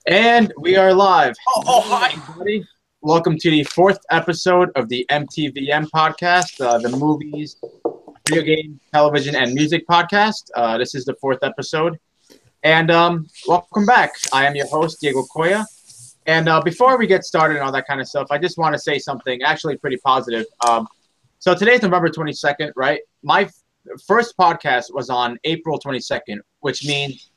And we are live. Hi. Everybody. Welcome to the fourth episode of the MTVM Podcast, the movies, video game, television, and music podcast. This is the fourth episode. And welcome back. I am your host, Diego Coya. And before we get started and all that kind of stuff, I just want to say something actually pretty positive. So today's November 22nd, right? My first podcast was on April 22nd, which means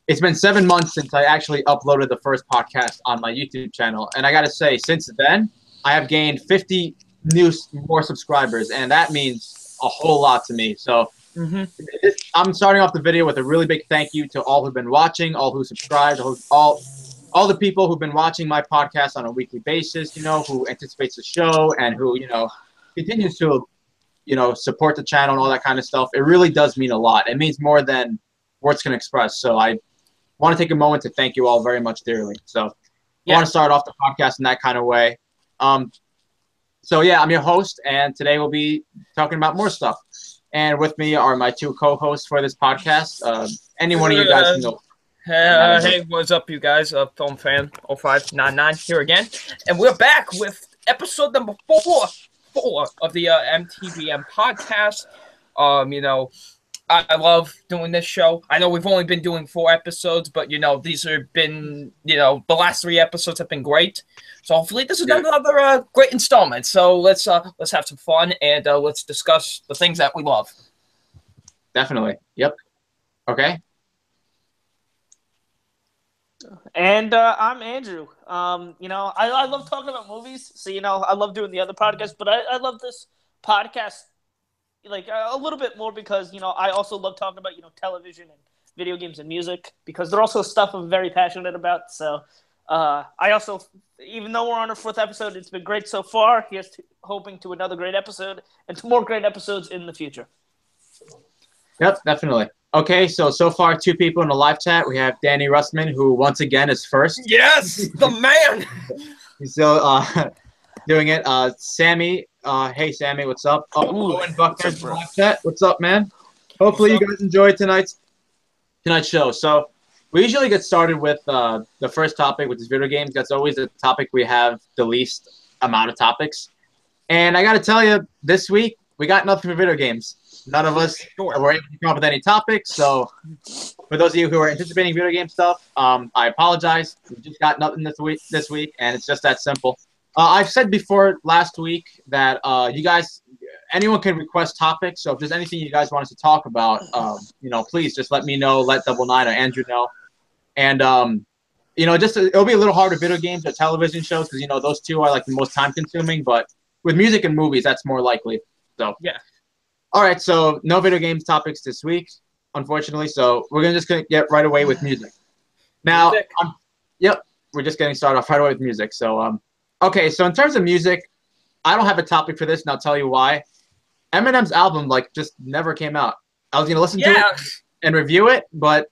it's been 7 months since I actually uploaded the first podcast on my YouTube channel. And I got to say, since then, I have gained 50 more subscribers. And that means a whole lot to me. So I'm starting off the video with a really big thank you to all who've been watching, all who subscribed, all the people who've been watching my podcast on a weekly basis, who anticipates the show and who, continues to, support the channel and all that kind of stuff. It really does mean a lot. It means more than words can express. So I want to take a moment to thank you all very much dearly. So I want to start off the podcast in that kind of way. So yeah, I'm your host, and today we'll be talking about more stuff. And with me are my two co-hosts for this podcast. Any one of you guys can go. Hey, what's up, you guys? Film Fan 0599 here again. And we're back with episode number four of the MTVM Podcast. I love doing this show. I know we've only been doing 4 episodes, but these have been, the last 3 episodes have been great. So hopefully this is another great installment. So let's have some fun and let's discuss the things that we love. Definitely. Yep. Okay. And I'm Andrew. I love talking about movies. So I love doing the other podcast, but I love this podcast like a little bit more because I also love talking about television and video games and music because they're also stuff I'm very passionate about. So I also, even though we're on our 4th episode, it's been great so far. Here's hoping to another great episode and to more great episodes in the future. Yep, definitely. Okay, so far 2 people in the live chat. We have Danny Russman, who once again is first. Yes, the man. He's still doing it. Sammy, hey Sammy, what's up? Owen Buckner's in the live chat. What's up, man? Hopefully you guys enjoyed tonight's show. So we usually get started with the first topic, which is video games. That's always the topic we have the least amount of topics. And I got to tell you, this week we got nothing for video games. None of us were able to come up with any topics. So for those of you who are anticipating video game stuff, I apologize. We just got nothing this week, and it's just that simple. I've said before last week that you guys, anyone can request topics. So if there's anything you guys want us to talk about, please just let me know, let Double Nine or Andrew know. And, it'll be a little harder video games or television shows because, those two are like the most time consuming. But with music and movies, that's more likely. So, yeah. All right, so no video games topics this week, unfortunately. So we're just going to get right away with music. Now, we're just getting started off right away with music. So, okay, so in terms of music, I don't have a topic for this, and I'll tell you why. Eminem's album, just never came out. I was going to listen to it and review it, but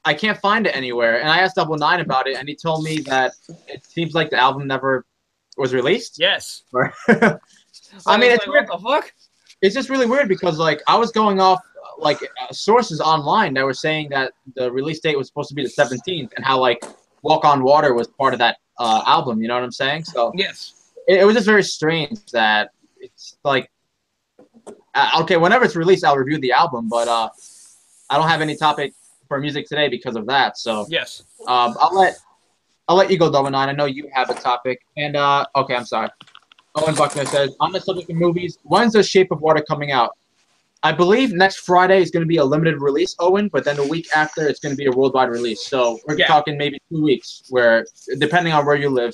I can't find it anywhere. And I asked Double Nine about it, and he told me that it seems like the album never was released. Yes. I mean, it's weird. What the fuck? It's just really weird because, I was going off, sources online that were saying that the release date was supposed to be the 17th and how, Walk on Water was part of that album. You know what I'm saying? So yes. It was just very strange that it's okay, whenever it's released, I'll review the album, but I don't have any topic for music today because of that. So yes. I'll let you go, Double Nine. I know you have a topic. And okay, I'm sorry. Owen Buckner says, on the subject of movies, when's The Shape of Water coming out? I believe next Friday is going to be a limited release, Owen, but then the week after it's going to be a worldwide release. So we're talking maybe 2 weeks where, depending on where you live,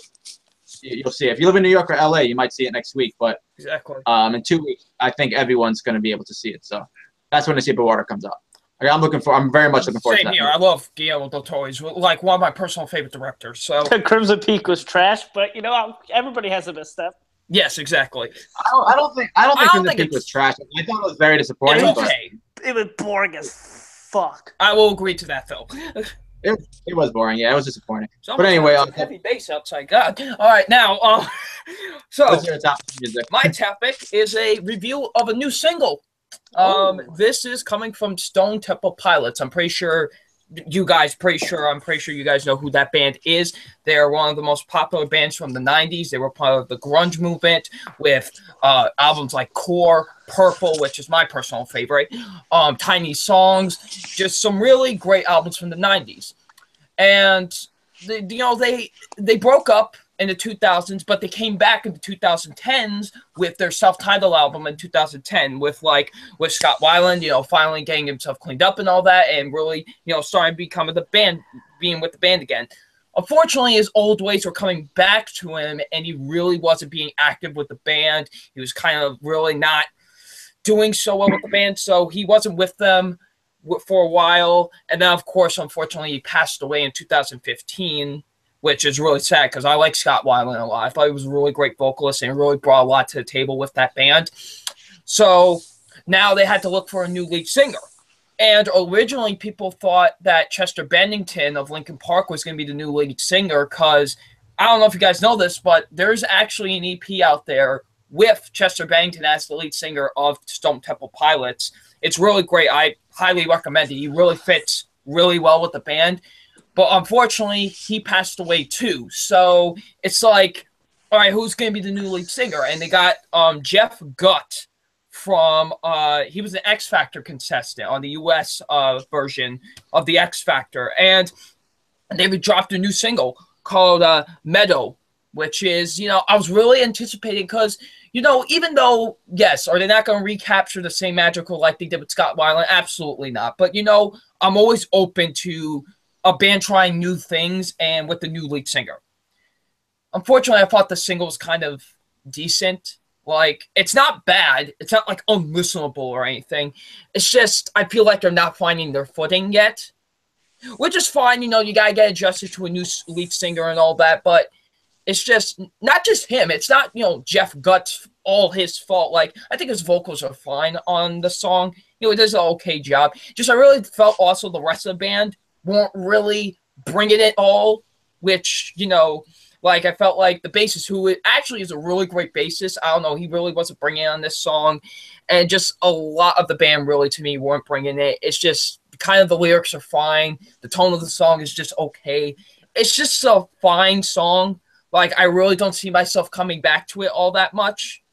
you'll see it. If you live in New York or LA, you might see it next week. But exactly. In 2 weeks, I think everyone's going to be able to see it. So that's when The Shape of Water comes out. Okay, I'm very much looking forward to that. Same here. I love Guillermo del Toro. He's one of my personal favorite directors. So Crimson Peak was trash, but everybody has a misstep. Yes, exactly. I don't think Crimson Peak was trash. I thought it was very disappointing. It was okay. It was boring as fuck. I will agree to that, though. It was boring. Yeah, it was disappointing. But anyway, heavy bass outside. God. All right, now, so what's your topic music? My topic is a review of a new single. This is coming from Stone Temple Pilots. I'm pretty sure you guys I'm pretty sure you guys know who that band is. They're one of the most popular bands from the 90s. They were part of the grunge movement with albums like Core, Purple, which is my personal favorite, Tiny Songs, just some really great albums from the 90s. And they broke up in the 2000s, but they came back in the 2010s with their self-titled album in 2010 with Scott Weiland, finally getting himself cleaned up and all that, and really, starting becoming being with the band again. Unfortunately, his old ways were coming back to him, and he really wasn't being active with the band. He was kind of really not doing so well with the band, so he wasn't with them for a while. And then, of course, unfortunately, he passed away in 2015, which is really sad because I like Scott Weiland a lot. I thought he was a really great vocalist and really brought a lot to the table with that band. So now they had to look for a new lead singer. And originally people thought that Chester Bennington of Linkin Park was going to be the new lead singer because, I don't know if you guys know this, but there's actually an EP out there with Chester Bennington as the lead singer of Stone Temple Pilots. It's really great. I highly recommend it. He really fits really well with the band. But unfortunately, he passed away too. So it's like, all right, who's going to be the new lead singer? And they got Jeff Gutt from, he was an X Factor contestant on the U.S. Version of the X Factor. And they dropped a new single called Meadow, which is, I was really anticipating because, even though, yes, are they not going to recapture the same magical like they did with Scott Weiland? Absolutely not. But, I'm always open to a band trying new things and with the new lead singer. Unfortunately, I thought the single was kind of decent. Like, it's not bad. It's not, unlistenable or anything. It's just, I feel like they're not finding their footing yet. Which is fine, you got to get adjusted to a new lead singer and all that, but it's just, not just him. It's not, Jeff Gutt's all his fault. I think his vocals are fine on the song. He does an okay job. Just, I really felt also the rest of the band weren't really bringing it all, which, I felt like the bassist, who actually is a really great bassist, I don't know, he really wasn't bringing it on this song, and just a lot of the band really, to me, weren't bringing it. It's just, kind of the lyrics are fine, the tone of the song is just okay. It's just a fine song. I really don't see myself coming back to it all that much,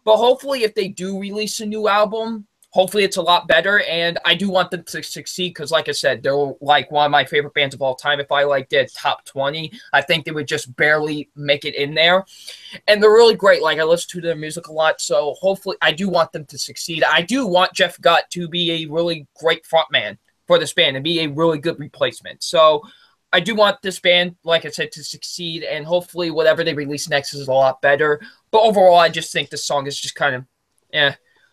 but hopefully if they do release a new album, hopefully it's a lot better, and I do want them to succeed because, like I said, they're one of my favorite bands of all time. If I did top 20, I think they would just barely make it in there. And they're really great. I listen to their music a lot, so hopefully I do want them to succeed. I do want Jeff Gutt to be a really great frontman for this band and be a really good replacement. So I do want this band, like I said, to succeed, and hopefully whatever they release next is a lot better. But overall, I just think this song is just kind of,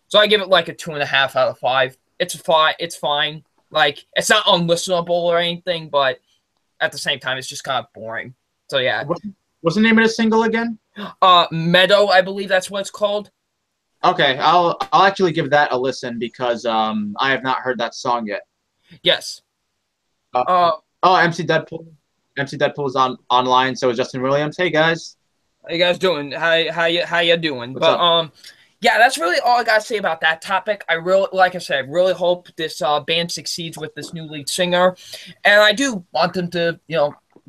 So I give it a 2.5 out of 5. It's fine. It's fine. It's not unlistenable or anything, but at the same time, it's just kind of boring. So yeah. What's the name of the single again? Meadow, I believe that's what it's called. Okay, I'll actually give that a listen because I have not heard that song yet. Yes. MC Deadpool. MC Deadpool is online. So is Justin Williams. Hey guys. How you guys doing? How you doing? What's up? Yeah, that's really all I gotta say about that topic. I really, like I said, really hope this band succeeds with this new lead singer, and I do want them to,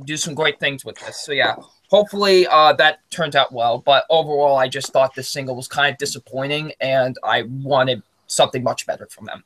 do some great things with this. So yeah, hopefully that turns out well. But overall, I just thought this single was kind of disappointing, and I wanted something much better from them.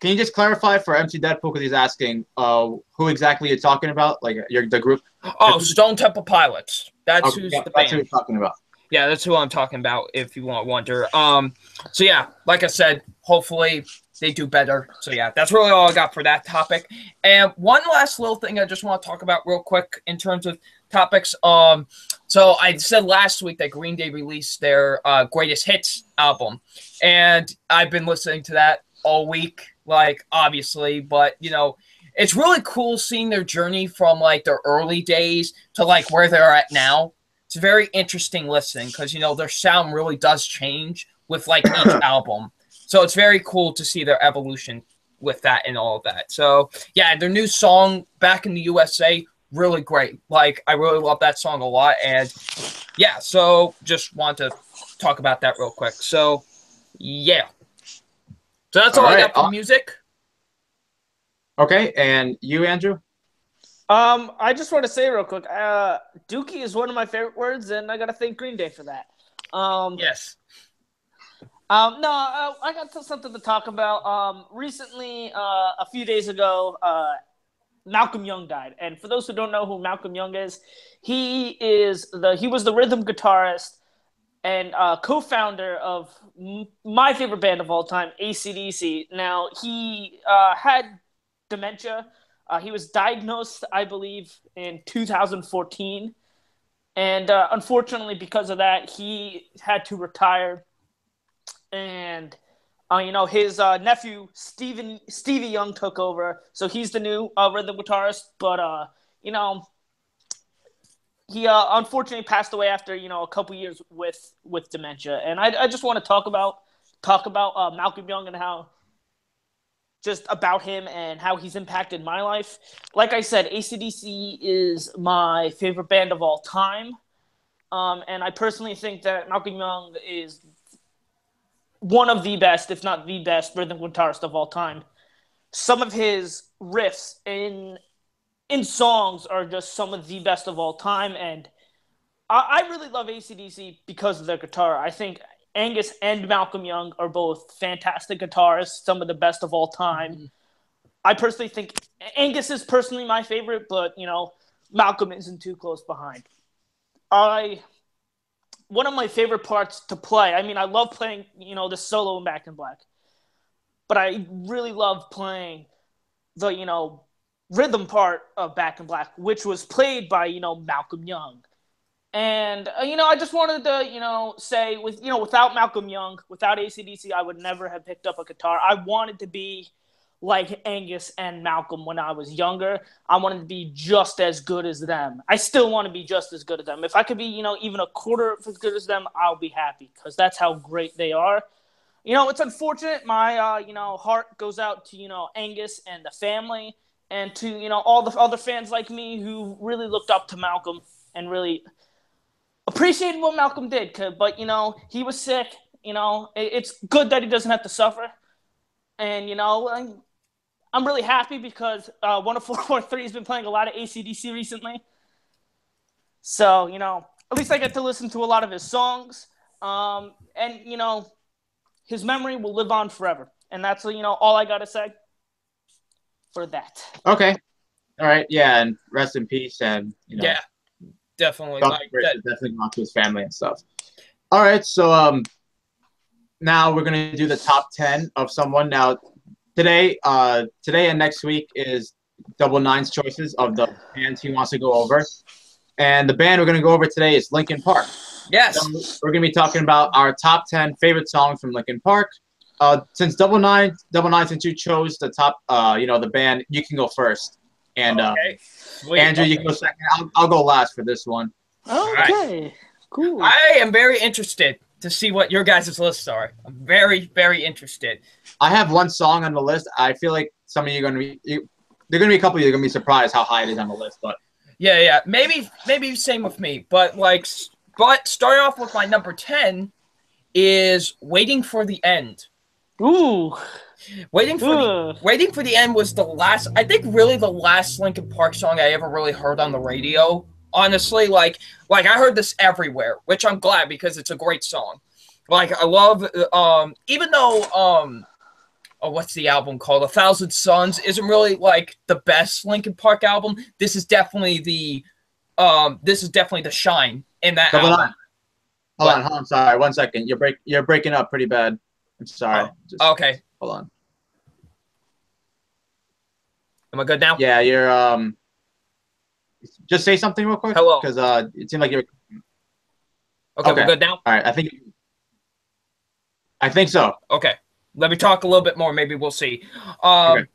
Can you just clarify for MC Deadpool, because he's asking who exactly you're talking about, the group? Oh, Stone Temple Pilots. That's okay, who's yeah, the band. That's who you're talking about. Yeah, that's who I'm talking about, if you wonder. So yeah, like I said, hopefully they do better. So yeah, that's really all I got for that topic. And one last little thing I just want to talk about real quick in terms of topics. So I said last week that Green Day released their Greatest Hits album, and I've been listening to that all week, obviously, but it's really cool seeing their journey from their early days to where they're at now. It's a very interesting listen because their sound really does change with each album. So it's very cool to see their evolution with that and all of that. So yeah, their new song Back in the USA, really great. I really love that song a lot. And yeah, so just want to talk about that real quick. So, yeah. So that's all I got for music. Okay, and you, Andrew? I just want to say real quick, Dookie is one of my favorite words, and I got to thank Green Day for that. Yes. I got something to talk about. Recently, a few days ago, Malcolm Young died. And for those who don't know who Malcolm Young is, he was the rhythm guitarist and co-founder of my favorite band of all time, AC/DC. Now, he had dementia. He was diagnosed, I believe, in 2014. And unfortunately, because of that, he had to retire. And, his nephew, Stevie Young, took over. So he's the new rhythm guitarist. But, he unfortunately passed away after, a couple years with dementia. And I just want to talk about Malcolm Young and about him and how he's impacted my life. Like I said, AC/DC is my favorite band of all time. And I personally think that Malcolm Young is one of the best, if not the best, rhythm guitarist of all time. Some of his riffs in songs are just some of the best of all time. And I really love AC/DC because of their guitar. I think Angus and Malcolm Young are both fantastic guitarists, some of the best of all time. Mm-hmm. I personally think Angus is personally my favorite, but, Malcolm isn't too close behind. One of my favorite parts to play, I love playing, the solo in Back in Black, but I really love playing the, rhythm part of Back in Black, which was played by, Malcolm Young. And, I just wanted to, say without Malcolm Young, without AC/DC, I would never have picked up a guitar. I wanted to be like Angus and Malcolm when I was younger. I wanted to be just as good as them. I still want to be just as good as them. If I could be, even a quarter as good as them, I'll be happy because that's how great they are. It's unfortunate. My, heart goes out to, Angus and the family and to, all the other fans like me who really looked up to Malcolm and really appreciated what Malcolm did. But, he was sick. It's good that he doesn't have to suffer. And, I'm really happy because 104.3 has been playing a lot of AC/DC recently. So, at least I get to listen to a lot of his songs. And, his memory will live on forever. And that's, all I got to say for that. Okay. All right. Yeah. And rest in peace. And, yeah, definitely. Definitely go on to his family and stuff. All right. So, now we're going to do the top 10 of someone. Now, Today and next week is Double Nine's choices of the bands he wants to go over. And the band we're going to go over today is Linkin Park. Yes. So we're going to be talking about our top 10 favorite songs from Linkin Park. Since Double Nine, since you chose the top, the band, you can go first. And okay. Andrew, you can go second. I'll go last for this one. Okay. Right. Cool. I am very interested to see what your guys' lists are. I'm very, very interested. I have one song on the list. I feel like some of you are going to be – there are going to be a couple of you are going to be surprised how high it is on the list. But yeah. Maybe same with me. But starting off with my number 10 is Waiting for the End. Ooh. Waiting for the End was the last – I think really the last Linkin Park song I ever really heard on the radio. Honestly, like I heard this everywhere, which I'm glad because it's a great song. Like I love, even though what's the album called? 1,000 Suns isn't really like the best Linkin Park album. This is definitely the shine in that album. Hold on. Sorry, 1 second. You're breaking up pretty bad. I'm sorry. Okay. Hold on. Am I good now? Yeah, you're Just say something real quick. Hello. Because it seemed like you're. Okay, we're good now? All right, I think so. Okay. Let me talk a little bit more. Maybe we'll see. Okay.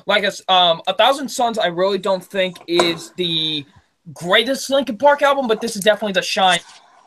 Like 1,000 Suns, I really don't think is the greatest Linkin Park album, but this is definitely the shine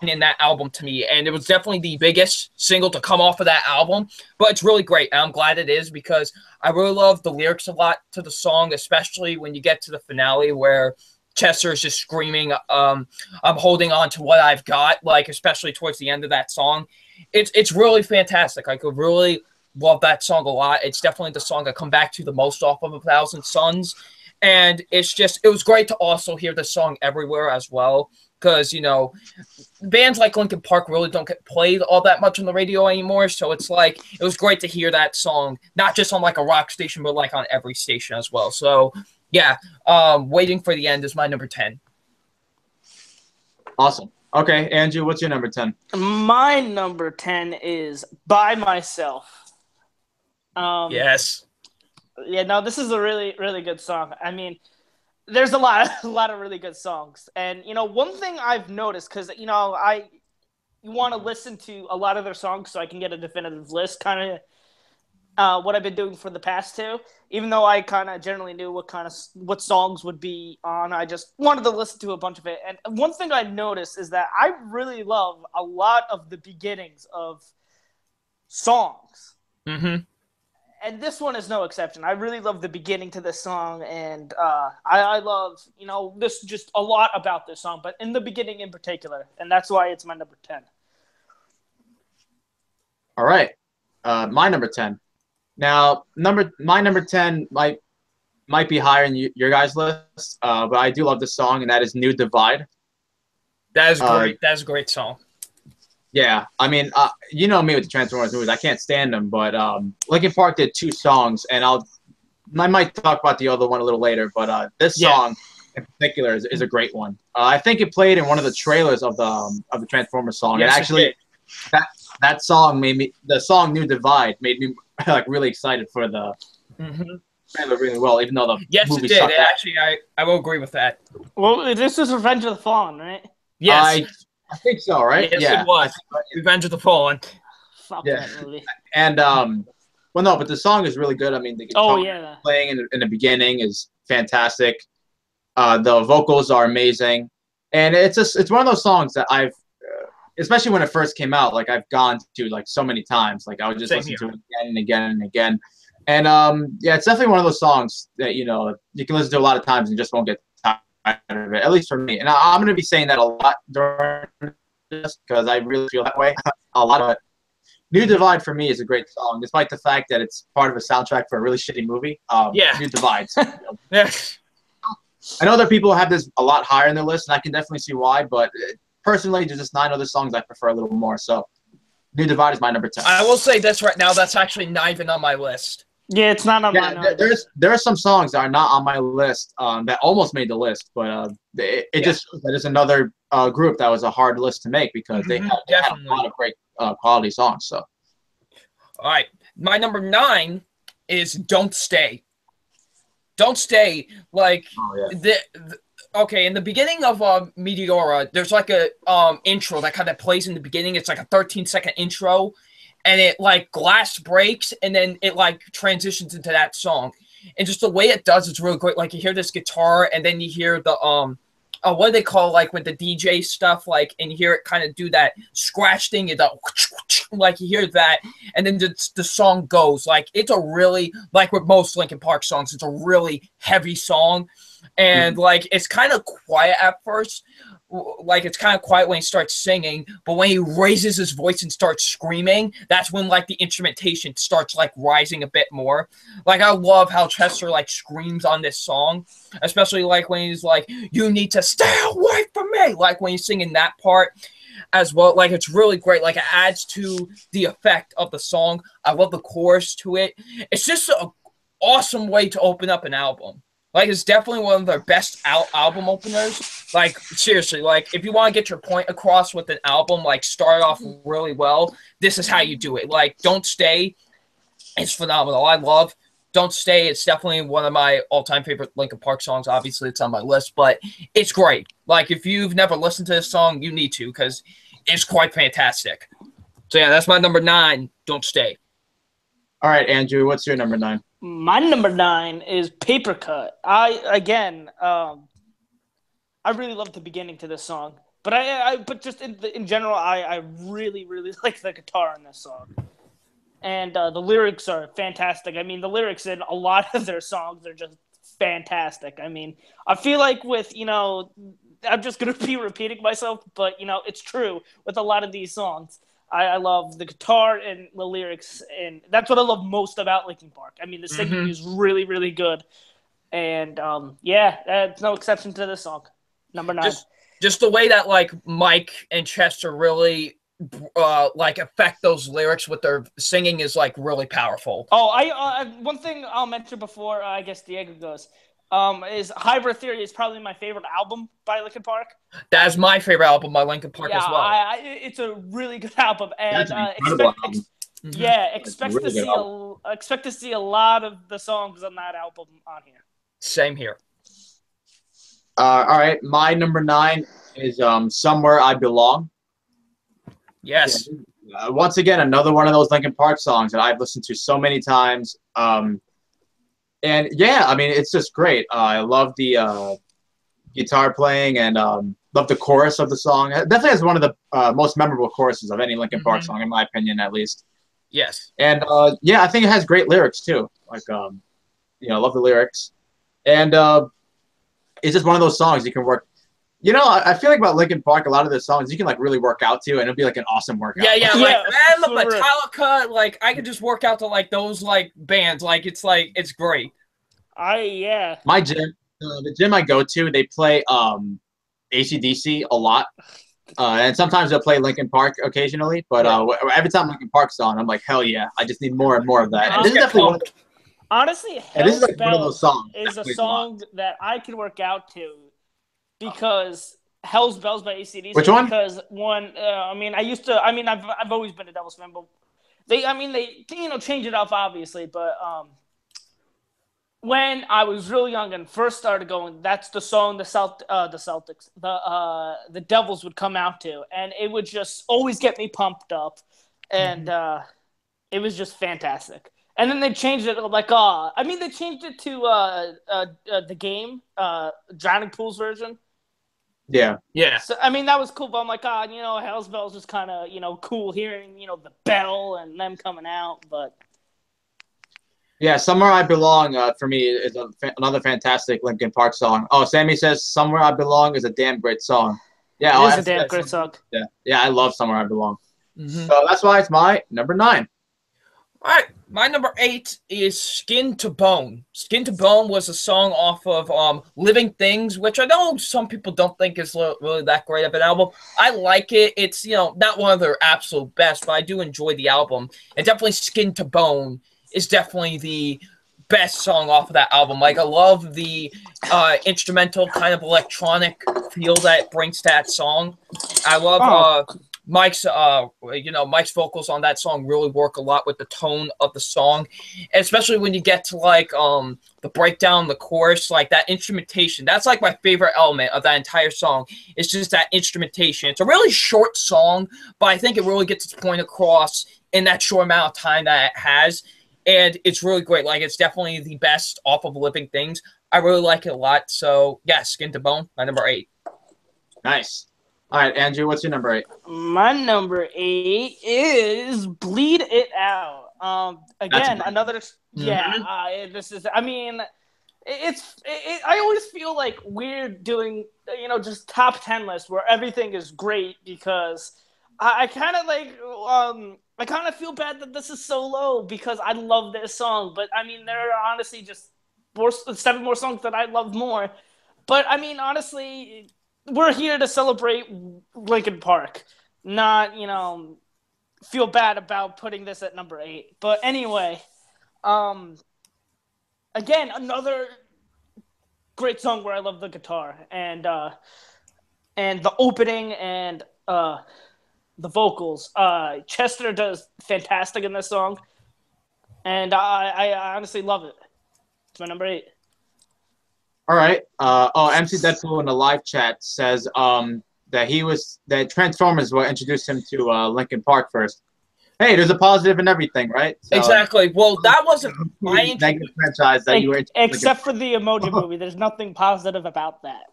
in that album to me. And it was definitely the biggest single to come off of that album. But it's really great. And I'm glad it is because I really love the lyrics a lot to the song, especially when you get to the finale where Chester is just screaming, I'm holding on to what I've got, like, especially towards the end of that song. It's really fantastic. I could really love that song a lot. It's definitely the song I come back to the most off of 1,000 Suns. And it was great to also hear the song everywhere as well. Because, you know, bands like Linkin Park really don't get played all that much on the radio anymore. So it's like, it was great to hear that song, not just on like a rock station, but like on every station as well. So yeah, Waiting for the End is my number 10. Awesome. Okay, Andrew, what's your number 10? My number 10 is By Myself. Yes. Yeah, no, this is a really, really good song. I mean, there's a lot of really good songs. And, you know, one thing I've noticed, because, you know, you want to listen to a lot of their songs so I can get a definitive list, kind of what I've been doing for the past two. Even though I kind of generally knew what songs would be on, I just wanted to listen to a bunch of it. And one thing I noticed is that I really love a lot of the beginnings of songs. Mm-hmm. And this one is no exception. I really love the beginning to this song, and I love, you know, this just a lot about this song, but in the beginning in particular, and that's why it's my number 10. All right, my number 10. Now, my number 10 might be higher in your guys' list, but I do love this song, and that is "New Divide." That is great. That is a great song. Yeah, I mean, you know me with the Transformers movies. I can't stand them, but Linkin Park did 2 songs, and I might talk about the other one a little later. But this song in particular is a great one. I think it played in one of the trailers of the Transformers song. Yes, and actually, that song the song "New Divide" made me like really excited for the trailer really well, even though the movie sucked. Actually, I will agree with that. Well, this is Revenge of the Fallen, right? Yes. I think so, right? Yes, it was. Revenge of the Fallen. Fuck that movie. And well, no, but the song is really good. I mean, the guitar playing in the beginning is fantastic. The vocals are amazing, and it's one of those songs that I've, especially when it first came out, like I've gone to like so many times. Like I would just listen to it again and again and again. And yeah, it's definitely one of those songs that, you know, you can listen to a lot of times and just won't get tired of it, at least for me. And I'm going to be saying that a lot during this because I really feel that way a lot of it. New Divide for me is a great song, despite the fact that it's part of a soundtrack for a really shitty movie. New Divide. Yes. I know that people have this a lot higher in their list, and I can definitely see why, but personally, there's just 9 other songs I prefer a little more. So New Divide is my number 10. I will say this right now, that's actually not even on my list. Yeah, it's not on mine. There are some songs that are not on my list that almost made the list, but that is another group that was a hard list to make because they had a lot of great quality songs. So, all right, my number 9 is "Don't Stay." Don't Stay, like okay, in the beginning of Meteora, there's like a intro that kind of plays in the beginning. It's like a 13-second intro. And it like glass breaks, and then it like transitions into that song, and just the way it does is really great. Like you hear this guitar, and then you hear the what do they call like with the DJ stuff, like, and you hear it kind of do that scratch thing, and like you hear that, and then the song goes. Like it's a really, like with most Linkin Park songs, it's a really heavy song, and like it's kind of quiet at first. Like it's kind of quiet when he starts singing, but when he raises his voice and starts screaming, that's when like the instrumentation starts like rising a bit more. Like I love how Chester like screams on this song, especially like when he's like, "You need to stay away from me," like when he's singing that part as well. Like it's really great. Like it adds to the effect of the song. I love the chorus to it. It's just an awesome way to open up an album. Like, it's definitely one of their best album openers. Like, seriously, like, if you want to get your point across with an album, like, start off really well, this is how you do it. Like, Don't Stay is phenomenal. I love Don't Stay. It's definitely one of my all-time favorite Linkin Park songs. Obviously, it's on my list, but it's great. Like, if you've never listened to this song, you need to, because it's quite fantastic. So, yeah, that's my number 9, Don't Stay. All right, Andrew, what's your number 9? My number 9 is Paper Cut. I really love the beginning to this song, but just in general, I really like the guitar in this song, and the lyrics are fantastic. I mean, the lyrics in a lot of their songs are just fantastic. I mean, I feel like with, I'm just going to be repeating myself, but, it's true with a lot of these songs. I love the guitar and the lyrics, and that's what I love most about Linkin Park. I mean, the singing is really, really good. And, that's no exception to this song. Number 9. Just the way that, like, Mike and Chester really, affect those lyrics with their singing is, like, really powerful. Oh, one thing I'll mention before I guess Diego goes, is Hybrid Theory is probably my favorite album by Linkin Park. That is my favorite album by Linkin Park as well. It's a really good album, and expect to see a lot of the songs on that album on here. Same here. All right, my number 9 is "Somewhere I Belong." Yes. Once again, another one of those Linkin Park songs that I've listened to so many times. And yeah, I mean, it's just great. I love the guitar playing and love the chorus of the song. It definitely has one of the most memorable choruses of any Linkin Park song, in my opinion, at least. Yes. And I think it has great lyrics too. Like, I love the lyrics. And it's just one of those songs you can work. I feel like about Linkin Park, a lot of the songs you can like really work out to, and it'll be like an awesome workout. Yeah, like I love Metallica. Like I could just work out to like those like bands. It's great. My gym, the gym I go to, they play AC/DC a lot, and sometimes they'll play Linkin Park occasionally. But every time Linkin Park's on, I'm like, hell yeah! I just need more and more of that. And this is definitely honestly, this is like one of those songs. Is a song that I can work out to. Because Hell's Bells by AC/DC. Which one? Because I've always been a Devils fan, but they change it up obviously. But when I was really young and first started going, that's the song the Devils would come out to, and it would just always get me pumped up, and it was just fantastic. And then they changed it they changed it to the game, Drowning Pool's version. Yeah. So, that was cool, but I'm like, Hell's Bells was kind of, cool hearing, the bell and them coming out, but. Yeah, Somewhere I Belong, for me, is another fantastic Linkin Park song. Oh, Sammy says Somewhere I Belong is a damn great song. Yeah, it is a damn great song. Yeah, I love Somewhere I Belong. So that's why it's my number 9. All right, my number 8 is Skin to Bone. Skin to Bone was a song off of Living Things, which I know some people don't think is really that great of an album. I like it. It's, not one of their absolute best, but I do enjoy the album. And definitely Skin to Bone is definitely the best song off of that album. Like, I love the instrumental kind of electronic feel that it brings to that song. I love Mike's vocals on that song really work a lot with the tone of the song, and especially when you get to like the breakdown, the chorus, like that instrumentation. That's like my favorite element of that entire song. It's just that instrumentation. It's a really short song, but I think it really gets its point across in that short amount of time that it has, and it's really great. Like, it's definitely the best off of Living Things. I really like it a lot. So yeah, Skin to Bone, my number 8. Nice. All right, Andrew, what's your number 8? My number 8 is Bleed It Out. Again, another. This is. I always feel like we're doing, just top 10 lists where everything is great because I kind of I kind of feel bad that this is so low because I love this song, but there are honestly just 7 more songs that I love more. But honestly. We're here to celebrate Linkin Park, not, feel bad about putting this at number 8. But anyway, again, another great song where I love the guitar and the opening and the vocals. Chester does fantastic in this song, and I honestly love it. It's my number 8. All right. MC Deadpool in the live chat says that Transformers will introduce him to Linkin Park first. Hey, there's a positive in everything, right? So, exactly. Well, that wasn't my negative franchise that you were except for the Emoji Movie. There's nothing positive about that.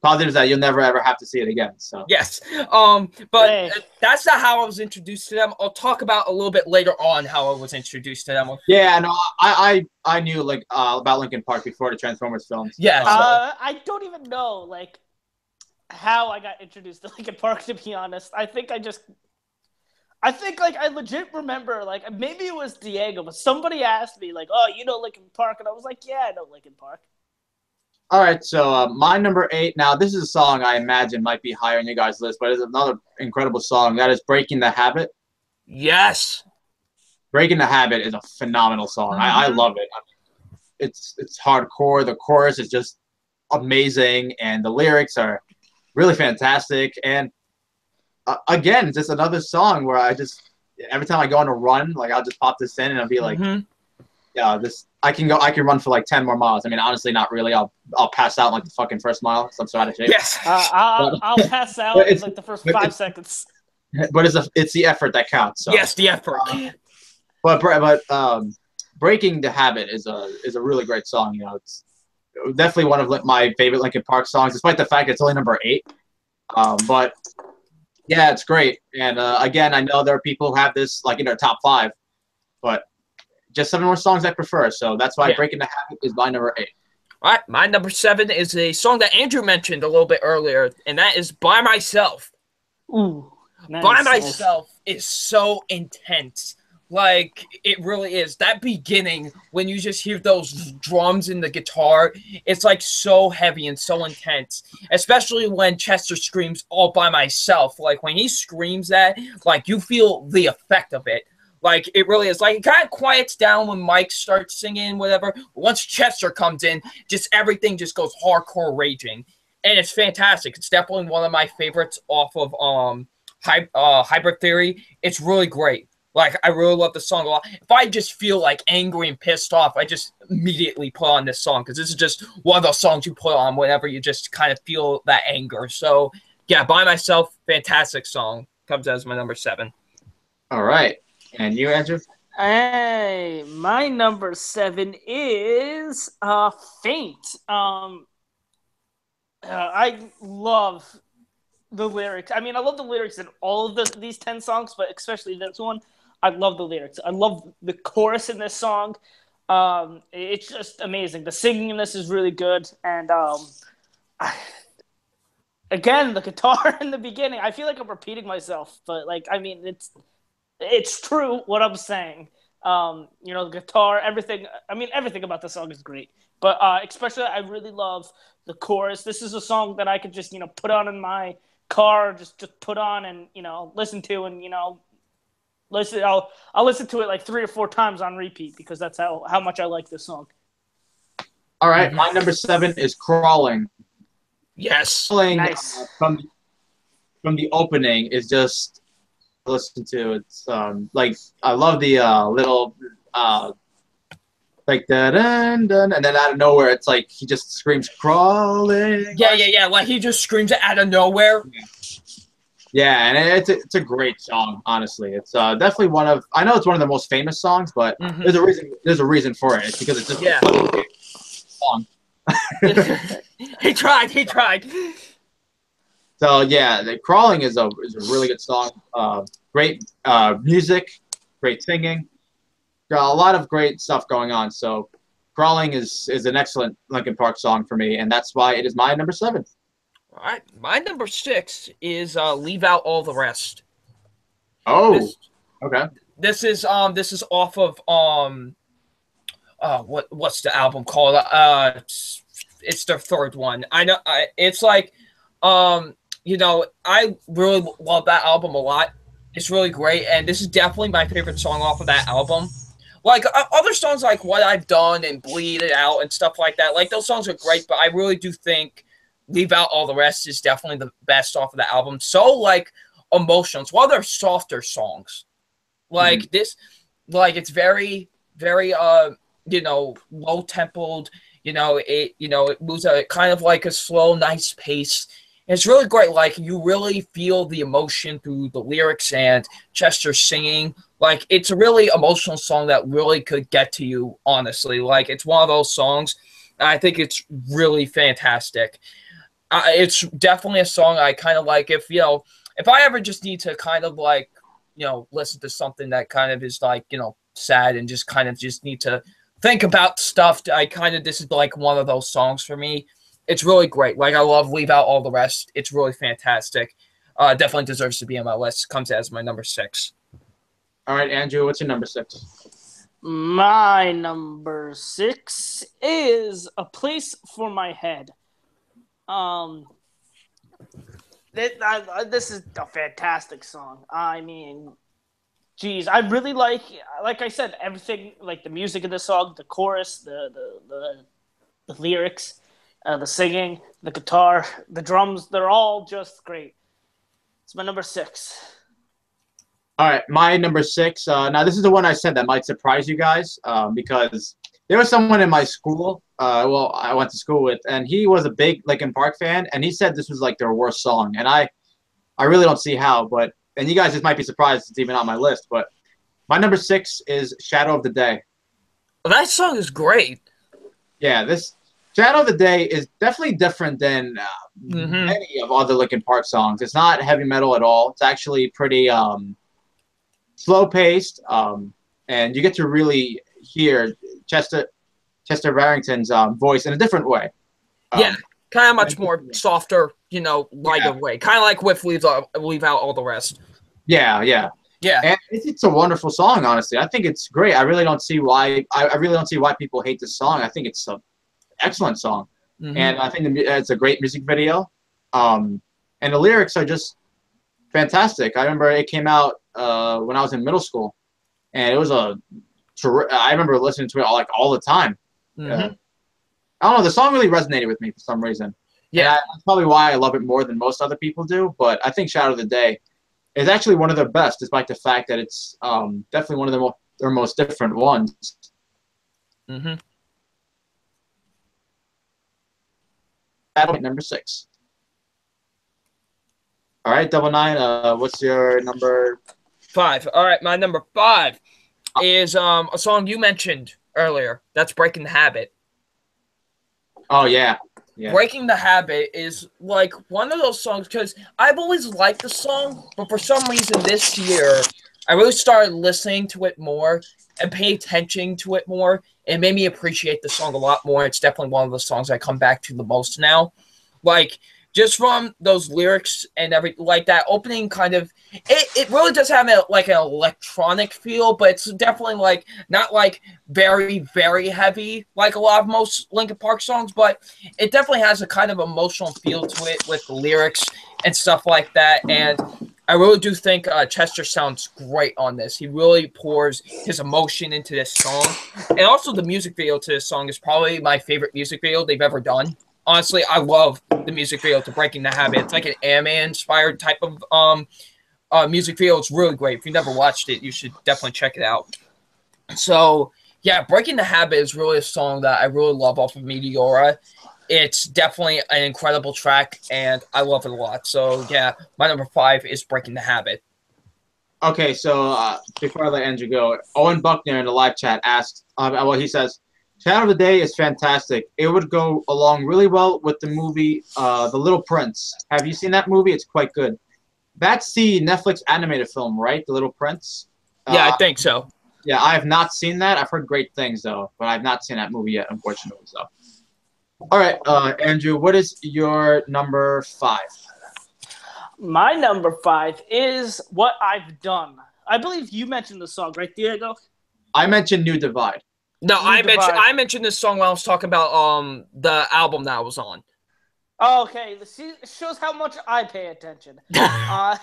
positives that you'll never ever have to see it again. So Yes. But that's not how I was introduced to them. I'll talk about a little bit later on how I was introduced to them. yeah, no, I knew like about Linkin Park before the Transformers films. Yes. I don't even know like how I got introduced to Linkin Park, to be honest. I think like I legit remember like maybe it was Diego, but somebody asked me like, "Oh, you know Linkin Park?" And I was like, "Yeah, I know Linkin Park." All right, so my number 8. Now, this is a song I imagine might be higher on your guys' list, but it's another incredible song. That is "Breaking the Habit." Yes. "Breaking the Habit" is a phenomenal song. I love it. I mean, it's hardcore. The chorus is just amazing, and the lyrics are really fantastic. And again, just another song where I just every time I go on a run, like I'll just pop this in and I'll be like, yeah, I can run for like 10 more miles. I mean, honestly, not really. I'll pass out in like the fucking first mile. So I'm so out of shape. Yes. I'll pass out in like the first 5 seconds. But it's the effort that counts. So. Yes, the effort. But "Breaking the Habit" is a really great song. You know, it's definitely one of my favorite Linkin Park songs, despite the fact it's only number 8. But yeah, it's great. And again, I know there are people who have this like in their top 5, but just 7 more songs I prefer. So that's why "Breaking the Habit" is my number 8. All right, my number 7 is a song that Andrew mentioned a little bit earlier, and that is "By Myself." Ooh, nice. "By Myself" is so intense. Like, it really is. That beginning, when you just hear those drums and the guitar, it's like so heavy and so intense. Especially when Chester screams "all by myself." Like, when he screams that, like, you feel the effect of it. Like, it really is. Like, it kind of quiets down when Mike starts singing, whatever. But once Chester comes in, just everything just goes hardcore raging. And it's fantastic. It's definitely one of my favorites off of Hybrid Theory. It's really great. Like, I really love the song a lot. If I just feel, like, angry and pissed off, I just immediately put on this song. Because this is just one of those songs you put on whenever you just kind of feel that anger. So, yeah, "By Myself," fantastic song. Comes as my number 7. All right. And you, Andrew? Hey, my number 7 is "Faint." I love the lyrics. I mean, I love the lyrics in all of these 10 songs, but especially this one. I love the lyrics. I love the chorus in this song. It's just amazing. The singing in this is really good. And again, the guitar in the beginning, I feel like I'm repeating myself, but like, I mean, it's true what I'm saying. You know, the guitar, everything. I mean, everything about the song is great. But especially, I really love the chorus. This is a song that I could just, you know, put on in my car, just put on and, you know, listen to, and, you know, I'll listen to it like 3 or 4 times on repeat because that's how much I like this song. All right, my number 7 is "Crawling." Yes. Crawling, Nice. From the opening is just listen to. It's like I love the little like da dun dun, and then out of nowhere it's like he just screams "crawling." Yeah. Like, he just screams it out of nowhere. Yeah, and it's a great song. Honestly, it's definitely one of. I know it's one of the most famous songs, but there's a reason. There's a reason for it. It's because it's just a fucking song. He tried. So yeah, the "Crawling" is a really good song. Great music, great singing. Got a lot of great stuff going on. So "Crawling" is an excellent Linkin Park song for me, and that's why it is my number 7. All right, my number 6 is "Leave Out All the Rest." Oh, okay. This is off of what's the album called? It's their 3rd one. I know. It's like you know, I really love that album a lot. It's really great, and this is definitely my favorite song off of that album. Like, other songs like "What I've Done" and "Bleed It Out" and stuff like that, like, those songs are great, but I really do think "Leave Out All the Rest" is definitely the best off of the album. So, like, emotional. It's one of their softer songs. Like, this, like, it's very, very, you know, low-tempoed. You know, it moves at kind of like a slow, nice pace. And it's really great. Like, you really feel the emotion through the lyrics and Chester singing. Like, it's a really emotional song that really could get to you, honestly. Like, it's one of those songs I think it's really fantastic. It's definitely a song I kind of like. If I ever just need to kind of like, listen to something that kind of is like, sad and just kind of just need to think about stuff, this is like one of those songs for me. It's really great. Like, I love Leave Out All the Rest. It's really fantastic. Definitely deserves to be on my list. Comes as my number 6. All right, Andrew, what's your number 6? My number 6 is A Place for My Head. This is a fantastic song. I mean, geez, I really like I said, everything, like the music of the song, the chorus, the lyrics, the singing, the guitar, the drums, they're all just great. It's my number 6. All right, my number 6. Now, this is the one I said that might surprise you guys because there was someone in my school, I went to school with, and he was a big Linkin Park fan, and he said this was like their worst song. And I really don't see how, and you guys just might be surprised it's even on my list, but my number 6 is Shadow of the Day. Well, that song is great. Yeah, this Shadow of the Day is definitely different than many of other Linkin Park songs. It's not heavy metal at all. It's actually pretty slow-paced, and you get to really hear Chester Barrington's voice in a different way. Yeah, kind of much more softer, lighter way. Kind of like with Leave Out All the Rest. Yeah. And it's a wonderful song, honestly. I think it's great. I really don't see why. I really don't see why people hate this song. I think it's an excellent song, and I think it's a great music video. And the lyrics are just fantastic. I remember it came out when I was in middle school, and it was I remember listening to it all the time. I don't know. The song really resonated with me for some reason. Yeah, that's probably why I love it more than most other people do. But I think Shadow of the Day is actually one of their best, despite the fact that it's definitely one of their most different ones. Number 6. All right, Double Nine. What's your number 5? All right, my number 5 is a song you mentioned earlier. That's Breaking the Habit. Oh, yeah. Breaking the Habit is like one of those songs because I've always liked the song, but for some reason this year I really started listening to it more and pay attention to it more. It made me appreciate the song a lot more. It's definitely one of the songs I come back to the most now. Like, just from those lyrics and everything, like that opening kind of, it really does have an electronic feel, but it's definitely like not like very, very heavy like a lot of most Linkin Park songs, but it definitely has a kind of emotional feel to it with the lyrics and stuff like that. And I really do think Chester sounds great on this. He really pours his emotion into this song. And also the music video to this song is probably my favorite music video they've ever done. Honestly, I love the music video to Breaking the Habit. It's like an anime-inspired type of music video. It's really great. If you've never watched it, you should definitely check it out. So, yeah, Breaking the Habit is really a song that I really love off of Meteora. It's definitely an incredible track, and I love it a lot. So, yeah, my number 5 is Breaking the Habit. Okay, so before I let Andrew go, Owen Buckner in the live chat asked, he says, Shadow of the Day is fantastic. It would go along really well with the movie The Little Prince. Have you seen that movie? It's quite good. That's the Netflix animated film, right? The Little Prince? Yeah, I think so. Yeah, I have not seen that. I've heard great things, though, but I've not seen that movie yet, unfortunately. So, all right, Andrew, what is your number 5? My number 5 is What I've Done. I believe you mentioned the song, right, Diego? I mentioned New Divide. No, I mentioned this song when I was talking about the album that I was on. Oh, okay, it shows how much I pay attention. No,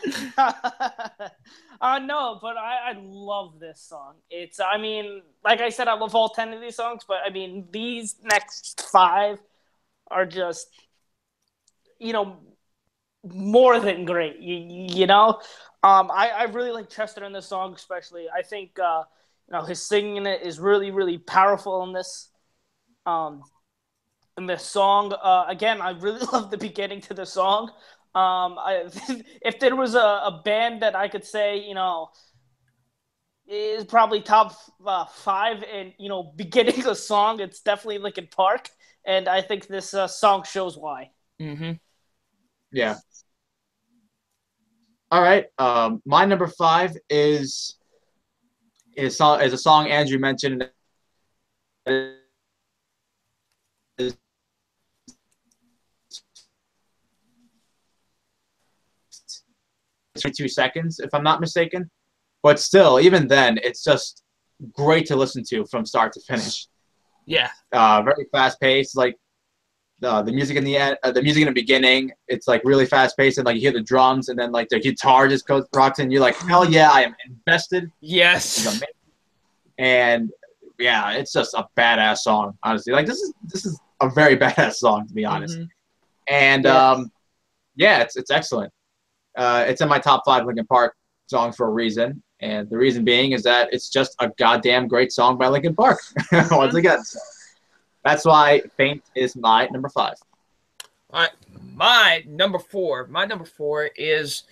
but I love this song. It's, I mean, like I said, I love all 10 of these songs, but I mean, these next 5 are just, more than great. I really like Chester in this song, especially. I think, his singing in it is really, really powerful in this. In this song, again, I really love the beginning to the song. If there was a band that I could say, is probably top 5, and beginning a song, it's definitely Linkin Park, and I think this song shows why. Mm-hmm. Yeah. All right. My number 5 is a song Andrew mentioned. Is 22 seconds, if I'm not mistaken. But still, even then, it's just great to listen to from start to finish. Yeah. Very fast paced. Like the music in the end, the music in the beginning, it's like really fast paced, and like you hear the drums, and then like the guitar just rocks in. You're like, hell yeah, I am invested. Yes. And yeah, it's just a badass song. Honestly, like this is a very badass song, to be honest. Mm-hmm. And yeah, it's excellent. It's in my top 5 Linkin Park songs for a reason, and the reason being is that it's just a goddamn great song by Linkin Park. Once again, so that's why Faint is my number 5. All right, my number 4 is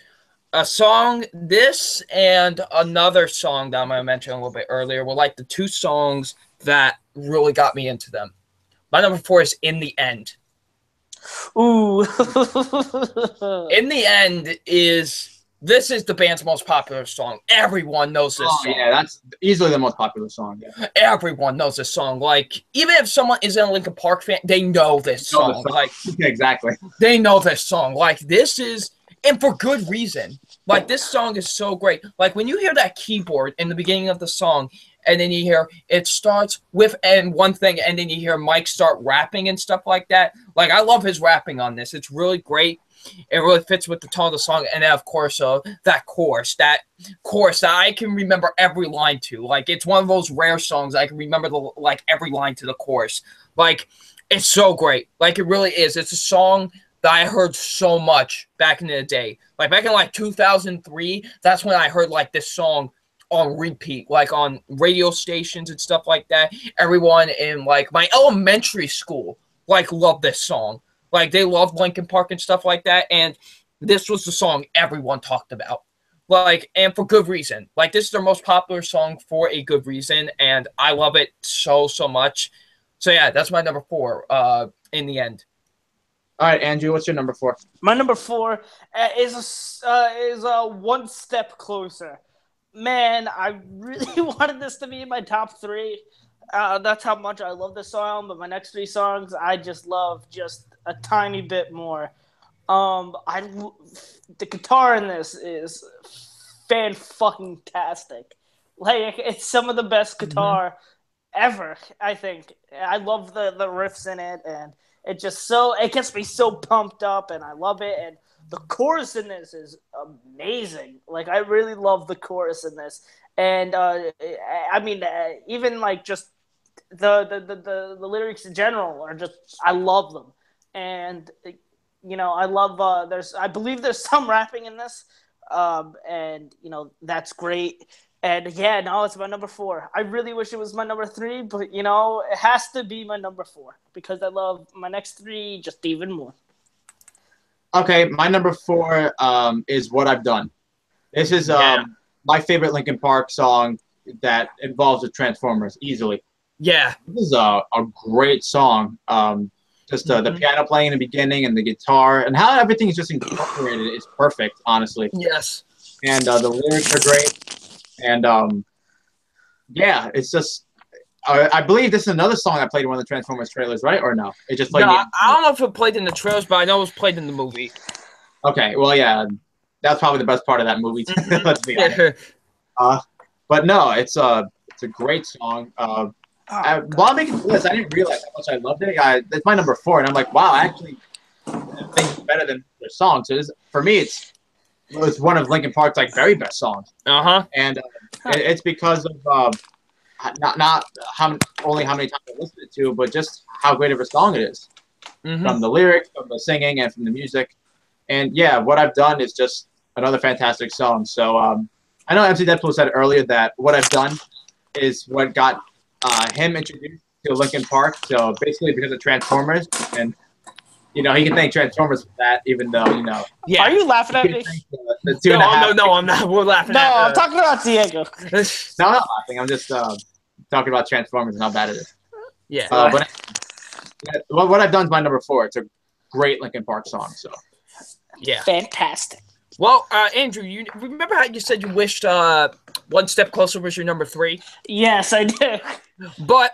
a song. This and another song that I'm going to mention a little bit earlier were like the 2 songs that really got me into them. My number 4 is In the End. Ooh. In the End this is the band's most popular song. Everyone knows this song. Yeah, that's easily the most popular song. Yeah. Everyone knows this song. Like, even if someone isn't a Linkin Park fan, they know this song. Like, exactly. They know this song. Like, this is, and for good reason. Like, this song is so great. Like, when you hear that keyboard in the beginning of the song, and then you hear it starts with and one thing, and then you hear Mike start rapping and stuff like that. Like, I love his rapping on this. It's really great. It really fits with the tone of the song. And then, of course, that chorus that I can remember every line to. Like, it's one of those rare songs I can remember every line to the chorus. Like, it's so great. Like, it really is. It's a song that I heard so much back in the day. Like, back in, 2003, that's when I heard, this song on repeat, on radio stations and stuff like that. Everyone in, my elementary school, loved this song. They loved Linkin Park and stuff like that, and this was the song everyone talked about. And for good reason. This is their most popular song for a good reason, and I love it so, so much. So, yeah, that's my number 4, In the End. All right, Andrew, what's your number 4? My number 4 is One Step Closer. Man, I really wanted this to be in my top 3. That's how much I love this song, but my next 3 songs, I just love just a tiny bit more. The guitar in this is fan-fucking-tastic. It's some of the best guitar ever, I think. I love the riffs in it, and it gets me so pumped up, and I love it, and the chorus in this is amazing. I really love the chorus in this, and even just the lyrics in general are just, I love them, and I love I believe there's some rapping in this, and that's great. And yeah, no, it's my number 4. I really wish it was my number 3, but it has to be my number 4 because I love my next 3 just even more. Okay, my number 4 is What I've Done. This is my favorite Linkin Park song that involves the Transformers easily. Yeah. This is a great song. The piano playing in the beginning and the guitar and how everything is just incorporated is perfect, honestly. Yes. And the lyrics are great. And yeah, it's just I believe this is another song I played in one of the Transformers trailers, right? Or no? It just played. No, I don't know if it played in the trailers, but I know it was played in the movie. Okay, well, yeah, that's probably the best part of that movie. Let's be honest. But no, it's a great song. While I'm making the list, I didn't realize how much I loved it. It's my number 4, and I'm like, wow, I actually think it's better than their songs. So for me, it's one of Linkin Park's very best songs. And it's because of not only how many times I listened to, but just how great of a song it is. From the lyrics, from the singing, and from the music. And yeah, What I've Done is just another fantastic song. So I know MC Deadpool said earlier that What I've Done is what got him introduced to Linkin Park. So basically because of Transformers. And You know, he can thank Transformers for that, even though, you know. Yeah. Are you laughing at me? The 2.5. No, I'm not. We're laughing No, at I'm talking about Diego. No, I'm not laughing. I'm just talking about Transformers and how bad it is. Yeah. But what I've done is my number 4. It's a great Linkin Park song. So. Yeah. Fantastic. Well, Andrew, you remember how you said you wished One Step Closer was your number 3? Yes, I do. But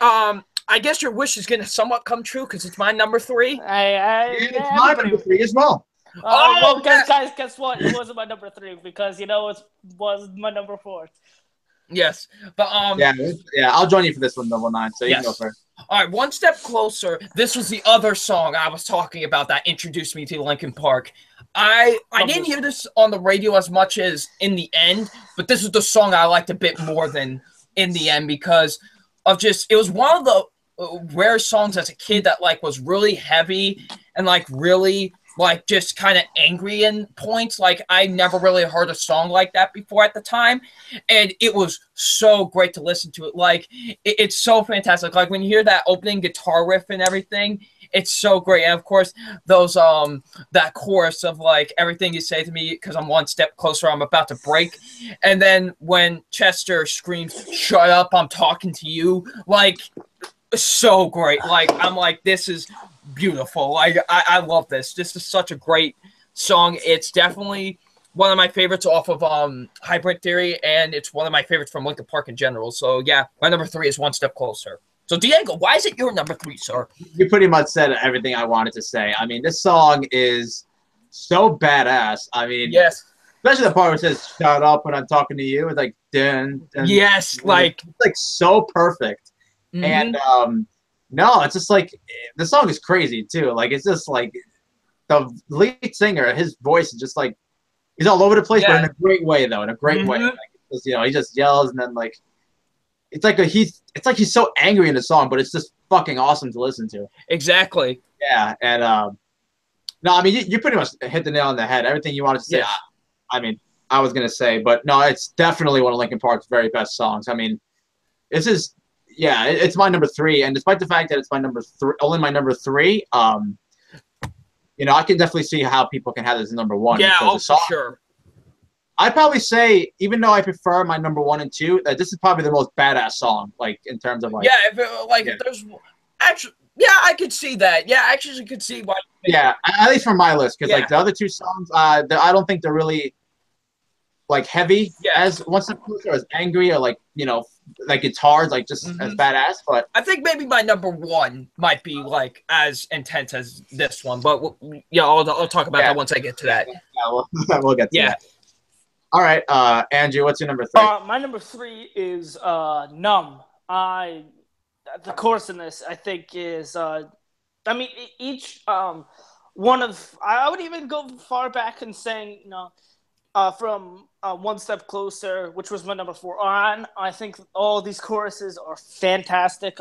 I guess your wish is going to somewhat come true because it's my number 3. It's my number 3 as well. Well, guess what? It wasn't my number 3 because, it was my number 4. Yes, but yeah, I'll join you for this one, Double Nine. So you can go first. All right, One Step Closer. This was the other song I was talking about that introduced me to Linkin Park. I didn't hear this on the radio as much as In the End, but this is the song I liked a bit more than In the End because of it was one of the rare songs as a kid that was really heavy and really just kind of angry in points. I never really heard a song like that before at the time, and it was so great to listen to it. It's so fantastic. When you hear that opening guitar riff and everything, it's so great. And of course, those that chorus of everything you say to me because I'm one step closer, I'm about to break, and then when Chester screams, "Shut up, I'm talking to you!" So great. I'm this is beautiful. I love this. This is such a great song. It's definitely one of my favorites off of Hybrid Theory, and it's one of my favorites from Linkin Park in general. So yeah, my number 3 is One Step Closer. So Diego, why is it your number 3, sir? You pretty much said everything I wanted to say. I mean, this song is so badass. I mean, yes. Especially the part where it says "Shut up" when I'm talking to you. It's dun, dun, yes, dun. It's so perfect. Mm-hmm. And no, it's just the song is crazy too. It's just the lead singer, his voice is just he's all over the place, but in a great way though. In a great way. He just yells and then it's he's so angry in the song, but it's just fucking awesome to listen to. Exactly. Yeah, and no, I mean you pretty much hit the nail on the head. Everything you wanted to say, I mean, I was gonna say, but no, it's definitely one of Linkin Park's very best songs. I mean, this is. Yeah, it's my number 3, and despite the fact that it's my number 3, only my number 3, I can definitely see how people can have this as number 1. Yeah, for sure. I'd probably say, even though I prefer my number 1 and 2, that this is probably the most badass song, in terms of there's actually, I could see that. Yeah, I actually could see why. Yeah, at least from my list, because the other 2 songs, I don't think they're really heavy as One Step Closer, or as angry, or guitars, just as badass. But I think maybe my number 1 might be as intense as this one. But I'll talk about that once I get to that. Yeah, we'll get to that. All right, Andrew, what's your number 3? My number 3 is "Numb." The chorus in this, I think, is each one of. I would even go far back and saying, from One Step Closer, which was my number 4 on, I think all these choruses are fantastic.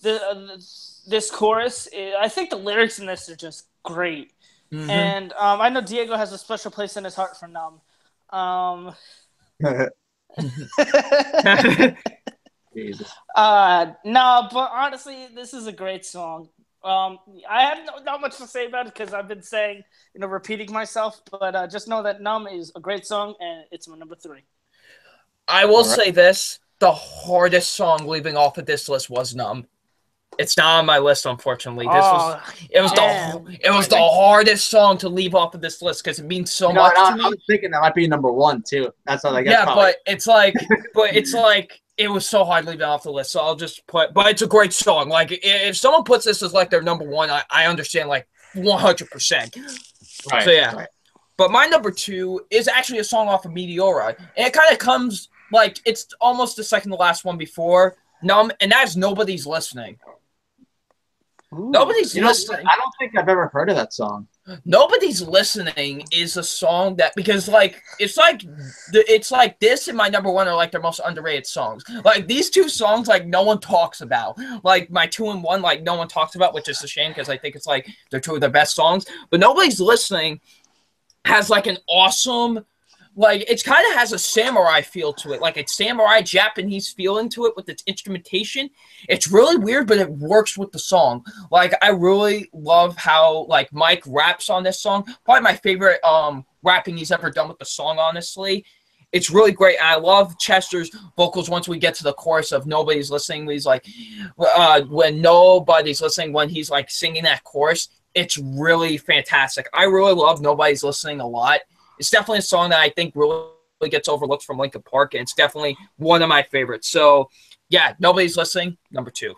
This chorus, I think the lyrics in this are just great. Mm-hmm. And I know Diego has a special place in his heart for Numb. Jesus. No, but honestly, this is a great song. I have not much to say about it because I've been saying, repeating myself, but just know that Numb is a great song, and it's my number 3. I will say this. The hardest song leaving off of this list was Numb. It's not on my list, unfortunately. It was the hardest song to leave off of this list because it means so much to me. I was thinking that might be number 1 too. That's all I guess. Yeah, but it's it was so hard leaving off the list. So I'll just but it's a great song. If someone puts this as their number 1, I understand 100%. Right. So yeah. Right. But my number 2 is actually a song off of Meteora, and it kind of comes it's almost the second to last one before Numb, and that's Nobody's Listening. Ooh. Nobody's Listening. I don't think I've ever heard of that song. Nobody's Listening is a song that it's this and my number 1 are their most underrated songs. These 2 songs no one talks about. My 2 and 1 no one talks about, which is a shame because I think it's they're 2 of their best songs. But Nobody's Listening has an awesome like it's kind of has a samurai feel to it, like it's samurai Japanese feeling to it with its instrumentation. It's really weird, but it works with the song. Like I really love how like Mike raps on this song. Probably my favorite rapping he's ever done with the song, honestly. It's really great. And I love Chester's vocals once we get to the chorus of Nobody's Listening. He's like, when nobody's listening, when he's like singing that chorus, it's really fantastic. I really love Nobody's Listening a lot. It's definitely a song that I think really gets overlooked from Linkin Park, and it's definitely one of my favorites. So, yeah, Nobody's Listening, number 2.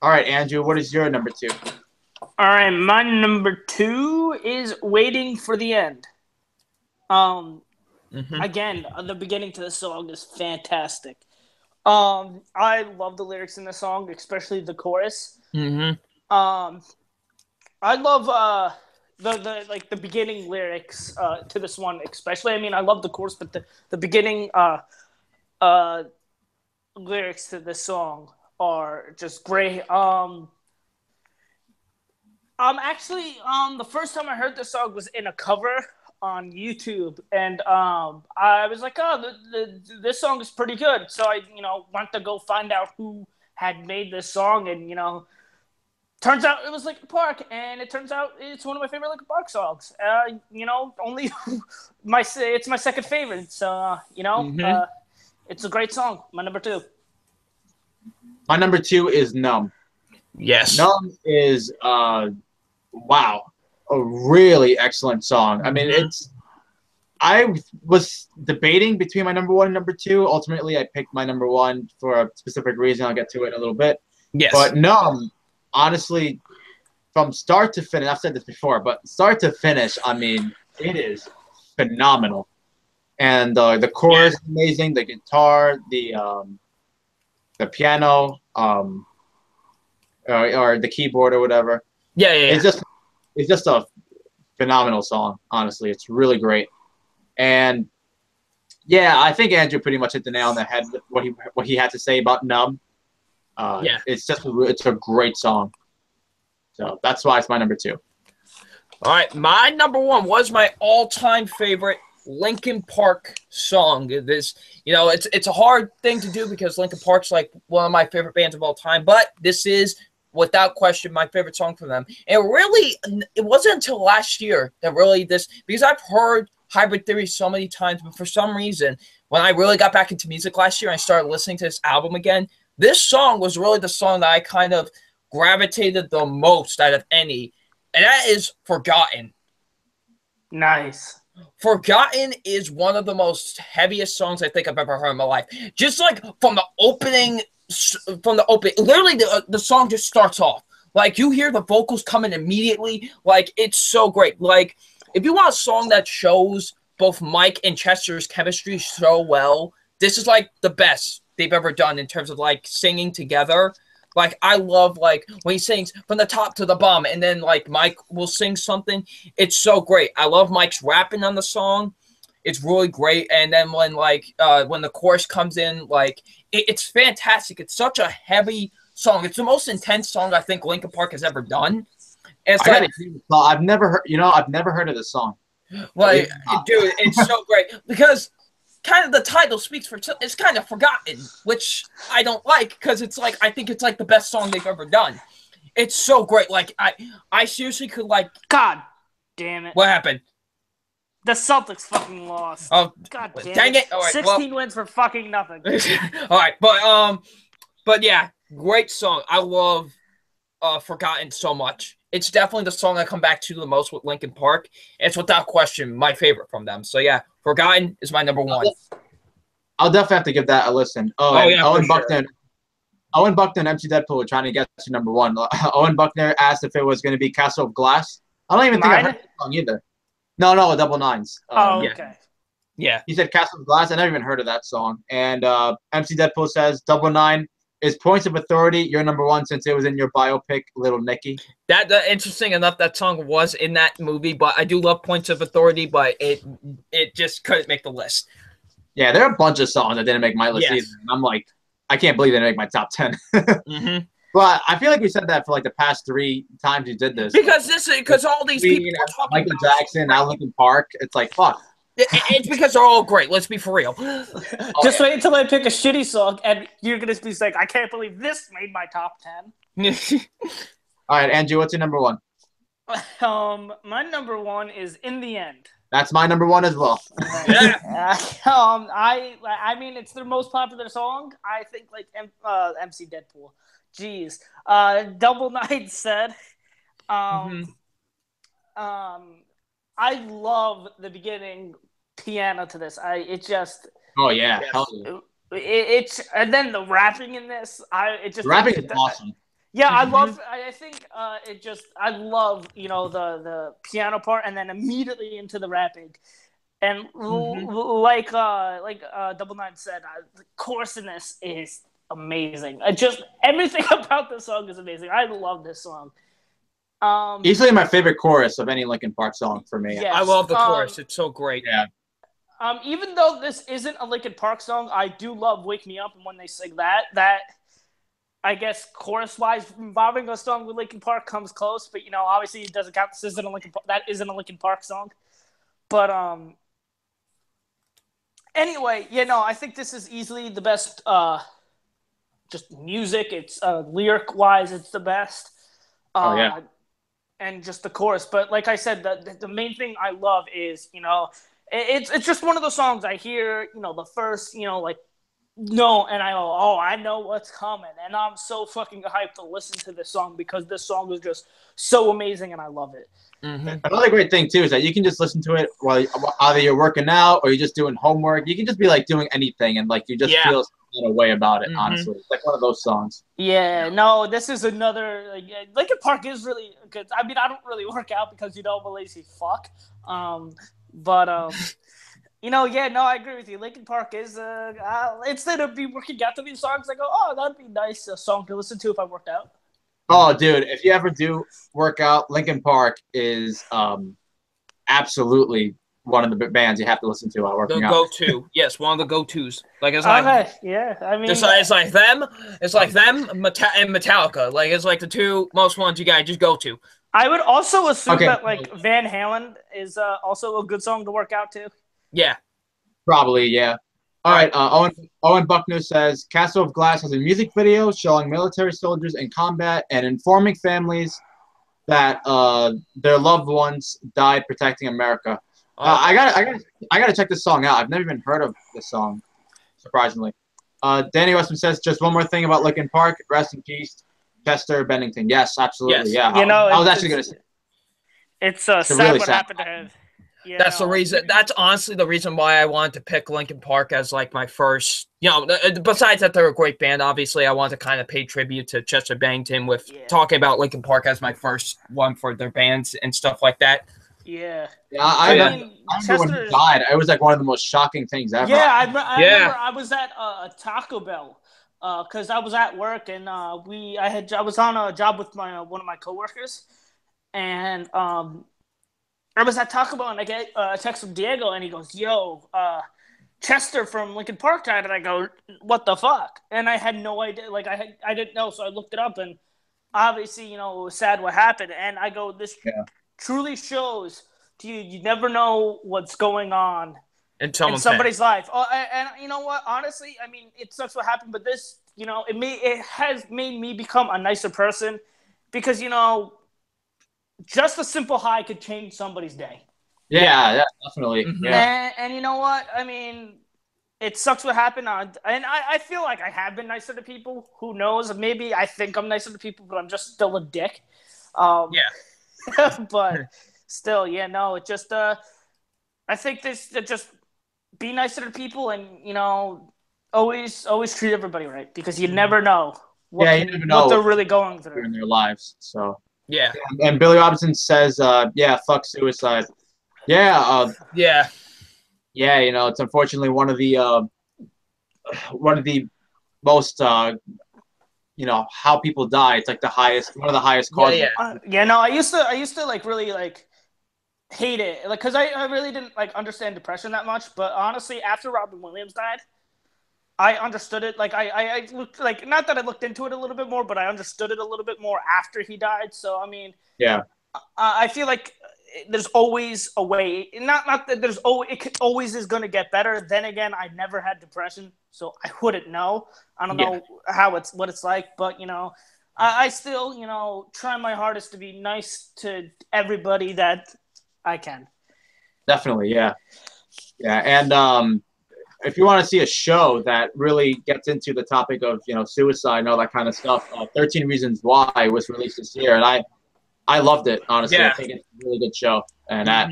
All right, Andrew, what is your number 2? All right, my number 2 is Waiting for the End. Again, the beginning to the song is fantastic. I love the lyrics in the song, especially the chorus. I love the beginning lyrics to this one, especially. I mean, I love the chorus, but the beginning lyrics to this song are just great. Actually, the first time I heard this song was in a cover on YouTube, and I was like, oh, this song is pretty good. So I, went to go find out who had made this song, and turns out it was Linkin Park, and it turns out it's one of my favorite Linkin Park songs. Only it's my second favorite. So it's a great song. My number 2. My number 2 is Numb. Yes. Numb is wow, a really excellent song. I mean, I was debating between my number 1 and number 2. Ultimately, I picked my number 1 for a specific reason. I'll get to it in a little bit. Yes. But Numb, honestly, from start to finish, I've said this before, but start to finish, I mean, it is phenomenal. And the chorus is amazing, the guitar, the piano, or the keyboard or whatever. Yeah. It's just a phenomenal song, honestly. It's really great. And yeah, I think Andrew pretty much hit the nail on the head with what he had to say about Numb. It's a great song. So that's why it's my number 2. All right, my number 1 was my all-time favorite Linkin Park song. It's a hard thing to do because Linkin Park's like one of my favorite bands of all time, but this is without question my favorite song from them. And it wasn't until last year that because I've heard Hybrid Theory so many times, but for some reason, when I really got back into music last year and I started listening to this album again, this song was really the song that I kind of gravitated the most out of any, and that is Forgotten. Nice. Forgotten is one of the most heaviest songs I think I've ever heard in my life. Just like from the opening, literally the song just starts off. Like you hear the vocals coming immediately. Like it's so great. Like if you want a song that shows both Mike and Chester's chemistry so well, this is like the best they've ever done in terms of like singing together. Like I love like when he sings from the top to the bottom and then like Mike will sing something. It's so great. I love Mike's rapping on the song. It's really great. And then when the chorus comes in, like it's fantastic. It's such a heavy song. It's the most intense song I think Linkin Park has ever done. And I've never heard of this song. Like, dude, it's so great because kind of the title speaks for itself. It's kind of Forgotten, which I don't like because it's like I think it's like the best song they've ever done. It's so great. Like I seriously could like. God damn it! What happened? The Celtics fucking lost. Oh, God damn dang it! All right, 16 wins for fucking nothing. All right, but yeah, great song. I love Forgotten so much. It's definitely the song I come back to the most with Linkin Park. It's without question my favorite from them. So yeah, Forgotten is my number 1. I'll definitely have to give that a listen. Owen Buckner and MC Deadpool were trying to get to number 1. Owen Buckner asked if it was going to be Castle of Glass. I don't even think I heard the song either. No, Double Nines. Okay. Yeah. He said Castle of Glass. I never even heard of that song. And MC Deadpool says Double Nine is Points of Authority your number 1 since it was in your biopic, Little Nicky? That interesting enough, that song was in that movie, but I do love Points of Authority, but it just couldn't make the list. Yeah, there are a bunch of songs that didn't make my list either. And I'm like, I can't believe they didn't make my top 10. Mm-hmm. But I feel like we said that for like the past 3 times you did this. Because all these people are talking Michael Jackson, now Linkin Park. It's like, fuck. It's because they're all great. Let's be for real. Just wait until I pick a shitty song, and you're gonna be like, I can't believe this made my top 10. All right, Andrew, what's your number one? My number one is "In the End." That's my number one as well. I mean, it's their most popular song. I think like MC Deadpool. Jeez. Double Nine said. I love the beginning piano to this. Oh yeah, hell yeah. It's and then the rapping in this. Rapping is awesome. Yeah, I love. I think I love the piano part and then immediately into the rapping, and like Double Nine said, the chorus in this is amazing. Everything about this song is amazing. I love this song. Easily my favorite chorus of any Linkin Park song for me. Yes. I love the chorus. It's so great. Yeah. Even though this isn't a Linkin Park song, I do love "Wake Me Up," and when they sing that I guess chorus-wise, involving a song with Linkin Park comes close, but obviously it doesn't count. That isn't a Linkin Park song. But anyway, I think this is easily the best. Just music, it's lyric-wise, it's the best. And just the chorus. But like I said, the main thing I love is, it's just one of those songs I hear, the first, and I go, oh, I know what's coming. And I'm so fucking hyped to listen to this song because this song is just so amazing and I love it. Another great thing, too, is that you can just listen to it while either you're working out or you're just doing homework. You can just be, like, doing anything and, like, you just feel a way about it, honestly. It's like one of those songs. Yeah, no, this is another Linkin Park is really good. I mean, I don't really work out because I'm a lazy fuck. But I agree with you. Linkin Park is instead of be working out to these songs, I go, oh, that'd be a nice song to listen to if I worked out. Oh, dude, if you ever do work out, Linkin Park is absolutely one of the bands you have to listen to while working out. The go-to, yes, one of the go-tos. Like it's like, yeah, I mean, it's like them, and Metallica. Like it's like the two most ones you gotta just go to. I would also assume that like Van Halen is also a good song to work out to. Yeah, probably, yeah. All right, Owen Buckner says Castle of Glass has a music video showing military soldiers in combat and informing families that their loved ones died protecting America. I gotta check this song out. I've never even heard of this song, surprisingly. Danny Westman says just one more thing about Linkin Park. Rest in peace, Chester Bennington. Yes, absolutely. Yes. Yeah, I was actually gonna say it's sad really what sad. happened to him. Yeah, that's the reason. That's honestly the reason why I wanted to pick Linkin Park as like my first. Besides that they're a great band, obviously I want to kind of pay tribute to Chester Bennington with talking about Linkin Park as my first one for their bands and stuff like that. Yeah. I remember when he died. It was like one of the most shocking things ever. Yeah, I remember I was at Taco Bell because I was at work and I was on a job with one of my coworkers, and I was at Taco Bell and I get a text from Diego and he goes, "Yo, Chester from Linkin Park died," and I go, "What the fuck?" And I had no idea. Like I didn't know, so I looked it up and obviously it was sad what happened. And I go, this truly shows to you. You never know what's going on in somebody's life. Oh, and you know what? Honestly, I mean, it sucks what happened, but this, it has made me become a nicer person because just a simple hi could change somebody's day. Yeah, definitely. Yeah. And you know what? I mean, it sucks what happened. And I feel like I have been nicer to people. Who knows? Maybe I think I'm nicer to people, but I'm just still a dick. But still, it just I think just be nicer to people and always treat everybody right because you never know what they're really going through in their lives. So yeah. And Billy Robinson says, fuck suicide. Yeah, it's unfortunately one of the most how people die. It's like one of the highest causes. I used to like really like hate it, like because I really didn't like understand depression that much. But honestly, after Robin Williams died, I understood it. Like I looked like, not that I looked into it a little bit more, but I understood it a little bit more after he died. So I mean, yeah, I feel like there's always a way. Not that there's always it always is going to get better. Then again, I never had depression, so I wouldn't know. I don't know what it's like, but I still try my hardest to be nice to everybody that I can. Definitely, yeah. And if you want to see a show that really gets into the topic of suicide and all that kind of stuff, 13 Reasons Why was released this year, and I loved it, honestly. Yeah. I think it's a really good show, and that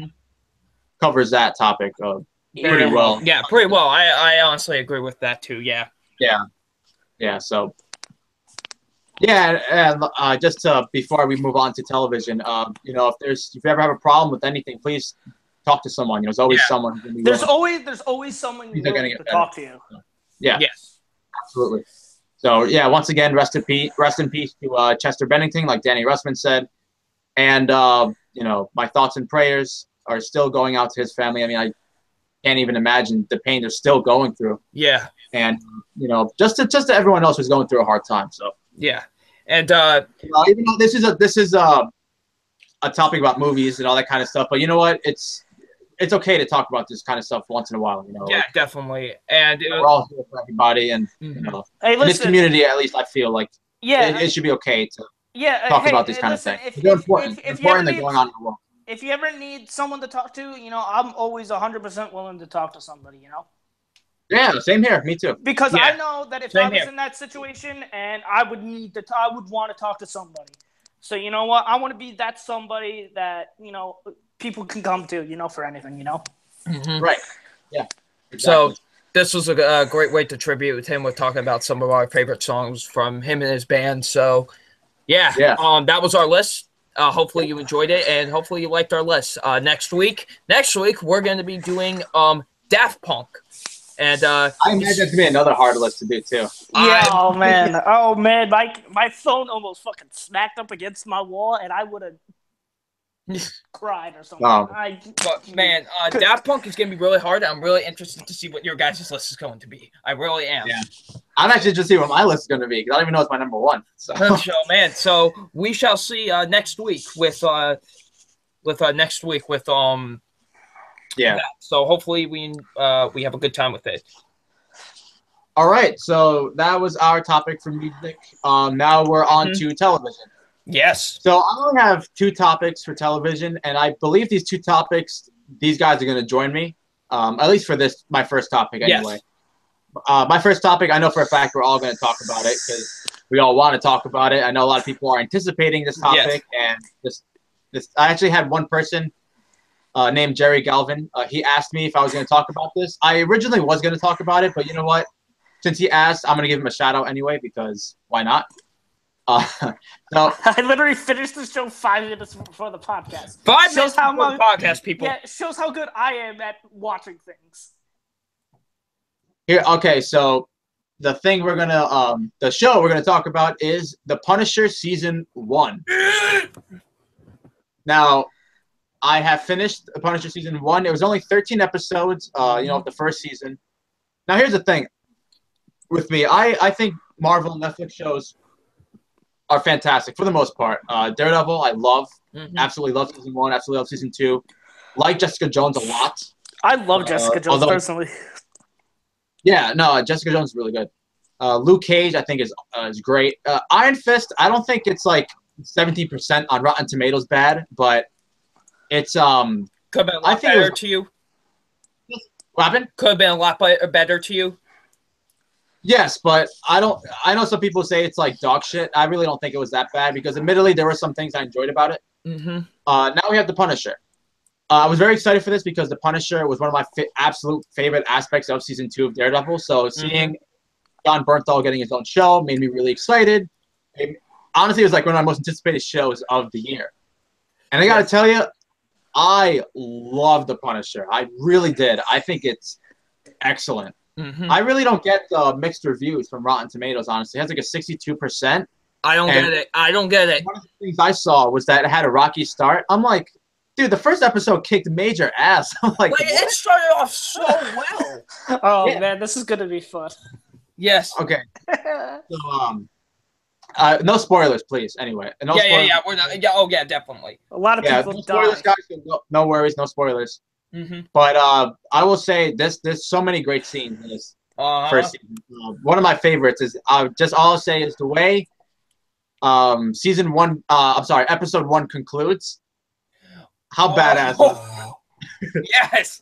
covers that topic pretty well. Yeah, pretty well. I honestly agree with that too. Yeah. Yeah. So, yeah, and just before we move on to television, if you ever have a problem with anything, please talk to someone. There's always someone. There's always someone willing to talk to you. Yeah. Yes. Absolutely. So yeah, once again, rest in peace to Chester Bennington, like Danny Russman said. And, my thoughts and prayers are still going out to his family. I mean, I can't even imagine the pain they're still going through. Yeah. And, just to everyone else who's going through a hard time. So, yeah. And, even though this is a topic about movies and all that kind of stuff, but you know what? It's okay to talk about this kind of stuff once in a while, Yeah, definitely. And we're all here for everybody. And, hey, in this community, at least I feel like it should be okay to talk about these kind of things. They're important. Important they're going on in the world. If you ever need someone to talk to, I'm always 100% willing to talk to somebody, Yeah, same here. Me too. Because I know that if I was in that situation and I would want to talk to somebody. So you know what? I want to be that somebody that, people can come to, for anything, Right. Yeah. Exactly. So this was a great way to tribute him with talking about some of our favorite songs from him and his band. So yeah. That was our list. Hopefully you enjoyed it, and hopefully you liked our list. Next week we're going to be doing Daft Punk, and I imagine it's gonna be another hard list to do too. Yeah. Oh man. My phone almost fucking smacked up against my wall, and I would have cried or something. But man, Daft Punk is going to be really hard. I'm really interested to see what your guys' list is going to be. I really am. Yeah. I'm actually just see what my list is going to be because I don't even know it's my number one. So, man. So we shall see next week with yeah. So hopefully we have a good time with it. All right. So that was our topic for music. Now we're on to television. Yes. So I only have 2 topics for television, and I believe these 2 topics, these guys are going to join me, at least for my first topic anyway. Yes. My first topic, I know for a fact we're all going to talk about it because we all want to talk about it. I know a lot of people are anticipating this topic, and this. I actually had one person named Jerry Galvin. He asked me if I was going to talk about this. I originally was going to talk about it, but you know what? Since he asked, I'm going to give him a shout out anyway because why not? So I literally finished the show 5 minutes before the podcast. 5 minutes before the podcast, people. Yeah, it shows how good I am at watching things. Here, okay, so the thing the show we're gonna talk about is The Punisher Season 1. Now, I have finished The Punisher Season 1. It was only 13 episodes, the first season. Now, here's the thing with me. I think Marvel and Netflix shows are fantastic for the most part. Daredevil, I love. Absolutely love Season 1. Absolutely love Season 2. Like Jessica Jones a lot. I love Jessica Jones personally. Yeah, no, Jessica Jones is really good. Luke Cage, I think, is great. Iron Fist, I don't think it's like 17% on Rotten Tomatoes bad, but it's could have been a lot better to you. What happened? Could have been a lot better to you. Yes, but I know some people say it's like dog shit. I really don't think it was that bad because admittedly there were some things I enjoyed about it. Now we have The Punisher. I was very excited for this because The Punisher was one of my absolute favorite aspects of Season 2 of Daredevil. So seeing Jon Bernthal getting his own show made me really excited. Honestly, it was like one of my most anticipated shows of the year. And I got to tell you, I love The Punisher. I really did. I think it's excellent. I really don't get the mixed reviews from Rotten Tomatoes, honestly. It has like a 62%. I don't get it. One of the things I saw was that it had a rocky start. I'm like, dude, the first episode kicked major ass. I'm like it started off so well. Man, this is going to be fun. Yes. Okay. So, No spoilers, please. Anyway, no spoilers. Yeah. We're not. Yeah. Oh, yeah. Definitely. A lot of people no spoilers, die. guys. No worries, no spoilers. Mm-hmm. But I will say there's so many great scenes in this first season. One of my favorites is just all I'll say is the way season one. Episode 1 concludes. How badass! Yes.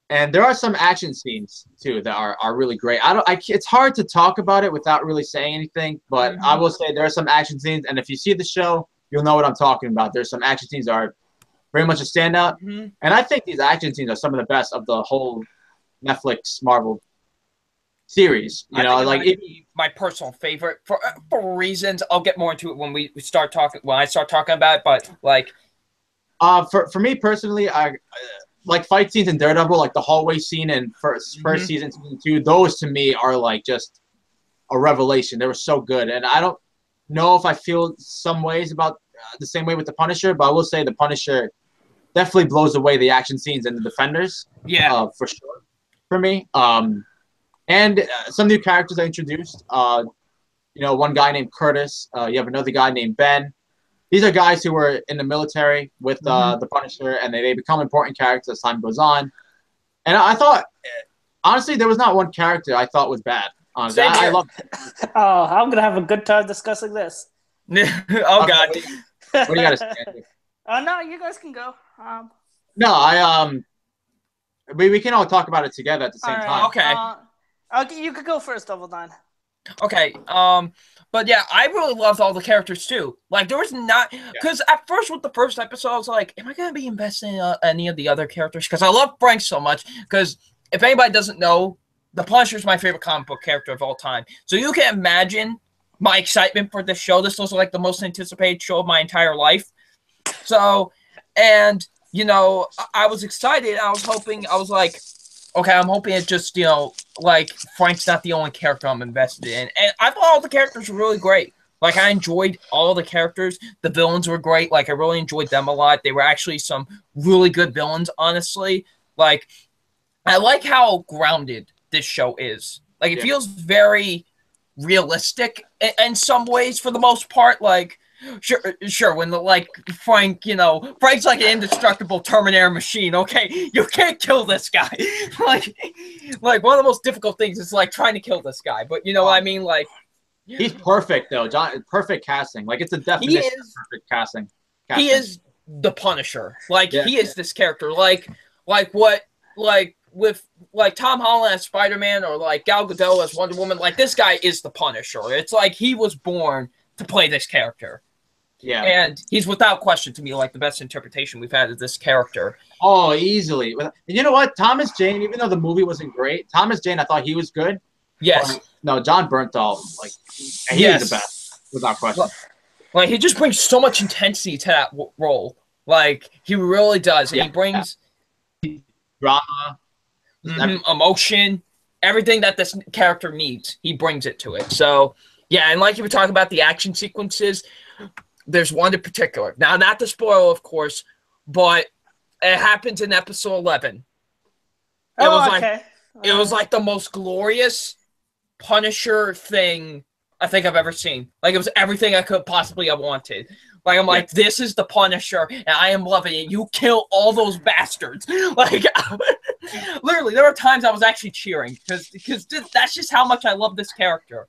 And there are some action scenes too that are really great. It's hard to talk about it without really saying anything, but I will say there are some action scenes, and if you see the show, you'll know what I'm talking about. There's some action scenes that are very much a standout, and I think these action scenes are some of the best of the whole Netflix Marvel series. You know, like my personal favorite for reasons. I'll get more into it when we start talking. When I start talking about it, but like, for me personally, I like fight scenes in Daredevil, like the hallway scene in first season 2. Those to me are like just a revelation. They were so good, and I don't know if I feel some ways about the same way with the Punisher, but I will say the Punisher definitely blows away the action scenes and the Defenders. Yeah, for sure, for me. And some new characters I introduced. One guy named Curtis. You have another guy named Ben. These are guys who were in the military with the Punisher, and they become important characters as time goes on. And I thought, honestly, there was not one character I thought was bad. Honestly, I loved it. Oh, I'm going to have a good time discussing this. Oh, God. What do you got to say? No, you guys can go. No, we can all talk about it together at the same time. Okay. You could go first, Double Nine. Okay, but yeah, I really loved all the characters too. Like, there was not, because at first with the first episode, I was like, am I going to be investing in any of the other characters? Because I love Frank so much, because if anybody doesn't know, the Punisher is my favorite comic book character of all time. So you can imagine my excitement for this show. This was like the most anticipated show of my entire life. So, and, I was excited. I was like, okay, I'm hoping it just, like, Frank's not the only character I'm invested in. And I thought all the characters were really great. Like, I enjoyed all the characters. The villains were great. Like, I really enjoyed them a lot. They were actually some really good villains, honestly. Like, I like how grounded this show is. Like, it feels very realistic in some ways for the most part. Like, Sure. When Frank, Frank's like an indestructible Terminator machine. Okay, you can't kill this guy. like one of the most difficult things is like trying to kill this guy. But you know what I mean? Like, he's perfect though, John. Perfect casting. Like, it's a definition of perfect casting. He is the Punisher. Like, he is this character. Like with Tom Holland as Spider-Man or like Gal Gadot as Wonder Woman. Like, this guy is the Punisher. It's like he was born to play this character. Yeah, and he's without question to me like the best interpretation we've had of this character. Oh, easily. And you know what? Thomas Jane, even though the movie wasn't great, Thomas Jane, I thought he was good. Yes. No, John Bernthal, like, he is the best, without question. Like, he just brings so much intensity to that role. Like, he really does. And he brings drama, emotion, everything that this character needs. He brings it to it. So, yeah, and like you were talking about the action sequences, there's one in particular. Now, not to spoil, of course, but it happens in episode 11. It was like the most glorious Punisher thing I think I've ever seen. Like, it was everything I could possibly have wanted. Like, I'm like, this is the Punisher, and I am loving it. You kill all those bastards. Like, literally, there were times I was actually cheering because that's just how much I love this character.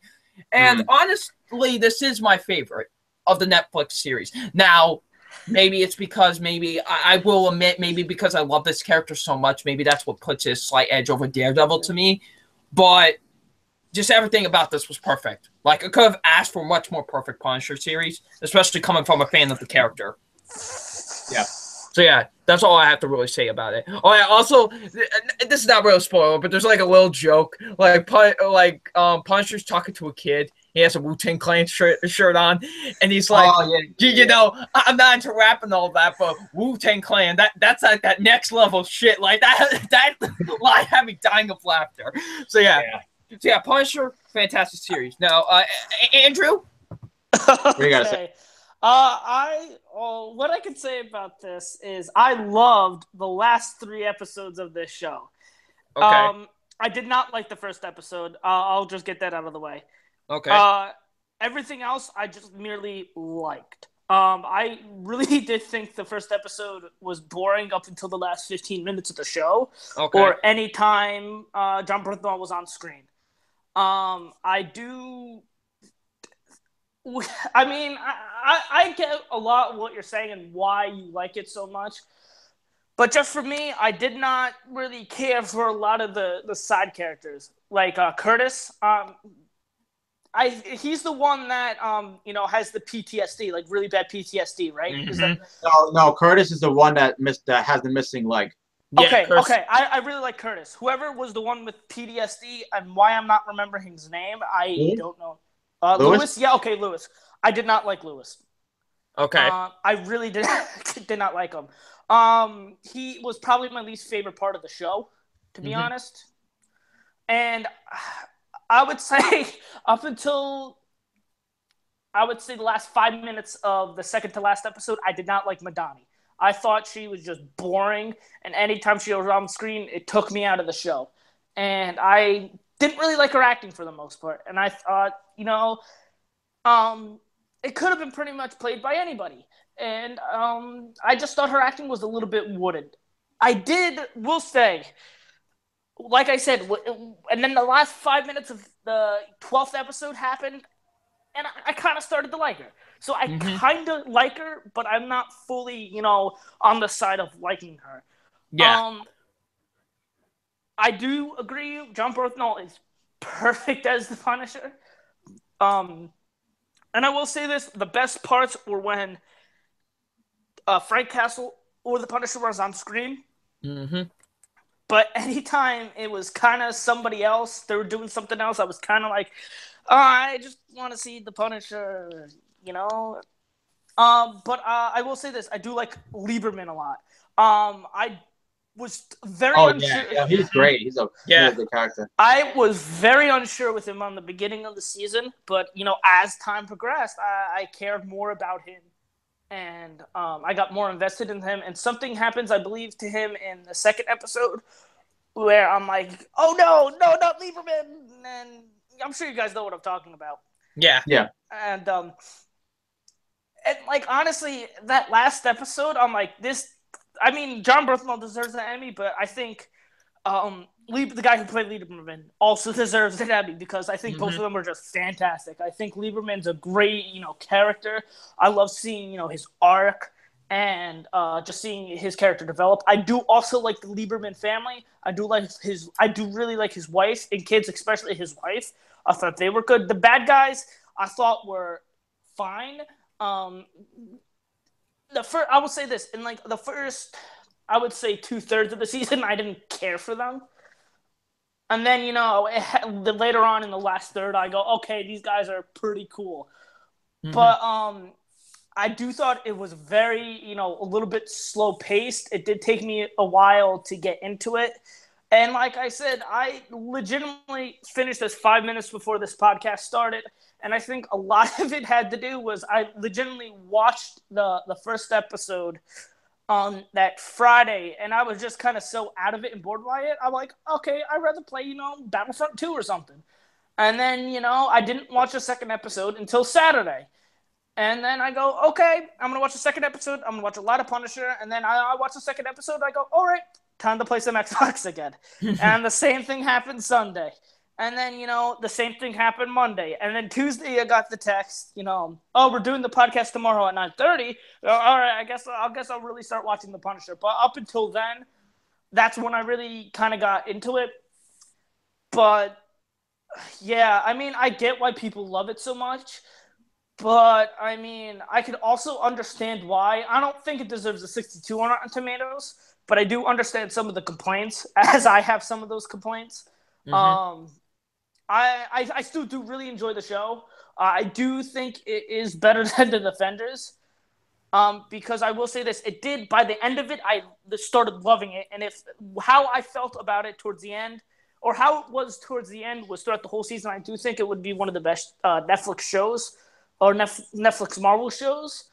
And honestly, this is my favorite of the Netflix series. Now, maybe it's because I will admit, maybe because I love this character so much, maybe that's what puts his slight edge over Daredevil to me. But just everything about this was perfect. Like, I could have asked for a much more perfect Punisher series, especially coming from a fan of the character. Yeah. So yeah, that's all I have to really say about it. Oh yeah, also, this is not really a spoiler, but there's like a little joke. Punisher's talking to a kid. He has a Wu-Tang Clan shirt on, and he's like, I'm not into rap and all that, but Wu-Tang Clan, that's like that next level shit. Like, that line had me dying of laughter. So yeah, Punisher, fantastic series. Now, Andrew? What do you got to say? What I can say about this is I loved the last 3 episodes of this show. Okay. I did not like the first episode. I'll just get that out of the way. Okay. Everything else I just merely liked. I really did think the first episode was boring up until the last 15 minutes of the show, or any time John Bernthal was on screen. I mean, I get a lot of what you're saying and why you like it so much. But just for me, I did not really care for a lot of the side characters. Like Curtis, he's the one that has the PTSD, like really bad PTSD, right? Mm-hmm. No, Curtis is the one that has the missing leg. Okay, yeah, okay. I really like Curtis. Whoever was the one with PTSD, and why I'm not remembering his name, I don't know. Lewis? Yeah, okay, Lewis. I did not like Lewis. Okay. I really did not like him. He was probably my least favorite part of the show, to be honest. And I would say up until the last 5 minutes of the second to last episode, I did not like Madani. I thought she was just boring, and anytime she was on screen, it took me out of the show. And I didn't really like her acting for the most part. And I thought, it could have been pretty much played by anybody. And I just thought her acting was a little bit wooden. Will say, like I said, and then the last 5 minutes of the 12th episode happened, and I kind of started to like her. So I kind of like her, but I'm not fully, on the side of liking her. Yeah. I do agree. John Bernthal is perfect as the Punisher. And I will say this: the best parts were when Frank Castle or the Punisher was on screen. Mm-hmm. But anytime it was kind of somebody else, they were doing something else, I was kind of like, I just want to see the Punisher, But I will say this: I do like Lieberman a lot. I was very unsure. Yeah, he's great. He's a good character. I was very unsure with him on the beginning of the season, but as time progressed, I cared more about him, and I got more invested in him. And something happens, I believe, to him in the second episode, where I'm like, "Oh no, not Lieberman!" And I'm sure you guys know what I'm talking about. Yeah. And like honestly, that last episode, I'm like, this. I mean, John Bernthal deserves an Emmy, but I think the guy who played Lieberman also deserves an Emmy because I think both of them are just fantastic. I think Lieberman's a great, character. I love seeing, his arc and just seeing his character develop. I do also like the Lieberman family. I do really like his wife and kids, especially his wife. I thought they were good. The bad guys I thought were fine. I will say this, in like the first, I would say 2/3 of the season, I didn't care for them. And then, later on in the last third, I go, okay, these guys are pretty cool. But I do thought it was very, a little bit slow paced. It did take me a while to get into it. And like I said, I legitimately finished this 5 minutes before this podcast started. And I think a lot of it had to do was I legitimately watched the first episode on that Friday, and I was just kind of so out of it and bored by it. I'm like, okay, I'd rather play, Battlefront 2 or something. And then, I didn't watch the second episode until Saturday. And then I go, okay, I'm going to watch the second episode. I'm going to watch a lot of Punisher. And then I watch the second episode. I go, all right, time to play some Xbox again. And the same thing happened Sunday. And then, the same thing happened Monday. And then Tuesday, I got the text, oh, we're doing the podcast tomorrow at 9:30. All right, I guess I'll really start watching The Punisher. But up until then, that's when I really kind of got into it. But, yeah, I mean, I get why people love it so much. But, I mean, I could also understand why. I don't think it deserves a 62 on Rotten Tomatoes. But I do understand some of the complaints, as I have some of those complaints. I still do really enjoy the show. I do think it is better than The Defenders. Because I will say this, it did, by the end of it, I started loving it. And how I felt about it towards the end, or how it was towards the end was throughout the whole season, I do think it would be one of the best Netflix shows, or Netflix Marvel shows.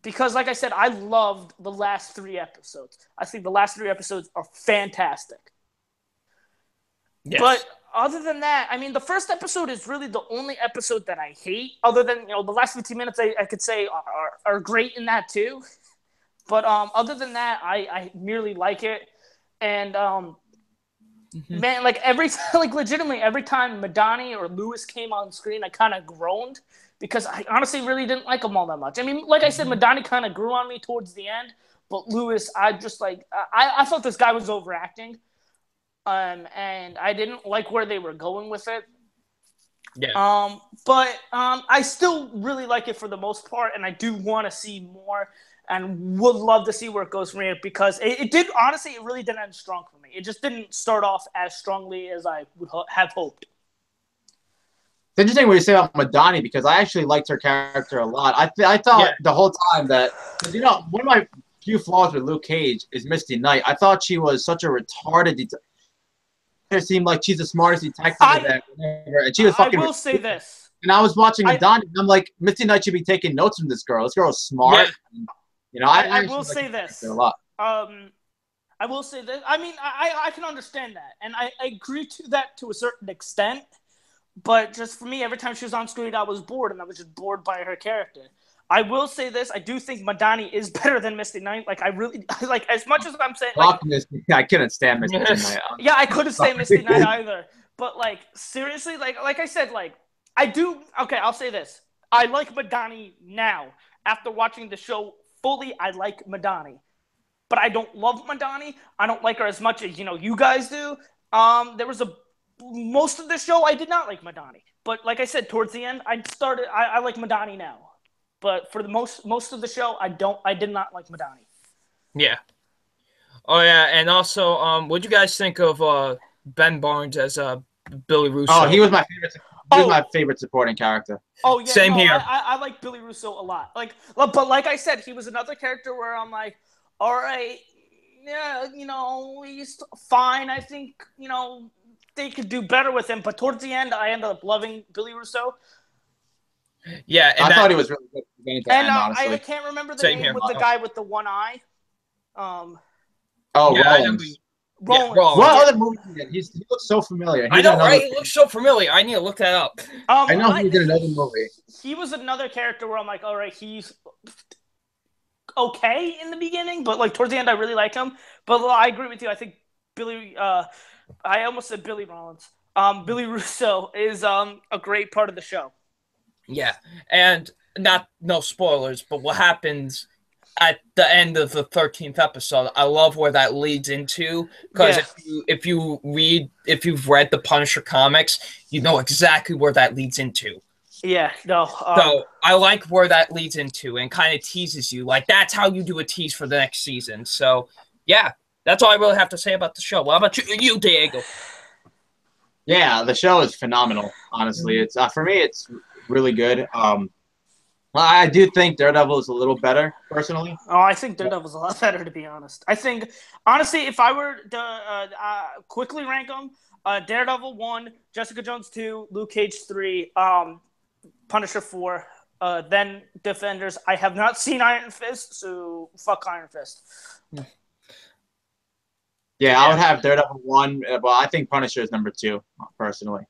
Because, like I said, I loved the last 3 episodes. I think the last 3 episodes are fantastic. Yes. But other than that, I mean, the first episode is really the only episode that I hate. Other than the last 15 minutes, I could say are great in that too. But other than that, I merely like it. And man, like legitimately every time Madani or Lewis came on screen, I kind of groaned because I honestly really didn't like them all that much. I mean, like I said, Madani kind of grew on me towards the end, but Lewis, I just I thought this guy was overacting. And I didn't like where they were going with it. Yeah. But I still really like it for the most part, and I do want to see more, and would love to see where it goes from here because it did honestly, it really didn't end strong for me. It just didn't start off as strongly as I would have hoped. It's interesting what you say about Madani because I actually liked her character a lot. I thought the whole time that one of my few flaws with Luke Cage is Misty Knight. I thought she was such a retarded. It seemed like she's the smartest detective and she was fucking. I will say this. And I was watching Madani, and I'm like, Misty Knight should be taking notes from this girl. This girl is smart. Yeah. I will say this. A lot. I will say this. I mean, I can understand that, and I agree to that to a certain extent. But just for me, every time she was on screen, I was bored, and I was just bored by her character. I will say this: I do think Madani is better than Misty Knight. Like I really like as much as I'm saying. Like, I couldn't stand Misty Knight. Yeah, I couldn't stand Misty Knight either. But like seriously, like I said, like I do. Okay, I'll say this: I like Madani now. After watching the show fully, I like Madani, but I don't love Madani. I don't like her as much as you guys do. There was most of the show I did not like Madani, but like I said, towards the end, I like Madani now. But for the most of the show, I did not like Madani. Yeah. Oh yeah, and also, what do you guys think of Ben Barnes as Billy Russo? Oh, he was my favorite. He was my favorite supporting character. Oh yeah, same here. I like Billy Russo a lot. But like I said, he was another character where I'm like, all right, yeah, he's fine. I think they could do better with him. But towards the end, I ended up loving Billy Russo. Yeah, I thought he was really good. I can't remember the name with the guy with the one eye. Rollins. Rollins. What other movie did he looks so familiar. I know, right? He looks so familiar. I need to look that up. I know he did another movie. He was another character where I'm like, all right, he's okay in the beginning, but like towards the end, I really like him. But I agree with you. I think Billy. I almost said Billy Rollins. Billy Russo is a great part of the show. Yeah, and no spoilers, but what happens at the end of the 13th episode, I love where that leads into, because if you've read the Punisher comics, you know exactly where that leads into. Yeah, no. So I like where that leads into and kind of teases you. Like, that's how you do a tease for the next season. So, yeah, that's all I really have to say about the show. What about you Diego? Yeah, the show is phenomenal, honestly. It's for me, it's really good. I do think Daredevil is a little better, personally. Oh, I think Daredevil's a lot better, to be honest. I think, honestly, if I were to quickly rank them, Daredevil 1, Jessica Jones 2, Luke Cage 3, Punisher 4, then Defenders. I have not seen Iron Fist, so fuck Iron Fist. Yeah, I would have Daredevil 1, but I think Punisher is number 2, personally.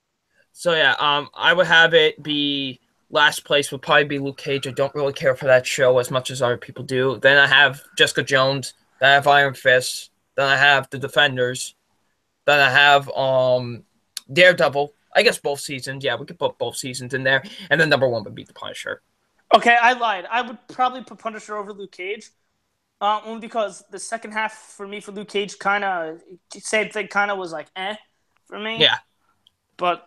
So, yeah, I would have it be last place would probably be Luke Cage. I don't really care for that show as much as other people do. Then I have Jessica Jones. Then I have Iron Fist. Then I have The Defenders. Then I have Daredevil. I guess both seasons. Yeah, we could put both seasons in there. And then number 1 would be The Punisher. Okay, I lied. I would probably put Punisher over Luke Cage. Only because the second half for me for Luke Cage same thing was like for me. Yeah. But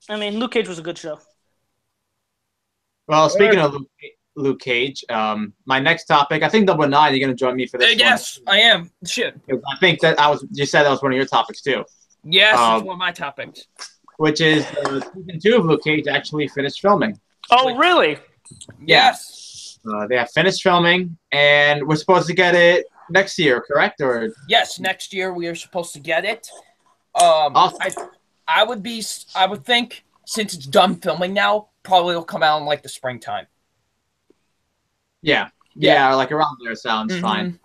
I mean, Luke Cage was a good show. Well, speaking of Luke Cage, my next topic, I think number 9, you're going to join me for this yes, one. I am. Shit. I think that you said that was one of your topics too. Yes, it's one of my topics. Which is season 2 of Luke Cage actually finished filming. Oh, really? Yes. They have finished filming, and we're supposed to get it next year, correct? Or yes, next year we are supposed to get it. Awesome. I would think since it's done filming now, probably will come out in like the springtime. Yeah, like around there sounds fine.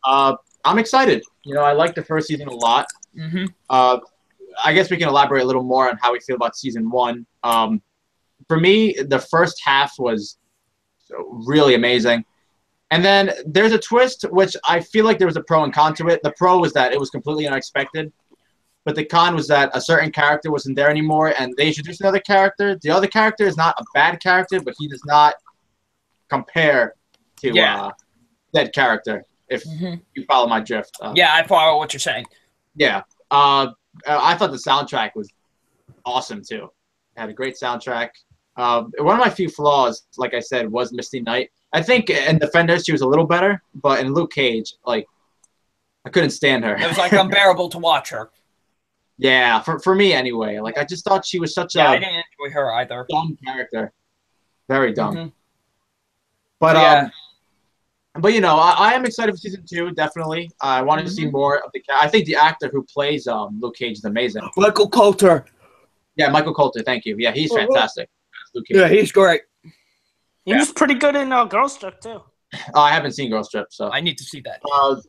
I'm excited. I like the first season a lot. I guess we can elaborate a little more on how we feel about season 1. For me, the first half was really amazing. And then there's a twist, which I feel like there was a pro and con to it. The pro was that it was completely unexpected. But the con was that a certain character wasn't there anymore, and they introduced another character. The other character is not a bad character, but he does not compare to that character, if you follow my drift. Yeah, I follow what you're saying. Yeah. I thought the soundtrack was awesome, too. It had a great soundtrack. One of my few flaws, like I said, was Misty Knight. I think in Defenders she was a little better, but in Luke Cage, like, I couldn't stand her. It was like unbearable to watch her. Yeah, for me anyway. Like, I just thought she was such I didn't enjoy her either. Dumb character. Very dumb. Mm-hmm. But but you know, I am excited for season 2. Definitely, I wanted to see more of the. I think the actor who plays Luke Cage is amazing. Michael Coulter. Yeah, Michael Coulter. Thank you. Yeah, he's fantastic. Luke Cage. Yeah, he's great. He was pretty good in Girls Trip too. I haven't seen Girls Trip, so I need to see that. So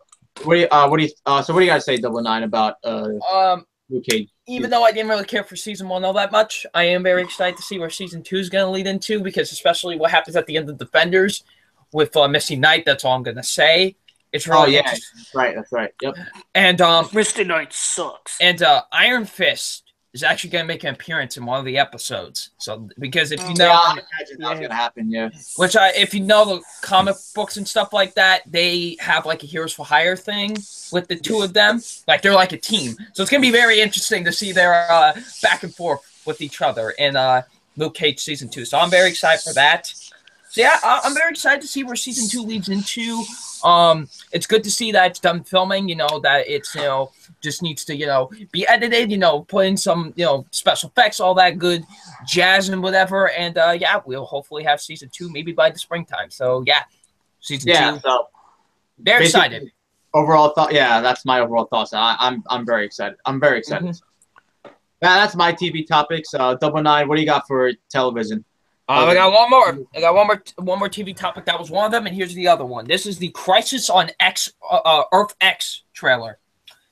what do you guys say, Double Nine, about Luke Cage? Even though I didn't really care for season 1 all that much, I am very excited to see where season 2 is going to lead into, because especially what happens at the end of Defenders with Misty Knight. That's all I'm going to say. It's really That's right. Yep. And Misty Knight sucks. And Iron Fist is actually going to make an appearance in one of the episodes. So, because if you know, I imagine that's going to happen. Yeah. If you know the comic books and stuff like that, they have like a Heroes for Hire thing with the two of them. Like, they're like a team. So it's going to be very interesting to see their back and forth with each other in Luke Cage season 2. So I'm very excited for that. So yeah, I'm very excited to see where season 2 leads into. It's good to see that it's done filming, you know, that it's, you know, just needs to, you know, be edited, you know, put in some, you know, special effects, all that good jazz and whatever. And yeah, we'll hopefully have season 2 maybe by the springtime. So yeah, season 2. So very excited. Overall thought, that's my overall thoughts. I'm very excited. I'm very excited. That's my TV topics. Double Nine, what do you got for television? I got one more. I got one more TV topic. That was one of them, and here's the other one. This is the Crisis on Earth X trailer.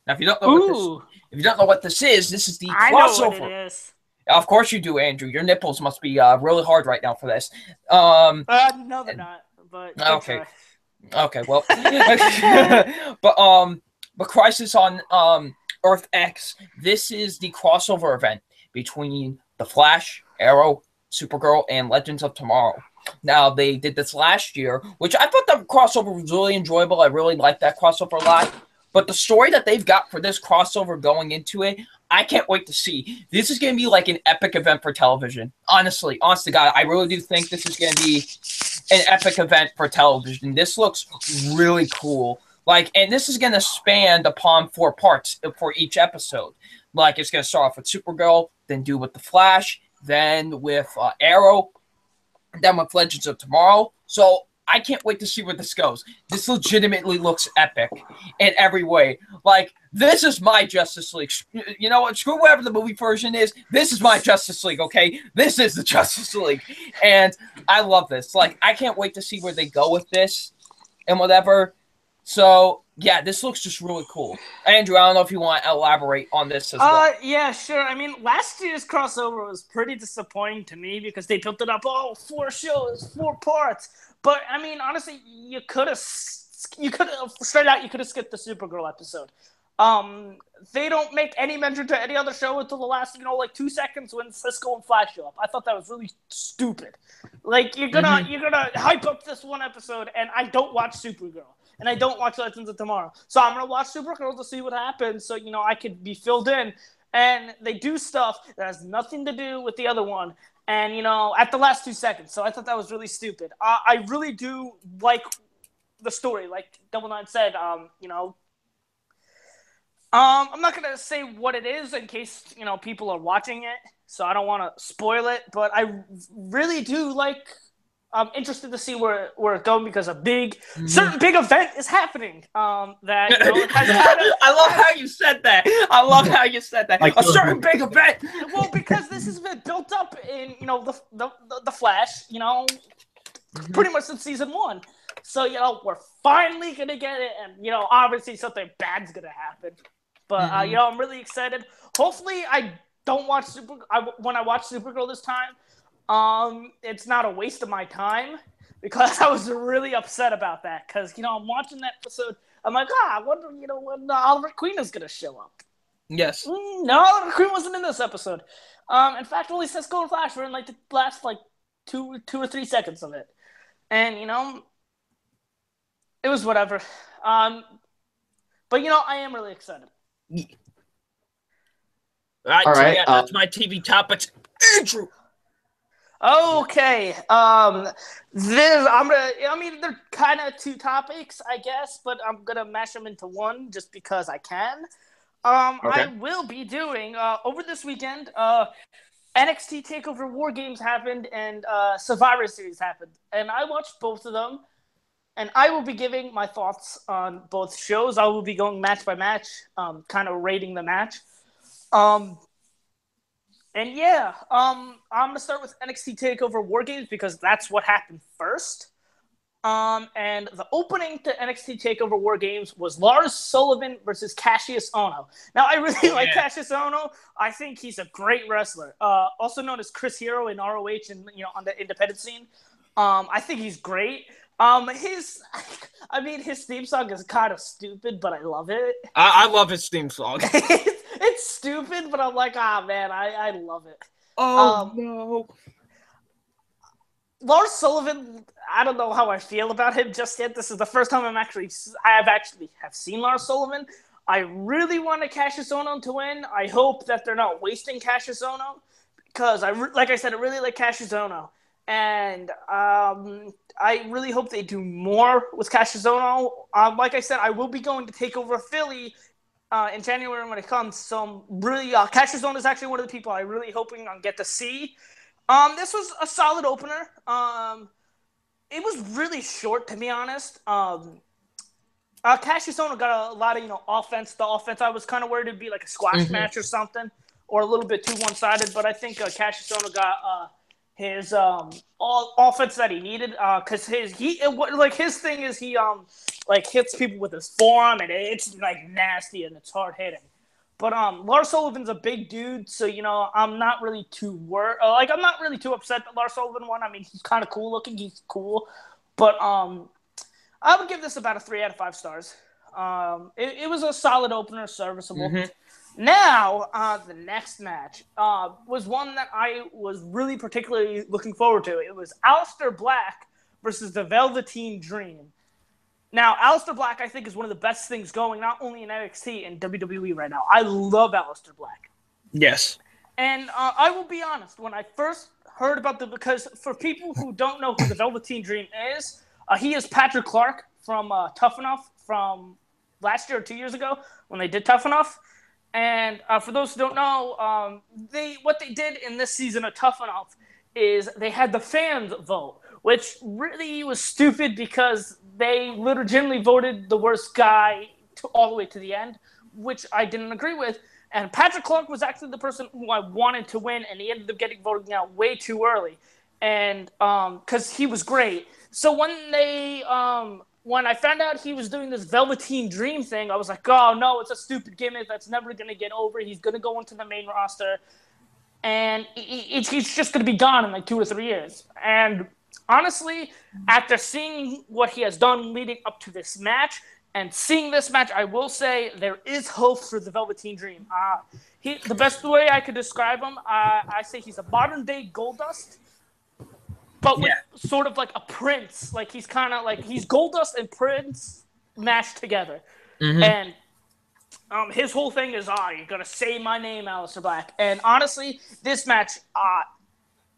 Now, if you don't know what this is, this is the crossover. I know what it is. Of course you do, Andrew. Your nipples must be really hard right now for this. No, they're not. But okay. Okay. Well, but Crisis on Earth X. This is the crossover event between The Flash, Arrow, Supergirl, and Legends of Tomorrow. Now, they did this last year, which I thought the crossover was really enjoyable. I really liked that crossover a lot. But the story that they've got for this crossover going into it, I can't wait to see. This is going to be like an epic event for television. Honest to God, I really do think this is going to be an epic event for television. This looks really cool. Like, and this is going to span upon 4 parts for each episode. Like, it's going to start off with Supergirl, then do with The Flash, then with Arrow, then with Legends of Tomorrow. So I can't wait to see where this goes. This legitimately looks epic in every way. Like, this is my Justice League. You know what? Screw whatever the movie version is. This is my Justice League, okay? This is the Justice League. And I love this. Like, I can't wait to see where they go with this and whatever. So, yeah, this looks just really cool. Andrew, I don't know if you want to elaborate on this as well. Yeah, sure. I mean, last year's crossover was pretty disappointing to me because they built it up, 4 shows, 4 parts. But, I mean, honestly, you could have skipped the Supergirl episode. They don't make any mention to any other show until the last, 2 seconds when Cisco and Flash show up. I thought that was really stupid. Like, you're gonna hype up this one episode, and I don't watch Supergirl. And I don't watch Legends of Tomorrow. So I'm going to watch Supergirl to see what happens so, I could be filled in. And they do stuff that has nothing to do with the other one. And, at the last 2 seconds. So I thought that was really stupid. I really do like the story. Like Double Nine said, I'm not going to say what it is in case, people are watching it. So I don't want to spoil it. But I really do like... I'm interested to see where it's going because a certain big event is happening. I love how you said that. Like, a certain big event. Well, because this has been built up in the Flash, pretty much since season 1. So we're finally gonna get it, and obviously something bad's gonna happen. But I'm really excited. Hopefully, I don't watch when I watch Supergirl this time. It's not a waste of my time because I was really upset about that. Because I'm watching that episode. I'm like, I wonder, when Oliver Queen is gonna show up. Yes. No, Oliver Queen wasn't in this episode. In fact, only Cisco and Flash were in the last 2 or 3 seconds of it, and it was whatever. But I am really excited. All right. That's my TV topics. Andrew. Okay. They're kind of 2 topics, I guess, but I'm gonna mash them into one just because I can. Okay. I will be doing over this weekend. NXT Takeover War Games happened and Survivor Series happened, and I watched both of them. And I will be giving my thoughts on both shows. I will be going match by match, kind of rating the match. I'm going to start with NXT TakeOver War Games because that's what happened first. And the opening to NXT TakeOver War Games was Lars Sullivan versus Cassius Ohno. Now, I really like Cassius Ohno. I think he's a great wrestler, also known as Chris Hero in ROH and on the independent scene. I think he's great. His theme song is kind of stupid, but I love it. I love his theme song. It's stupid, but I'm like, man, I love it. Oh, no. Lars Sullivan, I don't know how I feel about him just yet. This is the first time I have seen Lars Sullivan. I really want Cassius Ohno to win. I hope that they're not wasting Cassius Ohno because like I said, I really like Cassius Ohno. And I really hope they do more with Cassius Ohno. Like I said, I will be going to take over Philly in January when it comes. So I'm really, Cassius Ohno is actually one of the people I really hoping I'll get to see. This was a solid opener. It was really short, to be honest. Cassius Ohno got a lot of offense. The offense, I was kind of worried it'd be like a squash match or something, or a little bit too one-sided. But I think Cassius Ohno got his all offense that he needed. Because his thing is he hits people with his forearm and it's nasty and it's hard hitting. But Lars Sullivan's a big dude, so I'm not really too worried. I'm not really too upset that Lars Sullivan won. I mean, he's kind of cool looking. He's cool, but I would give this about a 3 out of 5 stars. It was a solid opener, serviceable. Mm-hmm. Now, the next match was one that I was really particularly looking forward to. It was Aleister Black versus the Velveteen Dream. Now, Aleister Black, I think, is one of the best things going, not only in NXT and WWE right now. I love Aleister Black. Yes. And I will be honest, when I first heard about because for people who don't know who the Velveteen Dream is, he is Patrick Clark from Tough Enough from last year or 2 years ago when they did Tough Enough. And for those who don't know, what they did in this season of Tough Enough is they had the fans vote, which really was stupid because they legitimately voted the worst guy all the way to the end, which I didn't agree with. And Patrick Clark was actually the person who I wanted to win, and he ended up getting voted out way too early, and because he was great. So when I found out he was doing this Velveteen Dream thing, I was like, oh no, it's a stupid gimmick that's never going to get over. He's going to go into the main roster, and he's just going to be gone in 2 or 3 years. And honestly, after seeing what he has done leading up to this match and seeing this match, I will say there is hope for the Velveteen Dream. The best way I could describe him, I say he's a modern-day Goldust, but with sort of like a Prince. He's kind of he's Goldust and Prince mashed together. Mm-hmm. And his whole thing is, you're going to say my name, Aleister Black. And honestly, this match,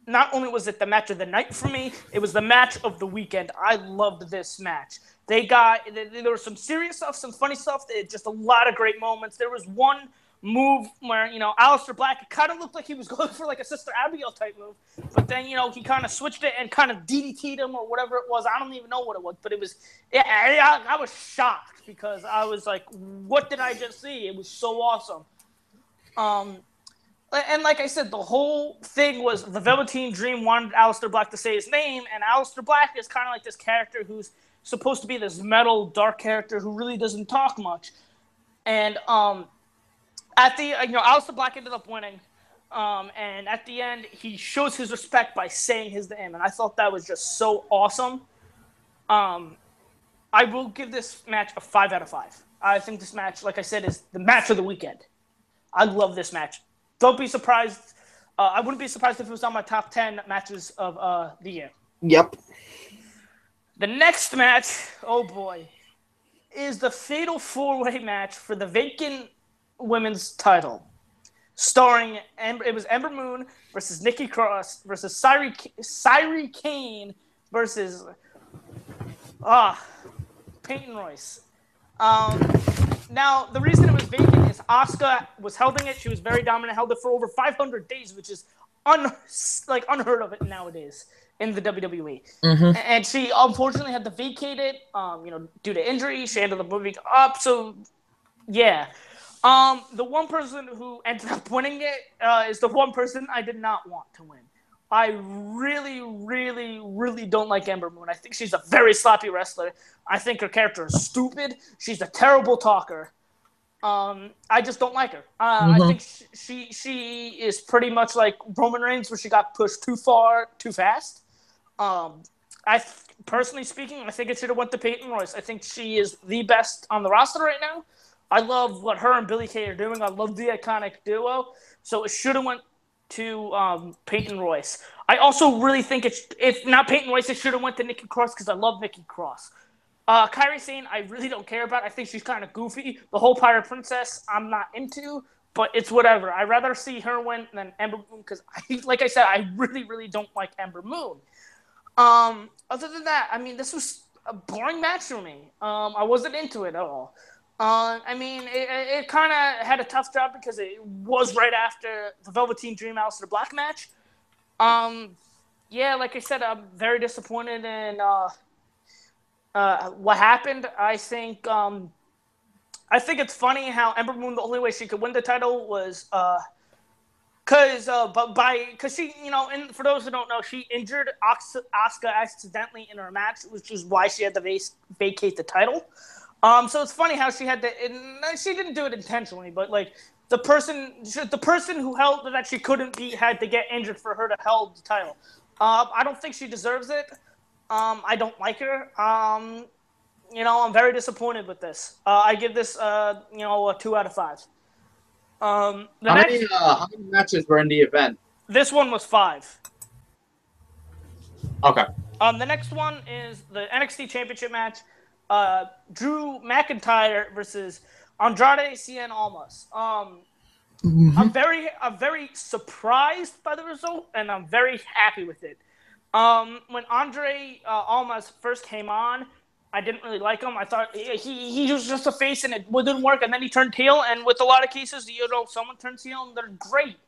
not only was it the match of the night for me, it was the match of the weekend. I loved this match. There was some serious stuff, some funny stuff, just a lot of great moments. There was one move where, Aleister Black, it kind of looked like he was going for a Sister Abigail type move, but then, he kind of switched it and kind of DDT'd him or whatever it was. I don't even know what it was, but it was, I was shocked because I was like, what did I just see? It was so awesome. And like I said, the whole thing was the Velveteen Dream wanted Aleister Black to say his name, and Aleister Black is kind of like this character who's supposed to be this metal, dark character who really doesn't talk much. And At the Aleister Black ended up winning, and at the end he shows his respect by saying his name, and I thought that was just so awesome. I will give this match a 5 out of 5. I think this match, like I said, is the match of the weekend. I love this match. Don't be surprised. I wouldn't be surprised if it was on my top 10 matches of the year. Yep. The next match, oh boy, is the Fatal 4-Way match for the vacant women's title. Starring, it was Ember Moon versus Nikki Cross versus Cyrie Kane versus Peyton Royce. Now, the reason it was vacant is Asuka was holding it. She was very dominant, held it for over 500 days, which is unheard of it nowadays in the WWE. Mm-hmm. And she unfortunately had to vacate it, due to injury. She ended up moving up. So, yeah. The one person who ended up winning it is the one person I did not want to win. I really, really, really don't like Ember Moon. I think she's a very sloppy wrestler. I think her character is stupid. She's a terrible talker. I just don't like her. I think she is pretty much like Roman Reigns, where she got pushed too far, too fast. Personally speaking, I think it should have went to Peyton Royce. I think she is the best on the roster right now. I love what her and Billie Kay are doing. I love the iconic duo. So it should have went to Peyton Royce. I also really think if not Peyton Royce, it should have went to Nikki Cross because I love Nikki Cross. Kairi Sane, I really don't care about. I think she's kind of goofy. The whole Pirate Princess, I'm not into, but it's whatever. I'd rather see her win than Ember Moon because, like I said, I really, really don't like Ember Moon. Other than that, I mean, this was a boring match for me. I wasn't into it at all. It kind of had a tough job because it was right after the Velveteen Dream Aleister Black match. Like I said, I'm very disappointed in what happened. I think it's funny how Ember Moon, the only way she could win the title was because she, and for those who don't know, she injured Asuka accidentally in her match, which is why she had to vacate the title. So it's funny how she had to. She didn't do it intentionally, but like the person who held that she couldn't beat had to get injured for her to hold the title. I don't think she deserves it. I don't like her. I'm very disappointed with this. I give this a 2 out of 5. How many matches were in the event? This one was 5. Okay. The next one is the NXT Championship match. Drew McIntyre versus Andrade Cien Almas. I'm very surprised by the result, and I'm very happy with it. When Andre Almas first came on, I didn't really like him. I thought he was just a face, and it didn't work. And then he turned heel, and with a lot of cases, someone turns heel, and they're great.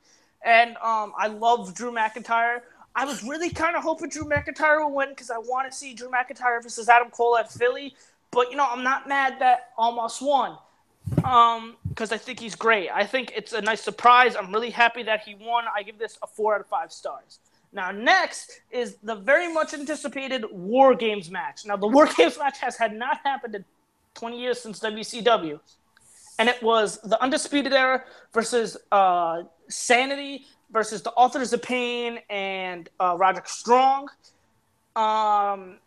And I love Drew McIntyre. I was really kind of hoping Drew McIntyre would win because I want to see Drew McIntyre versus Adam Cole at Philly. But, I'm not mad that Almas won because I think he's great. I think it's a nice surprise. I'm really happy that he won. I give this a 4 out of 5 stars. Now, next is the very much anticipated War Games match. Now, the War Games match had not happened in 20 years since WCW. And it was the Undisputed Era versus Sanity versus the Authors of Pain and Roderick Strong. Who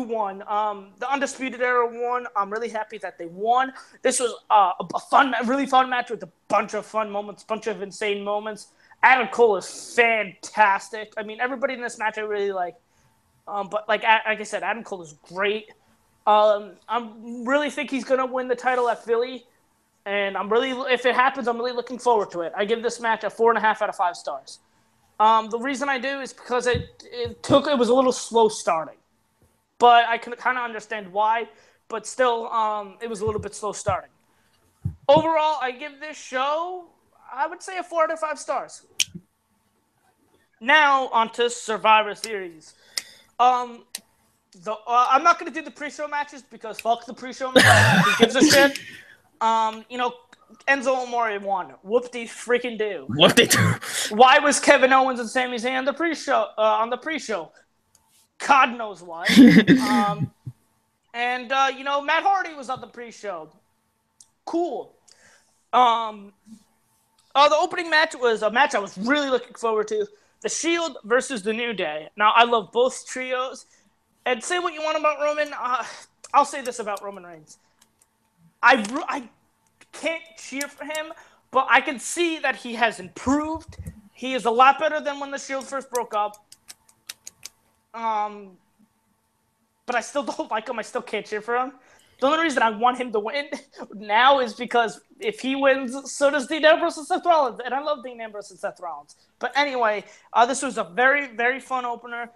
won? The Undisputed Era won. I'm really happy that they won. This was a really fun match with a bunch of fun moments, bunch of insane moments. Adam Cole is fantastic. I mean, everybody in this match I really like. But like I said, Adam Cole is great. I really think he's gonna win the title at Philly, and if it happens, I'm really looking forward to it. I give this match a 4.5 out of 5 stars. The reason I do is because it was a little slow starting, but I can kind of understand why. But still, it was a little bit slow starting. Overall, I give this show, I would say, a 4 out of 5 stars. Now onto Survivor Series. I'm not going to do the pre-show matches because fuck the pre-show matches. Who gives a shit? Enzo Amore won. Whoop-de-freaking-do. Whoop-de-do. Why was Kevin Owens and Sami Zayn on the pre-show? God knows why. And Matt Hardy was on the pre-show. Cool. The opening match was a match I was really looking forward to. The Shield versus the New Day. Now, I love both trios. And say what you want about Roman. I'll say this about Roman Reigns. I can't cheer for him, but I can see that he has improved. He is a lot better than when the Shield first broke up. But I still don't like him. I still can't cheer for him. The only reason I want him to win now is because if he wins, so does Dean Ambrose and Seth Rollins. And I love Dean Ambrose and Seth Rollins. But anyway, this was a very, very fun opener.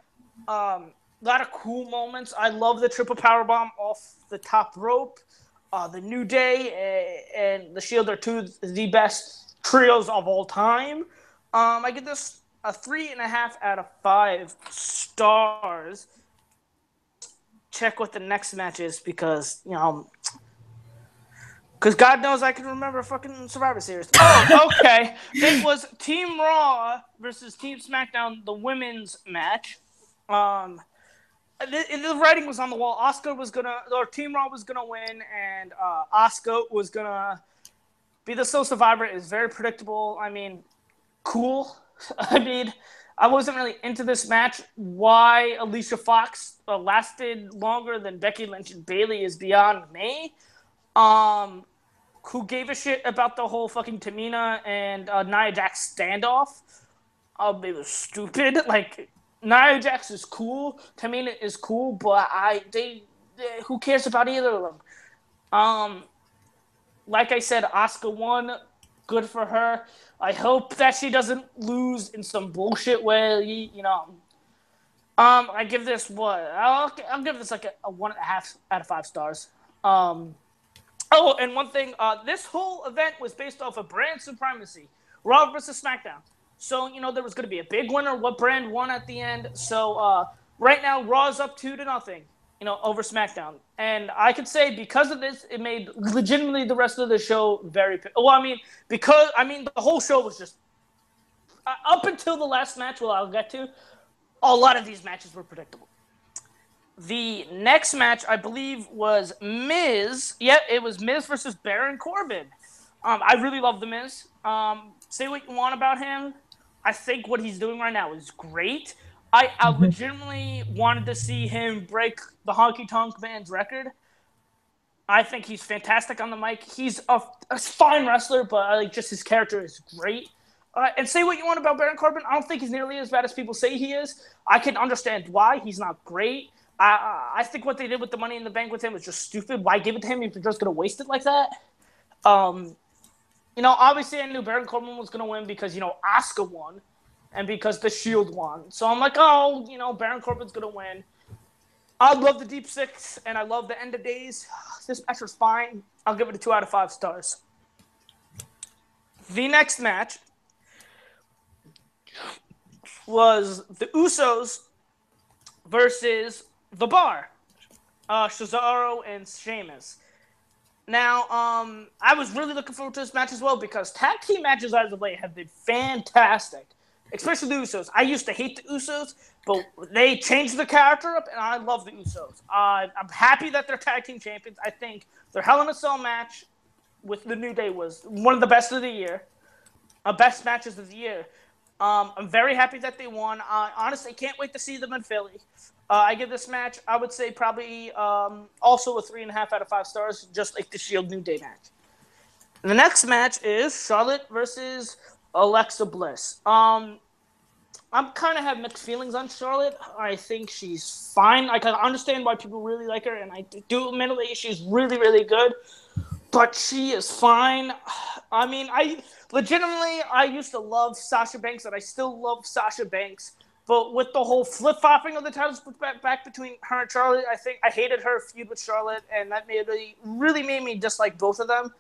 A lot of cool moments. I love the triple powerbomb off the top rope. The New Day and the Shield are two of the best trios of all time. I give this a 3.5 out of 5 stars. Check what the next match is because God knows I can remember fucking Survivor Series. Oh, okay. It was Team Raw versus Team SmackDown, the women's match. The writing was on the wall. Team Raw was gonna win, and Asuka was gonna be the sole survivor. Is very predictable. I mean, cool. I wasn't really into this match. Why Alicia Fox lasted longer than Becky Lynch and Bayley is beyond me. Who gave a shit about the whole fucking Tamina and Nia Jax standoff? It was stupid. Like, Nia Jax is cool. Tamina is cool, but who cares about either of them? Like I said, Asuka won. Good for her. I hope that she doesn't lose in some bullshit way. I give this I'll give this like a 1.5 out of 5 stars. And one thing, this whole event was based off of brand supremacy, Raw versus SmackDown. So there was going to be a big winner. What brand won at the end? So right now, Raw's up 2-0. Over SmackDown. And I could say because of this, it made legitimately the rest of the show very... Well, the whole show was just... up until the last match, I'll get to, a lot of these matches were predictable. The next match, I believe, was Miz. Yeah, it was Miz versus Baron Corbin. I really love The Miz. Say what you want about him. I think what he's doing right now is great. I legitimately wanted to see him break the Honky Tonk Man's record. I think he's fantastic on the mic. He's a fine wrestler, but just his character is great. And say what you want about Baron Corbin. I don't think he's nearly as bad as people say he is. I can understand why. He's not great. I think what they did with the Money in the Bank with him was just stupid. Why give it to him if you're just going to waste it like that? Obviously I knew Baron Corbin was going to win because, Asuka won. And because the Shield won. So I'm like, Baron Corbin's going to win. I love the Deep Six, and I love the End of Days. This match was fine. I'll give it a 2 out of 5 stars. The next match was the Usos versus The Bar. Cesaro and Sheamus. Now, I was really looking forward to this match as well because tag team matches as of late have been fantastic. Especially the Usos. I used to hate the Usos, but they changed the character up, and I love the Usos. I'm happy that they're tag team champions. I think their Hell in a Cell match with the New Day was one of the best of the year. Best matches of the year. I'm very happy that they won. Honestly, can't wait to see them in Philly. I give this match, I would say, probably also a 3.5 out of 5 stars, just like the Shield New Day match. The next match is Charlotte versus Alexa Bliss. I kind of have mixed feelings on Charlotte. I think she's fine. I can understand why people really like her, and I do admittedly she's really, really good. But she is fine. I used to love Sasha Banks, and I still love Sasha Banks. But with the whole flip-flopping of the titles back between her and Charlotte, I think I hated her feud with Charlotte, and that really made me dislike both of them.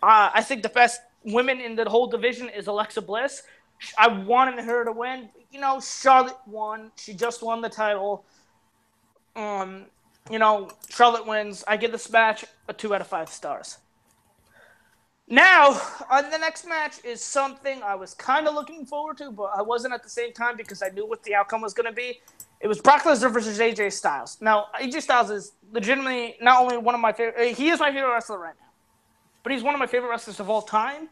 I think the best women in the whole division is Alexa Bliss. I wanted her to win. Charlotte won. She just won the title. Charlotte wins. I give this match a 2 out of 5 stars. Now, the next match is something I was kind of looking forward to, but I wasn't at the same time because I knew what the outcome was going to be. It was Brock Lesnar versus AJ Styles. Now, AJ Styles is legitimately not only one of my favorite. He is my favorite wrestler right now, but he's one of my favorite wrestlers of all time.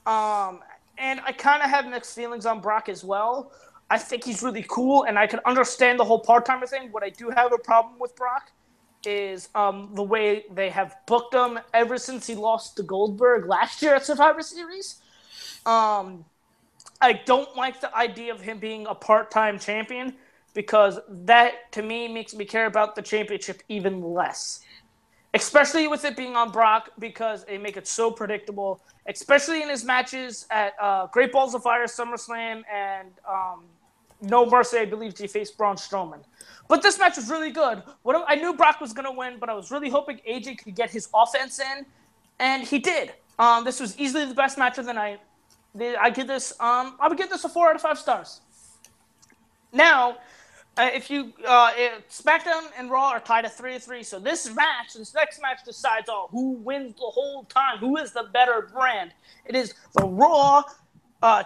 And I kind of have mixed feelings on Brock as well. I think he's really cool, and I can understand the whole part-timer thing. What I do have a problem with Brock is the way they have booked him ever since he lost to Goldberg last year at Survivor Series. I don't like the idea of him being a part-time champion because that, to me, makes me care about the championship even less. Especially with it being on Brock because they make it so predictable, especially in his matches at Great Balls of Fire, SummerSlam, and No Mercy, I believe he faced Braun Strowman. But this match was really good. I knew Brock was going to win, but I was really hoping AJ could get his offense in, and he did. This was easily the best match of the night. I would give this a 4 out of 5 stars. Now, SmackDown and Raw are tied at 3-3, so this next match decides who wins the whole time, who is the better brand. It is the Raw,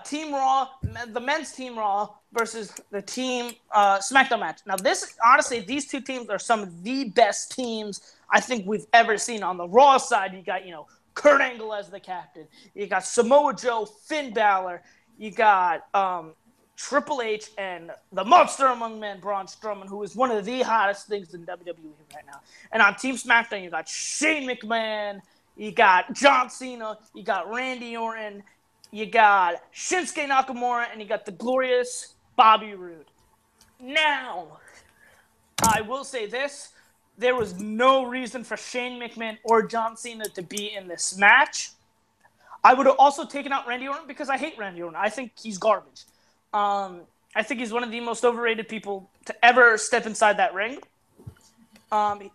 Team Raw, the men's Team Raw versus the Team SmackDown match. Now, honestly, these two teams are some of the best teams I think we've ever seen. On the Raw side, you got, Kurt Angle as the captain. You got Samoa Joe, Finn Balor. You got Triple H and the monster among men, Braun Strowman, who is one of the hottest things in WWE right now. And on Team SmackDown, you got Shane McMahon, you got John Cena, you got Randy Orton, you got Shinsuke Nakamura, and you got the glorious Bobby Roode. Now, I will say this. There was no reason for Shane McMahon or John Cena to be in this match. I would have also taken out Randy Orton because I hate Randy Orton. I think he's garbage. I think he's one of the most overrated people to ever step inside that ring.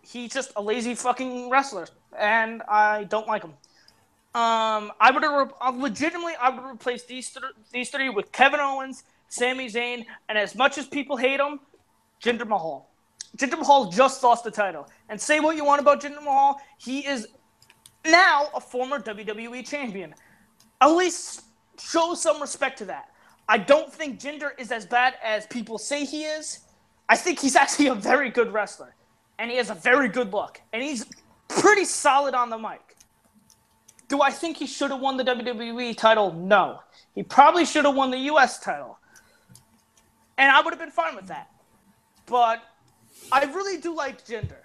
He's just a lazy fucking wrestler, and I don't like him. I would replace these three with Kevin Owens, Sami Zayn, and as much as people hate him, Jinder Mahal. Jinder Mahal just lost the title. And say what you want about Jinder Mahal, he is now a former WWE champion. At least show some respect to that. I don't think Jinder is as bad as people say he is. I think he's actually a very good wrestler. And he has a very good look. And he's pretty solid on the mic. Do I think he should have won the WWE title? No. He probably should have won the US title. And I would have been fine with that. But I really do like Jinder.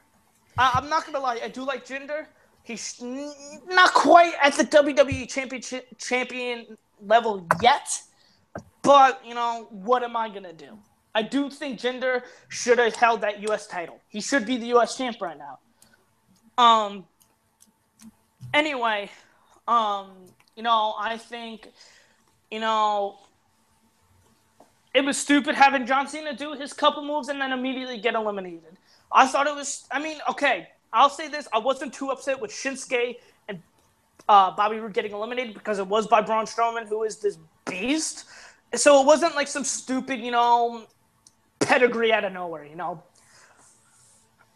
I'm not going to lie. I do like Jinder. He's not quite at the WWE champion level yet. But, what am I going to do? I do think Jinder should have held that U.S. title. He should be the U.S. champ right now. Anyway, I think, it was stupid having John Cena do his couple moves and then immediately get eliminated. I thought it was, okay, I'll say this. I wasn't too upset with Shinsuke and Bobby Roode getting eliminated because it was by Braun Strowman, who is this beast. So it wasn't like some stupid, pedigree out of nowhere,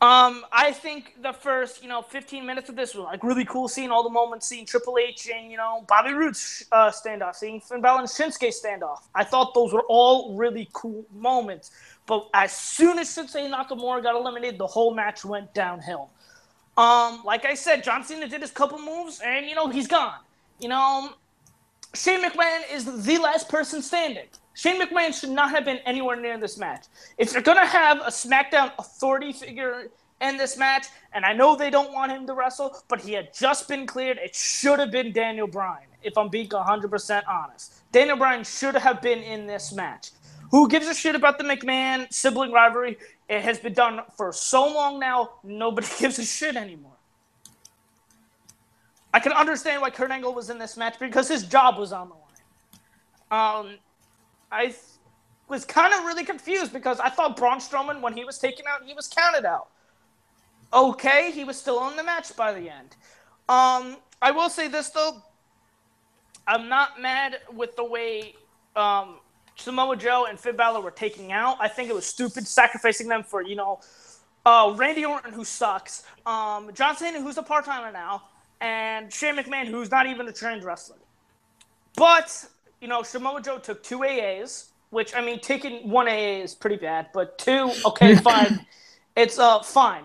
I think the first, 15 minutes of this was like really cool, seeing all the moments, seeing Triple H and, Bobby Roode's standoff, seeing Finn Balor and Shinsuke standoff. I thought those were all really cool moments. But as soon as Shinsuke Nakamura got eliminated, the whole match went downhill. Like I said, John Cena did his couple moves and, he's gone. Shane McMahon is the last person standing. Shane McMahon should not have been anywhere near this match. If you're going to have a SmackDown authority figure in this match, and I know they don't want him to wrestle, but he had just been cleared, it should have been Daniel Bryan, if I'm being 100% honest. Daniel Bryan should have been in this match. Who gives a shit about the McMahon sibling rivalry? It has been done for so long now, nobody gives a shit anymore. I can understand why Kurt Angle was in this match because his job was on the line. I was kind of really confused because I thought Braun Strowman, when he was taken out, he was counted out. Okay, he was still in the match by the end. I will say this, though. I'm not mad with the way Samoa Joe and Finn Balor were taking out. I think it was stupid sacrificing them for, Randy Orton, who sucks, John Cena, who's a part-timer now, and Shane McMahon, who's not even a trained wrestler. But, Samoa Joe took 2 AAs, which, I mean, taking 1A is pretty bad, but 2, okay, fine. It's fine.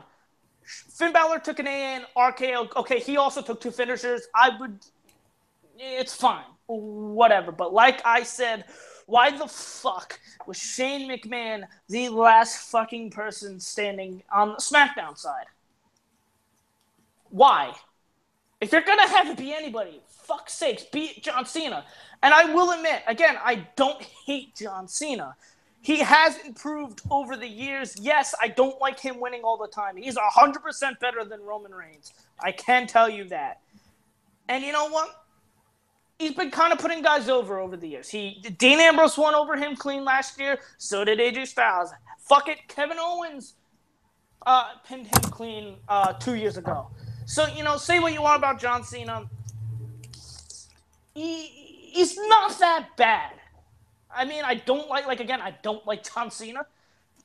Finn Balor took an A in RKO. Okay, he also took 2 finishers. It's fine. Whatever. But like I said, why the fuck was Shane McMahon the last fucking person standing on the SmackDown side? Why? If you're going to have it be anybody, fuck's sakes, be John Cena. And I will admit, again, I don't hate John Cena. He has improved over the years. Yes, I don't like him winning all the time. He's 100% better than Roman Reigns. I can tell you that. And you know what? He's been kind of putting guys over the years. Dean Ambrose won over him clean last year. So did AJ Styles. Fuck it, Kevin Owens pinned him clean 2 years ago. So, say what you want about John Cena. He's not that bad. I mean, I don't like John Cena,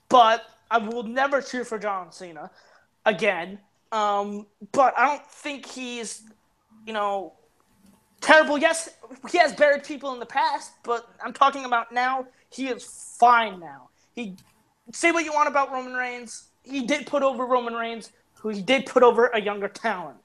but I will never cheer for John Cena again. But I don't think he's, terrible. Yes, he has buried people in the past, but I'm talking about now. He is fine now. Say what you want about Roman Reigns. He did put over Roman Reigns, who he did put over a younger talent.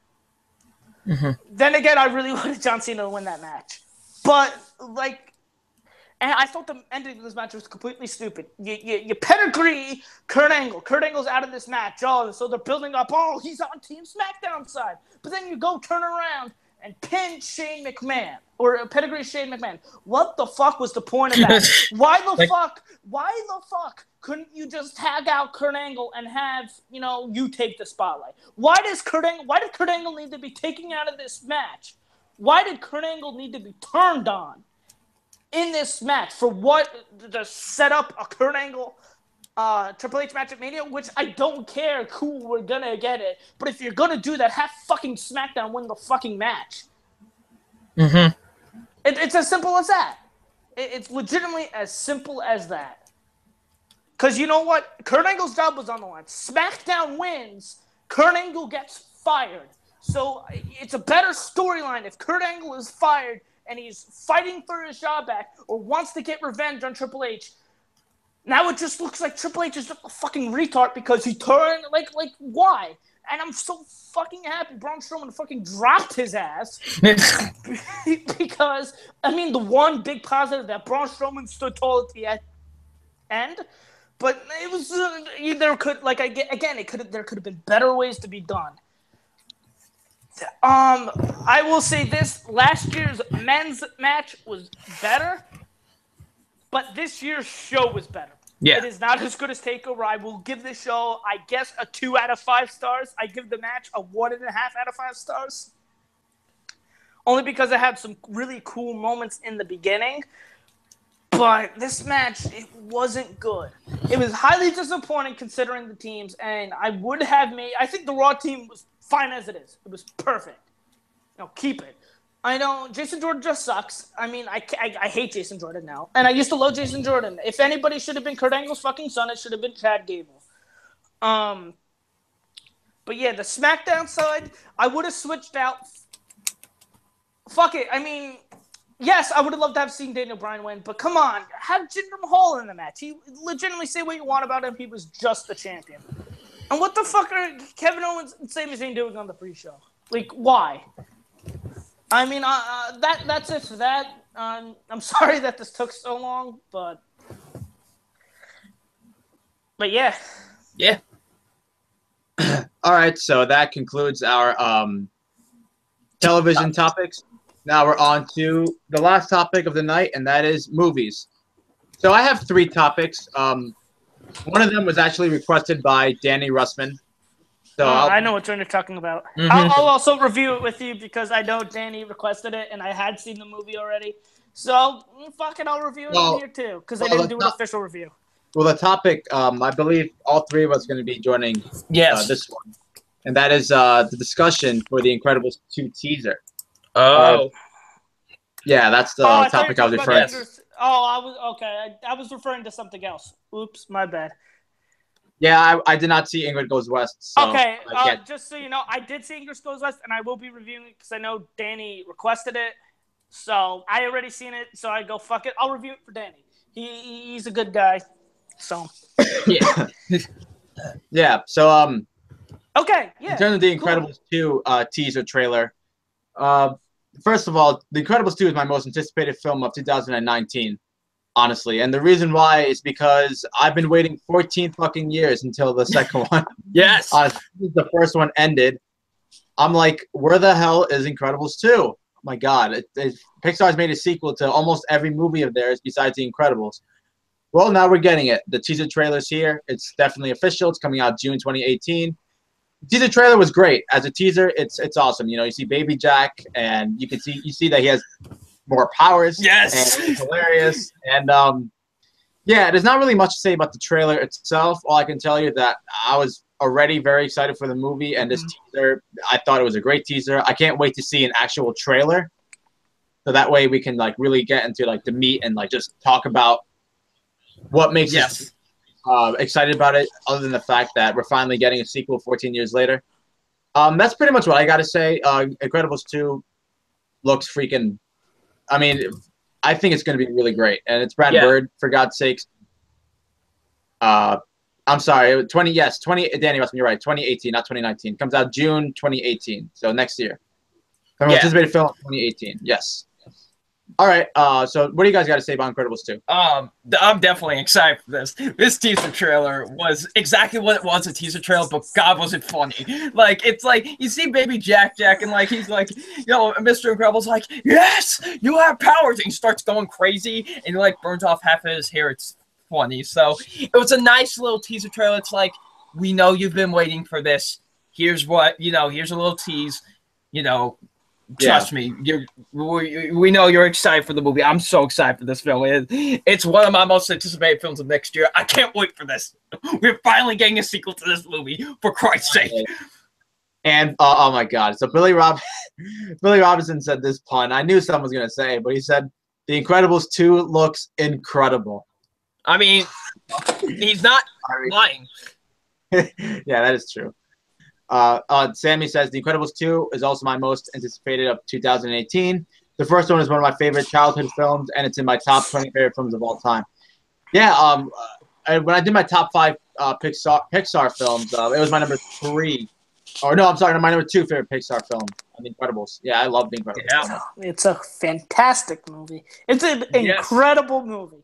Mm-hmm. Then again, I really wanted John Cena to win that match. But, and I thought the ending of this match was completely stupid. You pedigree Kurt Angle. Kurt Angle's out of this match. Oh, so they're building up, he's on Team SmackDown side. But then you go turn around and pin Shane McMahon. Or pedigree Shane McMahon. What the fuck was the point of that? Why the fuck couldn't you just tag out Kurt Angle and have, you take the spotlight? Why did Kurt Angle need to be taken out of this match? Why did Kurt Angle need to be turned on in this match? For what? To set up a Kurt Angle Triple H match at Mania? Which I don't care. Cool, we're gonna get it. But if you're gonna do that, have fucking SmackDown win the fucking match. Mm-hmm. It's as simple as that. It's legitimately as simple as that. Because you know what? Kurt Angle's job was on the line. SmackDown wins, Kurt Angle gets fired. So it's a better storyline if Kurt Angle is fired and he's fighting for his job back or wants to get revenge on Triple H. Now it just looks like Triple H is just a fucking retard because he turned, why? And I'm so fucking happy Braun Strowman fucking dropped his ass. Because, the one big positive that Braun Strowman stood tall at the end. But it was, there could have been better ways to be done. I will say this, last year's men's match was better, but this year's show was better. Yeah. It is not as good as TakeOver. I will give this show, I guess, a 2 out of 5 stars. I give the match a 1.5 out of 5 stars. Only because it had some really cool moments in the beginning. But this match, it wasn't good. It was highly disappointing considering the teams, and I think the Raw team was fine as it is. It was perfect. Keep it. I know Jason Jordan just sucks. I hate Jason Jordan now. And I used to love Jason Jordan. If anybody should have been Kurt Angle's fucking son, it should have been Chad Gable. But yeah, the SmackDown side, I would have switched out. Fuck it. Yes, I would have loved to have seen Daniel Bryan win, but come on, have Jinder Mahal in the match. He legitimately, say what you want about him, he was just the champion. And what the fuck are Kevin Owens and Sami Zayn doing on the pre-show? Why? That's it for that. I'm sorry that this took so long, but yeah. Yeah. All right, so that concludes our television topics. Now we're on to the last topic of the night, and that is movies. So I have 3 topics. One of them was actually requested by Danny Russman. So I know what you're talking about. Mm-hmm. I'll also review it with you because I know Danny requested it, and I had seen the movie already. So, I'll review it on here too because I didn't do an official review. Well, the topic, I believe all 3 of us are going to be joining this one. And that is the discussion for the Incredibles 2 teaser. Oh. Yeah, that's the topic I was referring to. I was referring to something else. Oops, my bad. Yeah, I did not see Ingrid Goes West. So okay, just so you know, I did see Ingrid Goes West, and I will be reviewing it because I know Danny requested it. So I already seen it, so I go, fuck it, I'll review it for Danny. He's a good guy. So Yeah. Yeah. So okay, yeah. in terms of the Incredibles 2 teaser trailer, first of all, The Incredibles 2 is my most anticipated film of 2019, honestly. And the reason why is because I've been waiting 14 fucking years until the second one. Yes. The first one ended. I'm like, where the hell is Incredibles 2? Oh my God. Pixar's made a sequel to almost every movie of theirs besides The Incredibles. Well, now we're getting it. The teaser trailer's here. It's definitely official. It's coming out June 2018. The teaser trailer was great. As a teaser, it's awesome. You know, you see Baby Jack, and you see that he has more powers. Yes. And it's hilarious. And yeah, there's not really much to say about the trailer itself. All I can tell you is that I was already very excited for the movie, and this teaser, I thought it was a great teaser. I can't wait to see an actual trailer, so that way we can like really get into like the meat and like just talk about what makes us excited about it, other than the fact that we're finally getting a sequel 14 years later. That's pretty much what I got to say. Incredibles 2 looks freaking. I mean, I think it's going to be really great, and it's Brad Bird, for God's sakes. I'm sorry, 20. Yes, 20. Danny Russell, you're right. 2018, not 2019. Comes out June 2018, so next year. Anticipated film 2018. Yes. All right. So what do you guys got to say about Incredibles 2? I'm definitely excited for this. This teaser trailer was exactly what it was, a teaser trailer, but God, was it funny. Like, it's like, you see Baby Jack, and like, he's like, you know, Mr. Incredible's like, yes, you have powers. And he starts going crazy, and he like burns off half of his hair. It's funny. So it was a nice little teaser trailer. It's like, we know you've been waiting for this. Here's what, you know, here's a little tease, you know. Trust me, we know you're excited for the movie. I'm so excited for this film. It's one of my most anticipated films of next year. I can't wait for this. We're finally getting a sequel to this movie, for Christ's sake. And oh my God! So Billy Robinson said this pun. I knew someone was gonna say it, but he said, "The Incredibles 2 looks incredible." I mean, he's not lying. Yeah, that is true. Sammy says The Incredibles 2 is also my most anticipated of 2018. The first one is one of my favorite childhood films, and it's in my top 20 favorite films of all time. Yeah, when I did my top 5 Pixar films, it was my number 3. Or no, I'm sorry, my number 2 favorite Pixar film, The Incredibles. Yeah, I love The Incredibles. Yeah. It's a fantastic movie. It's an incredible movie.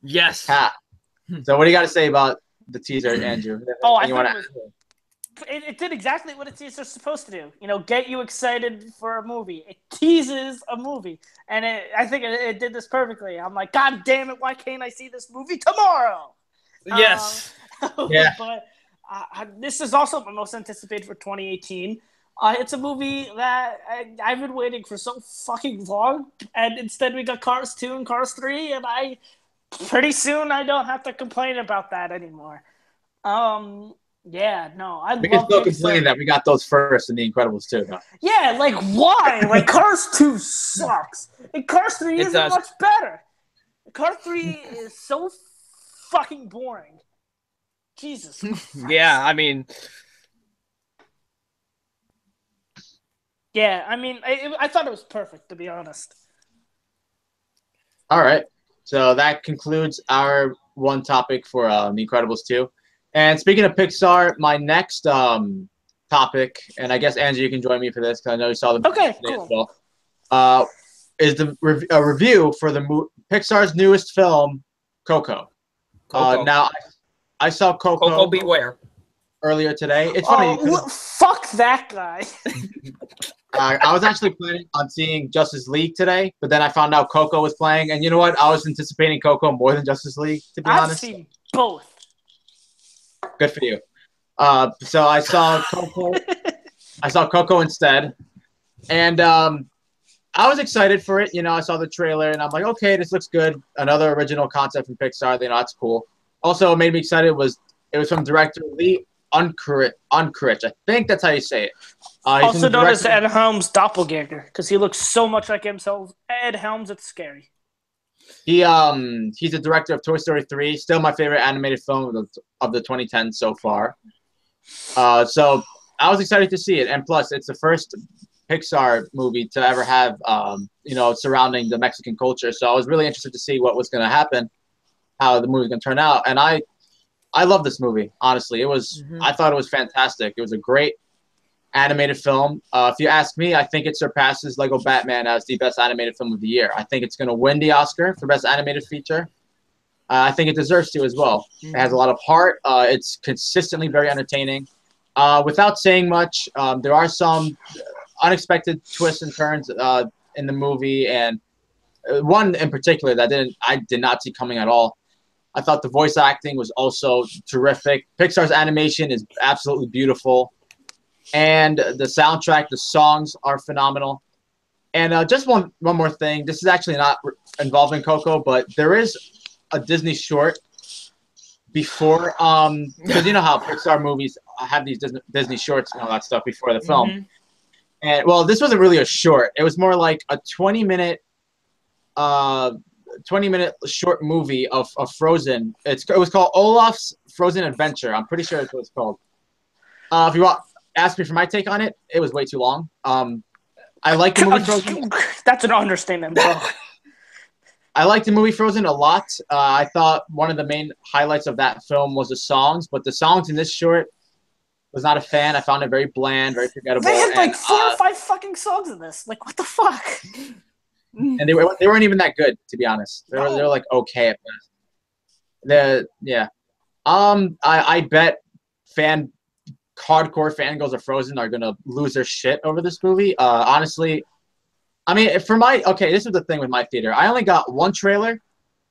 Yes. So what do you got to say about the teaser, Andrew? I think it did exactly what a teaser's supposed to do. You know, get you excited for a movie. It teases a movie. And I think it did this perfectly. I'm like, God damn it, why can't I see this movie tomorrow? Yes. Yeah. But this is also my most anticipated for 2018. It's a movie that I've been waiting for so fucking long. And instead we got Cars 2 and Cars 3. And pretty soon I don't have to complain about that anymore. Yeah, no, we can still complain that we got those first in The Incredibles 2. Though. Yeah, like why? Like Cars 2 sucks, and Cars 3 isn't much better. Cars 3 is so fucking boring. Jesus. Yeah, I mean. Yeah, I mean, I thought it was perfect, to be honest. All right, so that concludes our one topic for The Incredibles 2. And speaking of Pixar, my next topic, and I guess, Andrew, you can join me for this because I know you saw the movie today as well, is a review for Pixar's newest film, Coco. Now, I saw Coco Beware earlier today. It's funny. Fuck that guy. I was actually planning on seeing Justice League today, but then I found out Coco was playing. And you know what? I was anticipating Coco more than Justice League, to be honest. I've seen both. Good for you. So I saw Coco. I saw Coco instead, and I was excited for it. You know, I saw the trailer, and I'm like, okay, this looks good. Another original concept from Pixar. You know, that's cool. Also, what made me excited was it was from director Lee Unkrich. I think that's how you say it. Also known as Ed Helms' doppelganger, because he looks so much like himself. Ed Helms, it's scary. He's the director of Toy Story 3, still my favorite animated film of the 2010s so far. So I was excited to see it, and plus, it's the first Pixar movie to ever have, surrounding the Mexican culture. So I was really interested to see what was going to happen. how the movie's gonna turn out. And I love this movie. Honestly, I thought it was fantastic. It was a great animated film. If you ask me, I think it surpasses Lego Batman as the best animated film of the year. I think it's gonna win the Oscar for best animated feature. I think it deserves to as well. It has a lot of heart. It's consistently very entertaining. Without saying much, there are some unexpected twists and turns in the movie, and one in particular that I did not see coming at all. I thought the voice acting was also terrific. Pixar's animation is absolutely beautiful, and the soundtrack, the songs are phenomenal. And just one more thing. This is actually not involving Coco, but there is a Disney short before, because you know how Pixar movies have these Disney shorts and all that stuff before the film. And well, this wasn't really a short. It was more like a 20-minute short movie of Frozen. It was called Olaf's Frozen Adventure. I'm pretty sure that's what it's called. If you ask me for my take on it, it was way too long. I like the movie Frozen. That's an understatement, bro. I liked the movie Frozen a lot. I thought one of the main highlights of that film was the songs, but the songs in this short was not a fan. I found it very bland, very forgettable. They had like 4 or 5 fucking songs in this. Like, what the fuck? And they weren't even that good, to be honest. They were like okay at best. I bet hardcore fangirls of Frozen are gonna lose their shit over this movie. Honestly, I mean, this is the thing with my theater. I only got one trailer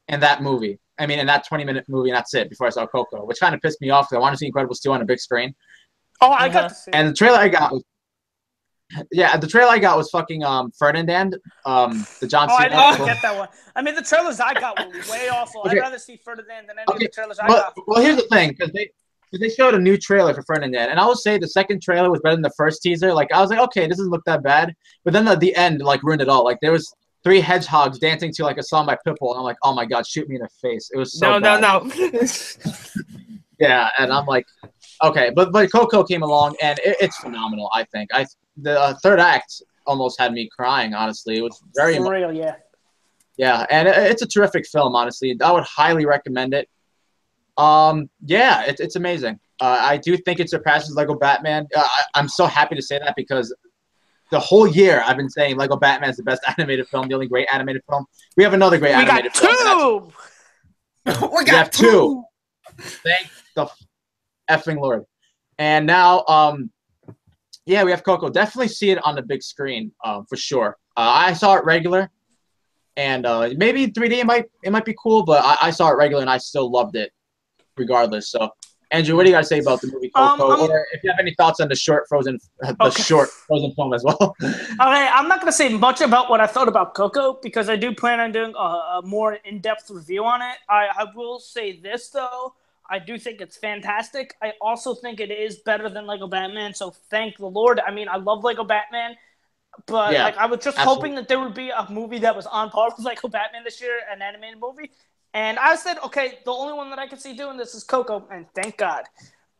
in that movie. I mean, in that 20-minute movie, and that's it. Before I saw Coco, which kind of pissed me off because I wanted to see Incredibles 2 on a big screen. Oh, I got to see it. And the trailer I got was fucking Ferdinand, the John Cena. I didn't get that one. I mean, the trailers I got were way awful. Okay. I'd rather see Ferdinand than any of the trailers I got. Well, here's the thing, because they showed a new trailer for Ferdinand, and I will say the second trailer was better than the first teaser. Like, I was like, okay, this doesn't look that bad. But then at the end, like, ruined it all. Like, there was 3 hedgehogs dancing to, like, a song by Pitbull, and I'm like, oh my god, shoot me in the face. It was so bad. No. Yeah, and I'm like, okay. But Coco came along, and it's phenomenal, I think. The third act almost had me crying, honestly. It was very real, yeah. Yeah, and it's a terrific film, honestly. I would highly recommend it. It's amazing. I do think it surpasses Lego Batman. I'm so happy to say that because the whole year I've been saying Lego Batman is the best animated film, the only great animated film. We have another great animated film. We got two. Thank the effing Lord. And now, we have Coco. Definitely see it on the big screen, for sure. I saw it regular, and maybe 3D it might be cool, but I saw it regular and I still loved it, regardless. So, Andrew, what do you got to say about the movie Coco? Or if you have any thoughts on the short Frozen film as well? Okay, I'm not going to say much about what I thought about Coco because I do plan on doing a more in-depth review on it. I will say this though. I do think it's fantastic. I also think it is better than Lego Batman, so thank the Lord. I mean, I love Lego Batman, but I was just hoping that there would be a movie that was on par with Lego Batman this year, an animated movie. And I said, okay, the only one that I could see doing this is Coco, and thank God.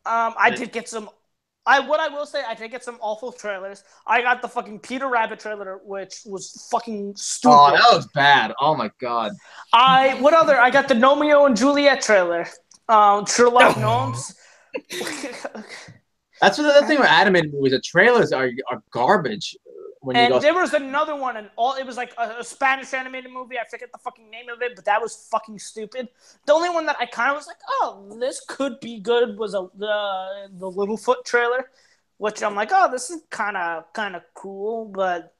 I did get some – what I will say, I did get some awful trailers. I got the fucking Peter Rabbit trailer, which was fucking stupid. Oh, that was bad. Oh, my God. I got the Romeo and Juliet trailer. Sherlock Gnomes. That's the thing with animated movies. The trailers are garbage. There was another one, and it was like a Spanish animated movie. I forget the fucking name of it, but that was fucking stupid. The only one that I kind of was like, oh, this could be good was the Littlefoot trailer, which I'm like, oh, this is kind of cool, but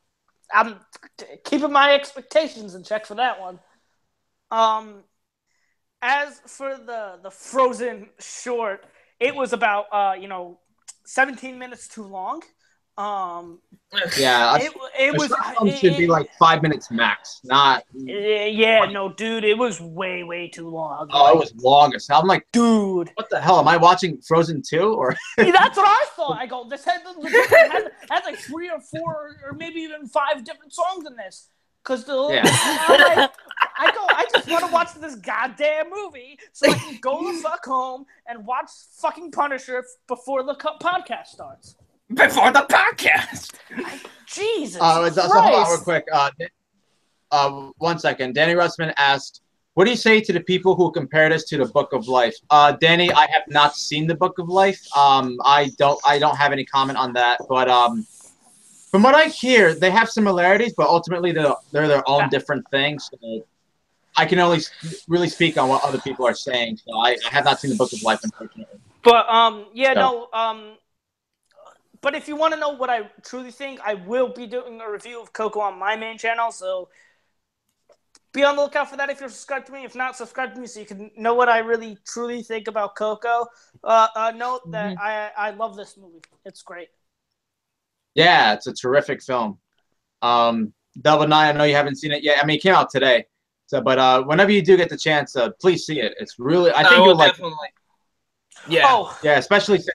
I'm keeping my expectations in check for that one. As for the Frozen short, it was about 17 minutes too long. It should be like 5 minutes max, not. No, dude, it was way too long. Oh, it was long as hell. I'm like, dude, what the hell? Am I watching Frozen 2 or? That's what I thought. I go, this had like 3 or 4 or maybe even 5 different songs in this. Cause I just want to watch this goddamn movie so I can go the fuck home and watch fucking Punisher before the podcast starts. Before the podcast. Jesus. Hold on real quick. 1 second. Danny Russman asked, what do you say to the people who compared us to the Book of Life? Danny, I have not seen the Book of Life. I don't have any comment on that. But from what I hear, they have similarities, but ultimately they're their own different things. So I can only really speak on what other people are saying. So I have not seen the Book of Life, unfortunately. But but if you want to know what I truly think, I will be doing a review of Coco on my main channel. So be on the lookout for that if you're subscribed to me. If not, subscribe to me so you can know what I really truly think about Coco. Note that I love this movie. It's great. Yeah, it's a terrific film. Double Nine, I know you haven't seen it yet. I mean, it came out today. So, but whenever you do get the chance, please see it. It's really, I think you'll like it. Definitely. Yeah. Oh. Yeah, especially since,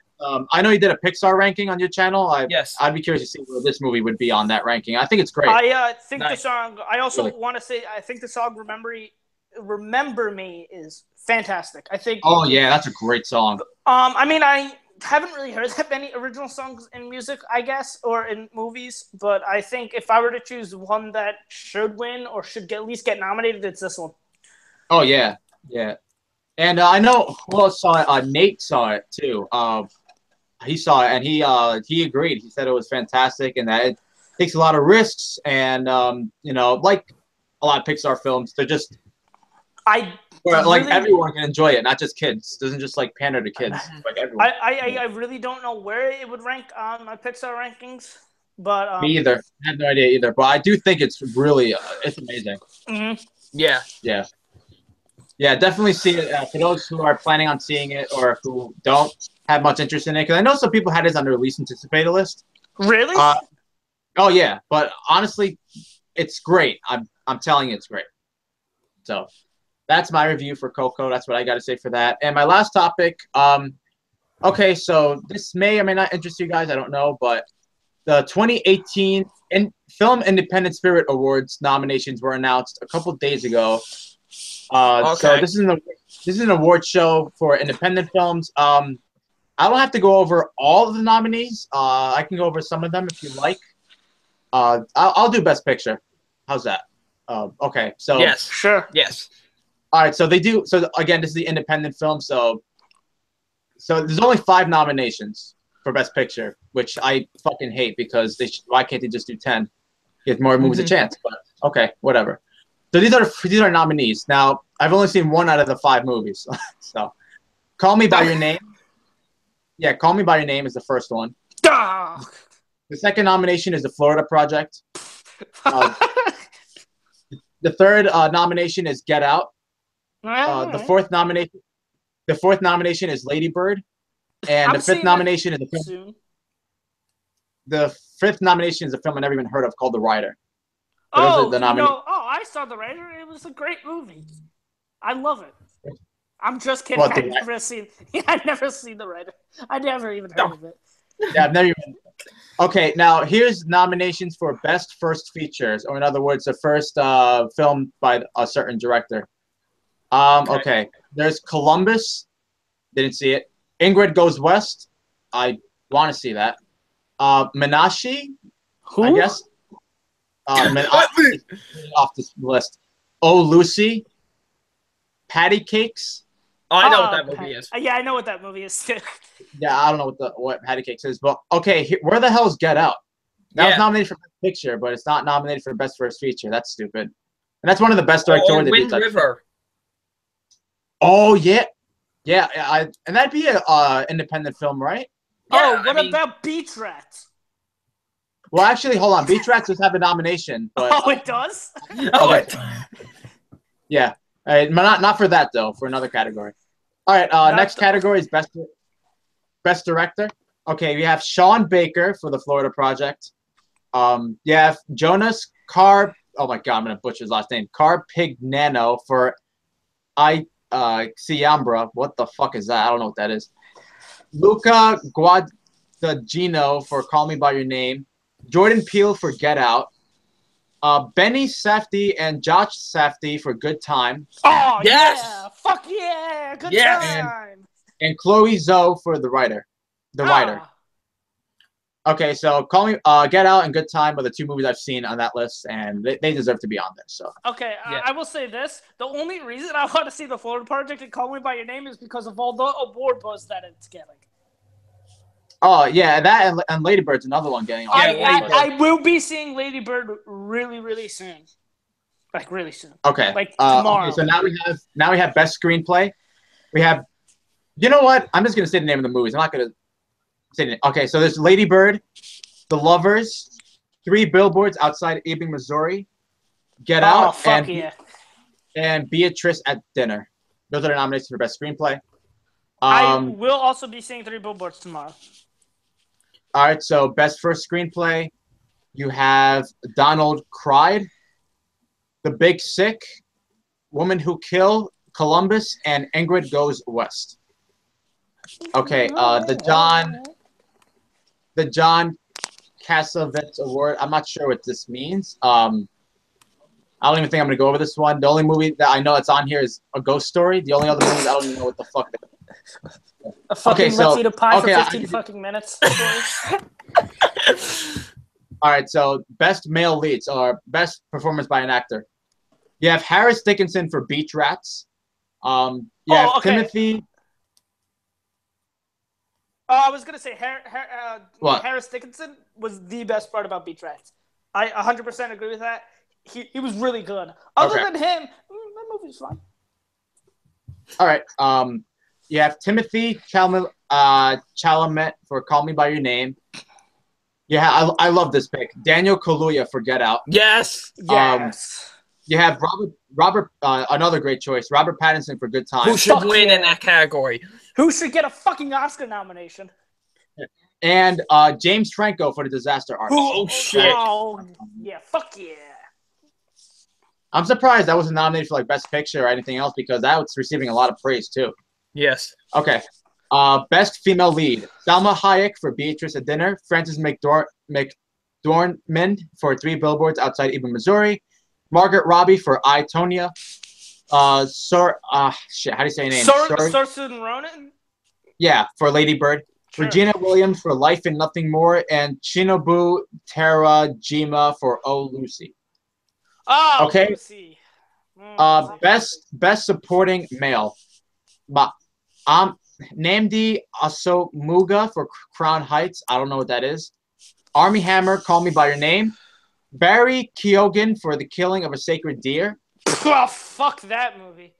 I know you did a Pixar ranking on your channel. Yes. I'd be curious to see where this movie would be on that ranking. I think it's great. I think Nice. the song. I also want to say I think the song "Remember Me" is fantastic. I think. Oh yeah, that's a great song. I mean, I haven't really heard that many original songs in music, I guess, or in movies. But I think if I were to choose one that should win or should at least get nominated, it's this one. Oh yeah, yeah. And I know who else saw it. Nate saw it too. He saw it and he agreed. He said it was fantastic and that it takes a lot of risks and like a lot of Pixar films, they're just everyone can enjoy it, not just kids. It doesn't just like pander to kids. Like everyone. I really don't know where it would rank on my Pixar rankings, but me either. I have no idea either. But I do think it's really it's amazing. Mm-hmm. Yeah. Yeah. Yeah, definitely see it for those who are planning on seeing it or who don't have much interest in it. Because I know some people had it on their least anticipated list. Really? Oh yeah, but honestly, it's great. I'm telling you, it's great. So that's my review for Coco. That's what I got to say for that. And my last topic. Okay, so this may or may not interest you guys. I don't know, but the 2018 Film Independent Spirit Awards nominations were announced a couple days ago. So this is an award show for independent films. I don't have to go over all of the nominees. I can go over some of them if you like. I'll do Best Picture. How's that? Okay. So yes, sure. Yes. All right. So they do. So again, this is the independent film. So there's only 5 nominations for Best Picture, which I fucking hate because why can't they just do 10? Give more movies a chance. But okay, whatever. So these are nominees. Now, I've only seen 1 out of the 5 movies. So, Call Me by Your Name. Yeah, Call Me by Your Name is the first one. The second nomination is The Florida Project. The third nomination is Get Out. The fourth nomination is Lady Bird. And the fifth nomination is a film. The fifth nomination is a film I never even heard of called The Rider. I saw The Rider. It was a great movie. I love it. I'm just kidding. I've never seen The Rider. I never even heard of it. Yeah, I've never even. Okay, now here's nominations for Best First Features, or in other words, the first film by a certain director. Okay, there's Columbus. Didn't see it. Ingrid Goes West. I want to see that. Menashe. Who? I guess. Off this list. Oh, Lucy. Patty Cakes. Oh, I know what that movie is. Yeah, I know what that movie is. Yeah, I don't know what Patty Cakes is, but okay, where the hell is Get Out? That was nominated for Best Picture, but it's not nominated for Best First Feature. That's stupid. And that's one of the best directorial debuts. Wind River. Oh yeah, and that'd be a independent film, right? Yeah, what about Beach Rats? Well, actually, hold on. Beach Rats does have a nomination. But, it does? Yeah. All right, not for that, though. For another category. All right, next category is Best Director. Okay, we have Sean Baker for The Florida Project. You have Jonas Carp. Oh, my God, I'm going to butcher his last name. Carpignano for Ciambra. What the fuck is that? I don't know what that is. Luca Guadagnino for Call Me By Your Name. Jordan Peele for Get Out. Benny Safdie and Josh Safdie for Good Time. Oh, yes! Yeah! Fuck yeah! Good time! And Chloe Zhou for The Writer. Okay, so Call Me, Get Out and Good Time are the two movies I've seen on that list, and they deserve to be on there. So Okay, Yeah. I will say this: the only reason I want to see the Florida Project and Call Me by Your Name is because of all the award buzz that it's getting. oh yeah, that and Lady Bird's another one getting on. Yeah, there. Lady Bird. I will be seeing Lady Bird really, really soon. Like really soon. Okay. Like tomorrow. Okay, so now we have best screenplay. We have, you know what? I'm just gonna say the name of the movies. I'm not gonna say the name. Okay, so there's Lady Bird, The Lovers, Three Billboards Outside Ebbing, Missouri, Get Out, fuck yeah. and Beatrice at Dinner. Those are the nominations for best screenplay. I will also be seeing Three Billboards tomorrow. All right, so best first screenplay, you have Donald Cried, The Big Sick, Woman Who Kill, Columbus, and Ingrid Goes West. Okay, the John Cassavetes Award. I'm not sure what this means. I don't even think I'm gonna go over this one. The only movie that I know that's on here is A Ghost Story. The only other movies I don't even know what the fuck. A fucking Okay, so- let's eat a pie okay, for 15 fucking minutes. All right, so best male leads or best performance by an actor. You have Harris Dickinson for Beach Rats. You have okay. Timothy. I was gonna say What? Harris Dickinson was the best part about Beach Rats. I 100% agree with that. He was really good. Other Okay. than him, that movie's fine. All right. You have Timothy Chalamet for Call Me by Your Name. Yeah, I love this pick. Daniel Kaluuya for Get Out. Yes. Yes. You have Robert, another great choice. Robert Pattinson for Good Time. Who should Fuck win yeah. in that category? Who should get a fucking Oscar nomination? And James Franco for The Disaster Artist. Oh, shit. Oh, yeah, fuck yeah. I'm surprised that wasn't nominated for like Best Picture or anything else because that was receiving a lot of praise too. Yes. Okay. Best female lead. Salma Hayek for Beatrice at Dinner. Frances McDormand for Three Billboards Outside Ebbing, Missouri. Margaret Robbie for I, Tonya. How do you say her name? Saoirse Ronan? Yeah, for Lady Bird. Sure. Regina Williams for Life and Nothing More. And Shinobu Terajima for Oh, Lucy. Oh, Okay. Lucy. Best supporting male. Namdi Asomuga for Crown Heights. I don't know what that is. Army Hammer, Call Me by Your Name. Barry Keoghan for The Killing of a Sacred Deer. Oh, fuck that movie.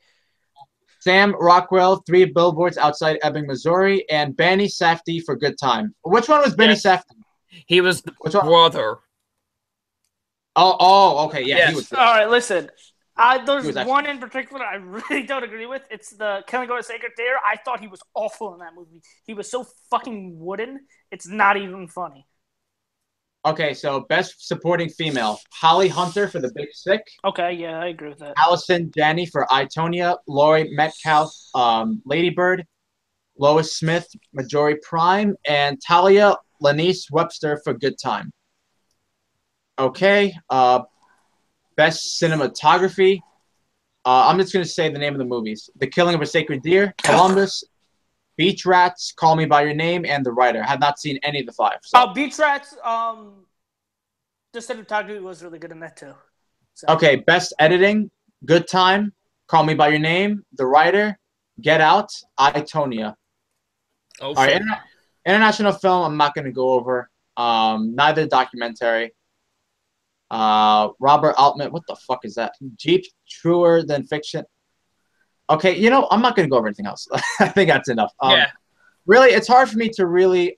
Sam Rockwell, Three Billboards Outside Ebbing, Missouri. And Benny Safdie for Good Time. Which one was Benny Safdie? He was the Which one? brother. Oh, okay. Yeah, Yes. he was. All right, listen. There's He was one in particular I really don't agree with. It's the Killing of a Sacred Deer. I thought he was awful in that movie. He was so fucking wooden. It's not even funny. Okay, so best supporting female. Holly Hunter for The Big Sick. Okay, yeah, I agree with that. Allison Janney for I, Tonya. Laurie Metcalf, Lady Bird. Lois Smith, Majori Prime. And Talia Lanice Webster for Good Time. Okay, best cinematography. I'm just going to say the name of the movies. The Killing of a Sacred Deer, Columbus, Beach Rats, Call Me by Your Name, and The Writer. I have not seen any of the five. So. Beach Rats, the cinematography was really good in that too. So. Okay, best editing, Good Time, Call Me by Your Name, The Writer, Get Out, I, Tonya. Oh, All right, international film I'm not going to go over. Neither documentary. Robert Altman, what the fuck is that? Jeep, Truer Than Fiction. Okay, I'm not going to go over anything else. I think that's enough. Yeah. Really, it's hard for me to really.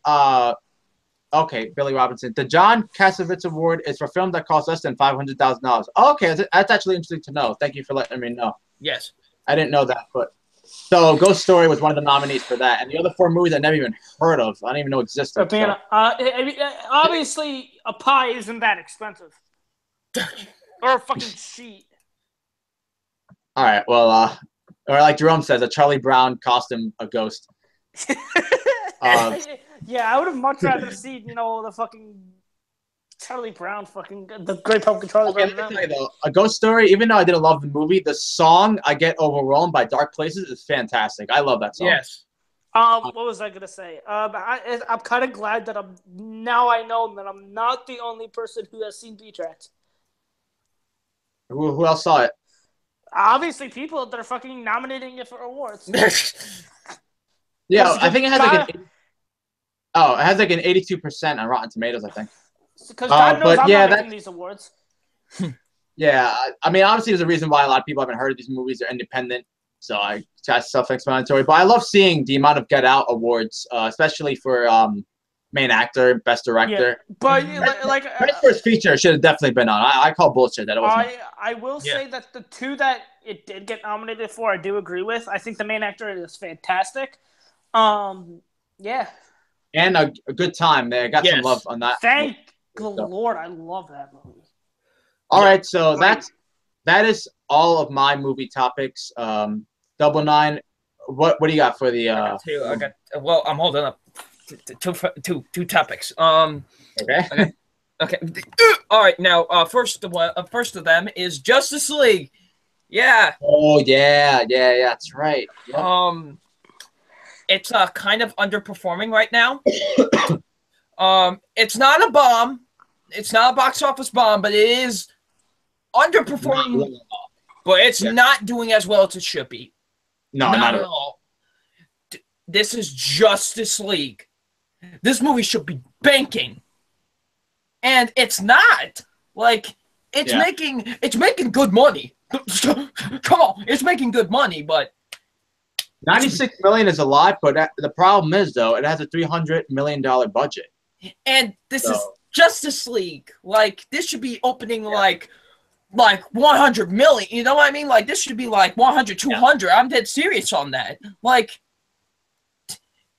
Okay, Billy Robinson. The John Cassavetes Award is for film that costs less than $500,000. Okay, that's actually interesting to know. Thank you for letting me know. Yes. I didn't know that, but so Ghost Story was one of the nominees for that, and the other four movies I never even heard of. I don't even know existed. So. Obviously, a pie isn't that expensive. Or a fucking sheet. All right, well, or like Jerome says, a Charlie Brown costume, a ghost. Yeah, I would have much rather seen, the fucking Charlie Brown, the Great Pumpkin Charlie Brown. Let me tell you though, A Ghost Story, even though I didn't love the movie, the song I Get Overwhelmed by Dark Places is fantastic. I love that song. Yes. What was I gonna say? I'm kind of glad that I know that I'm not the only person who has seen B-Tracks. Who else saw it? Obviously, people that are fucking nominating it for awards. Yeah, I think it has like an 82% on Rotten Tomatoes, I think. Because God knows I'm not making these awards. Yeah, I mean, obviously, there's a reason why a lot of people haven't heard of these movies. They're independent, so that's self-explanatory. But I love seeing the amount of Get Out awards, especially for main actor, best director. Yeah, but best first feature should have definitely been on. I call bullshit that it wasn't. I will say that the two that it did get nominated for, I do agree with. I think the main actor is fantastic. Yeah. And a good time. They got some love on that. Thank the Lord, I love that movie. All right, so that is all of my movie topics. Double Nine, what do you got for the? I'm holding up two topics. Okay. All right, now first of them is Justice League. Yeah. Oh yeah, that's right. Yep. It's kind of underperforming right now. It's not a bomb. It's not a box office bomb, but it is underperforming. But it's not doing as well as it should be. No, not at all. This is Justice League. This movie should be banking. And it's not. Like, it's making good money. Come on, it's making good money, but $96 million is a lot, but the problem is, though, it has a $300 million budget. And this is Justice League. Like, this should be opening like 100 million. You know what I mean? Like, this should be like 100, 200. I'm dead serious on that. Like,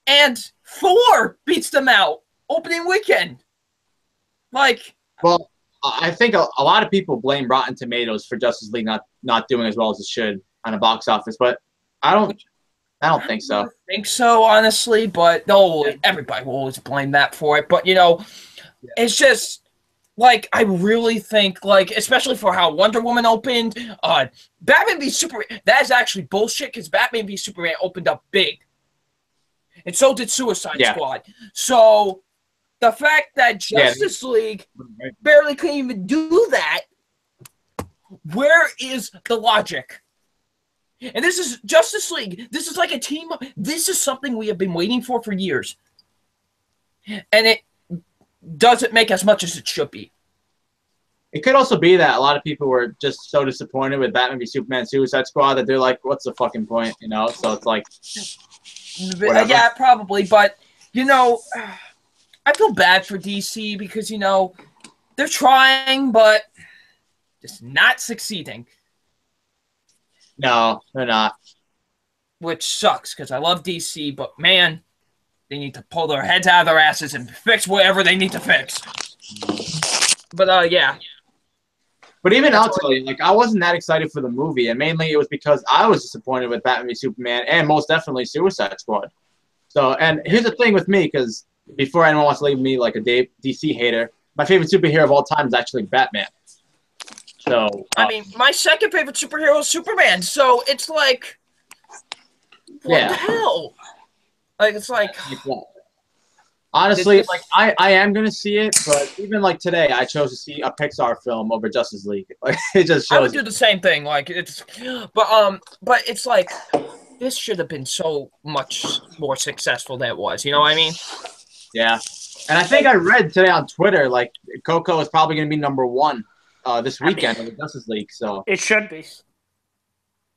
and Thor beats them out opening weekend. Like, well, I think a lot of people blame Rotten Tomatoes for Justice League not doing as well as it should on the box office, but I don't think so. I think so, honestly, but everybody will always blame that for it. But, it's just, like, I really think, like, especially for how Wonder Woman opened, Batman v Superman, that is actually bullshit, because Batman v Superman opened up big. And so did Suicide Squad. So, the fact that Justice League barely can even do that, where is the logic? And this is Justice League. This is like a team. This is something we have been waiting for years. And it doesn't make as much as it should be. It could also be that a lot of people were just so disappointed with Batman v Superman Suicide Squad that they're like, what's the fucking point? So it's like, whatever. Yeah, probably. But, I feel bad for DC because, they're trying, but just not succeeding. No, they're not. Which sucks because I love DC, but man, they need to pull their heads out of their asses and fix whatever they need to fix. But yeah. But even I'll tell you, like, I wasn't that excited for the movie, and mainly it was because I was disappointed with Batman v Superman and most definitely Suicide Squad. So, and here's the thing with me, because before anyone wants to leave me like a DC hater, my favorite superhero of all time is actually Batman. So I mean, my second favorite superhero is Superman. So it's like, what the hell? Like, it's like, honestly, like I am gonna see it, but even like today, I chose to see a Pixar film over Justice League. Like, it just shows. I would do the same thing. Like, but it's like, this should have been so much more successful than it was. You know what I mean? Yeah, and I think I read today on Twitter like Coco is probably gonna be #1. This weekend in the Justice League, so it should be.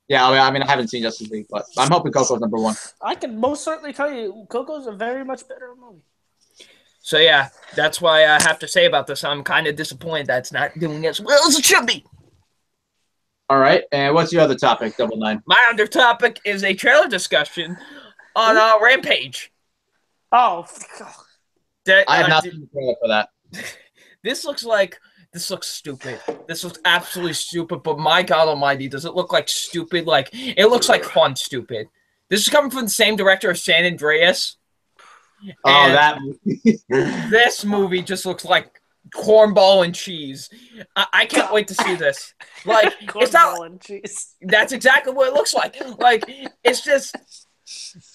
Yeah, I mean, I haven't seen Justice League, but I'm hoping Coco's #1. I can most certainly tell you, Coco's a very much better movie. So yeah, that's why I have to say about this. I'm kind of disappointed that it's not doing as well as it should be. All right, and what's your other topic, Double Nine? My other topic is a trailer discussion on Rampage. Oh, I have not seen the trailer for that. This looks stupid. This looks absolutely stupid, but my God almighty, does it look like stupid? Like, it looks like fun stupid. This is coming from the same director of San Andreas. Oh, that movie. This movie just looks like cornball and cheese. I can't wait to see this. Like, it's not. And cheese. That's exactly what it looks like. Like, it's just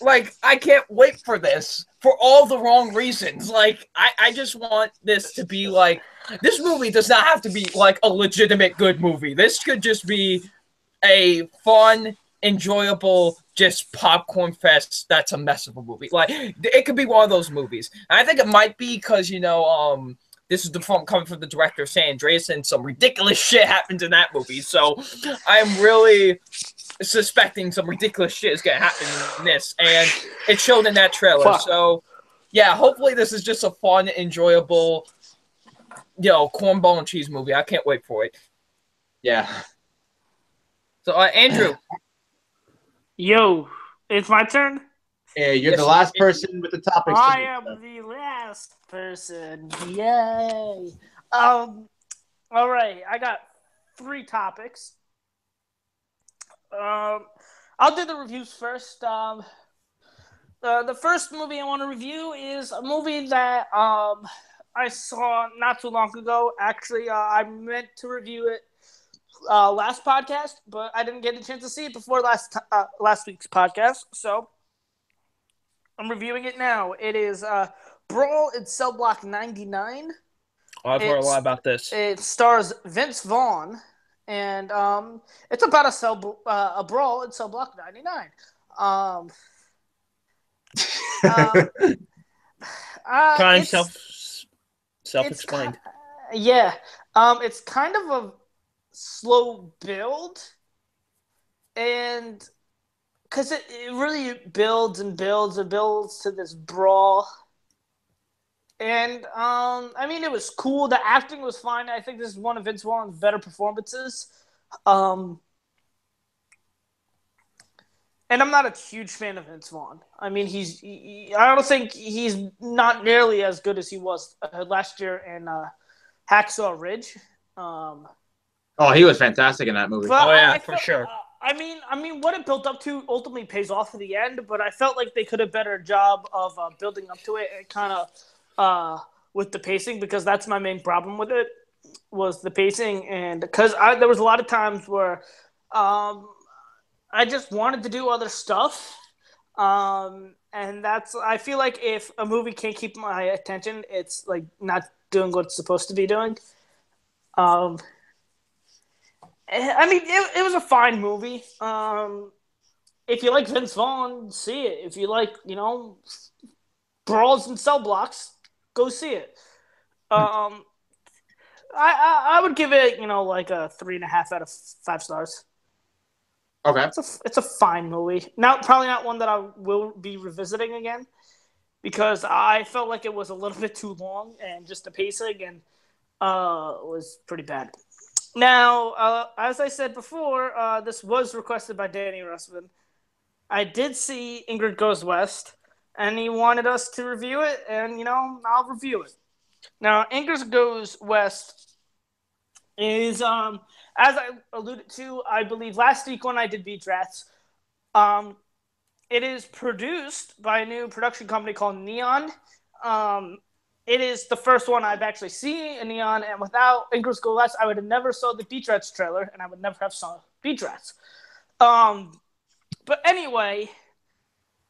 Like, I can't wait for this for all the wrong reasons. Like, I just want this to be like, this movie does not have to be like a legitimate good movie. This could just be a fun, enjoyable, just popcorn fest that's a mess of a movie. Like, it could be one of those movies. And I think it might be because, this is coming from the director San Andreas, and some ridiculous shit happens in that movie. So I'm really suspecting some ridiculous shit is going to happen in this, and it showed in that trailer. Fuck. So, yeah, hopefully this is just a fun, enjoyable, cornball and cheese movie. I can't wait for it. Yeah. So, Andrew. Yo, it's my turn? Yeah, you're the last person with the topics. I am the last person. Yay. All right, I got 3 topics. I'll do the reviews first. The first movie I want to review is a movie that I saw not too long ago. Actually, I meant to review it last podcast, but I didn't get a chance to see it before last week's podcast. So I'm reviewing it now. It is Brawl in Cell Block 99. I've heard a lot about this. It stars Vince Vaughn, and it's about a brawl in Cell Block 99. Kind of self-explained. Yeah. It's kind of a slow build, and because it really builds and builds and builds to this brawl. And I mean, it was cool. The acting was fine. I think this is one of Vince Vaughn's better performances. And I'm not a huge fan of Vince Vaughn. I mean, I don't think he's not nearly as good as he was last year in Hacksaw Ridge. He was fantastic in that movie. For sure. I mean, what it built up to ultimately pays off at the end, but I felt like they could have better job of building up to it and kind of with the pacing, because that's my main problem with it, was the pacing. And because there was a lot of times where I just wanted to do other stuff, and I feel like if a movie can't keep my attention, it's like not doing what it's supposed to be doing. I mean, it was a fine movie. If you like Vince Vaughn, see it. If you like, brawls and cell blocks, go see it. I would give it, like a 3.5 out of 5 stars. Okay. It's a fine movie. Probably not one that I will be revisiting again, because I felt like it was a little bit too long, and just the pacing and was pretty bad. Now, as I said before, this was requested by Danny Russman. I did see Ingrid Goes West, and he wanted us to review it, and, I'll review it. Now, Ingrid Goes West is, as I alluded to, I believe, last week when I did Beach Rats, it is produced by a new production company called Neon. It is the first one I've actually seen in Neon, and without Ingrid Goes West, I would have never saw the Beach Rats trailer, and I would never have saw Beach Rats. But anyway,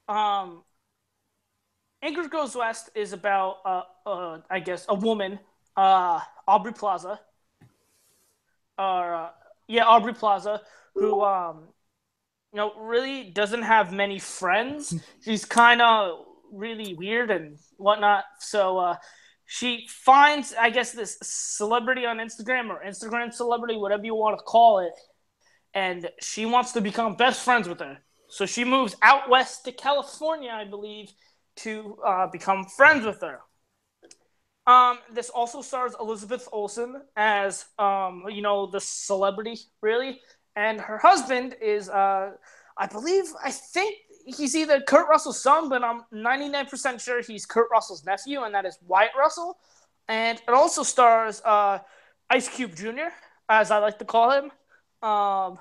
Ingrid Goes West is about, I guess, a woman, Aubrey Plaza, Aubrey Plaza, who, really doesn't have many friends. She's kind of really weird and whatnot. So she finds, I guess, this celebrity on Instagram, or Instagram celebrity, whatever you want to call it, and she wants to become best friends with her. So she moves out west to California, I believe, to become friends with her. This also stars Elizabeth Olsen as, the celebrity, really. And her husband is, I think he's either Kurt Russell's son, but I'm 99% sure he's Kurt Russell's nephew, and that is Wyatt Russell. And it also stars Ice Cube Jr., as I like to call him. I'm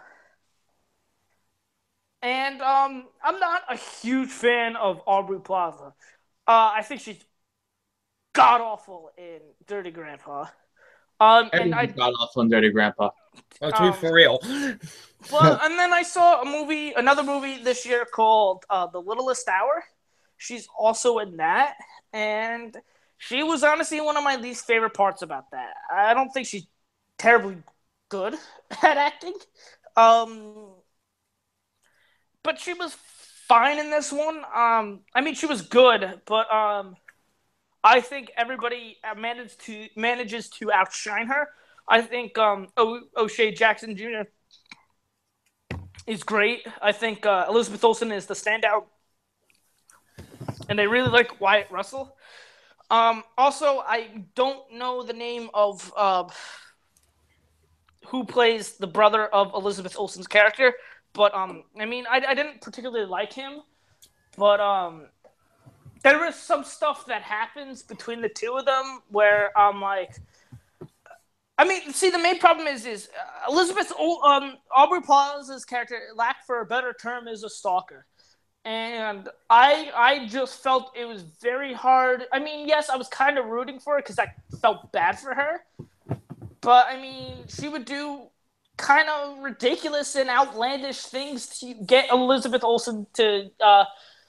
not a huge fan of Aubrey Plaza. I think she's god-awful in Dirty Grandpa. Everyone's god-awful in Dirty Grandpa. Oh, to be for real. Well, and then I saw another movie this year called The Littlest Hour. She's also in that, and she was honestly one of my least favorite parts about that. I don't think she's terribly good at acting. But she was fine in this one. I mean, she was good, but I think everybody manages to outshine her. I think O'Shea Jackson Jr. is great. I think Elizabeth Olsen is the standout, and I really like Wyatt Russell. Also, I don't know the name of who plays the brother of Elizabeth Olsen's character, but I mean, I didn't particularly like him, but there is some stuff that happens between the two of them where I'm like, I mean, see, the main problem is Aubrey Plaza's character, lack for a better term, is a stalker. And I just felt it was very hard. I mean, yes, I was kind of rooting for her because I felt bad for her. But, I mean, she would do kind of ridiculous and outlandish things to get Elizabeth Olsen to...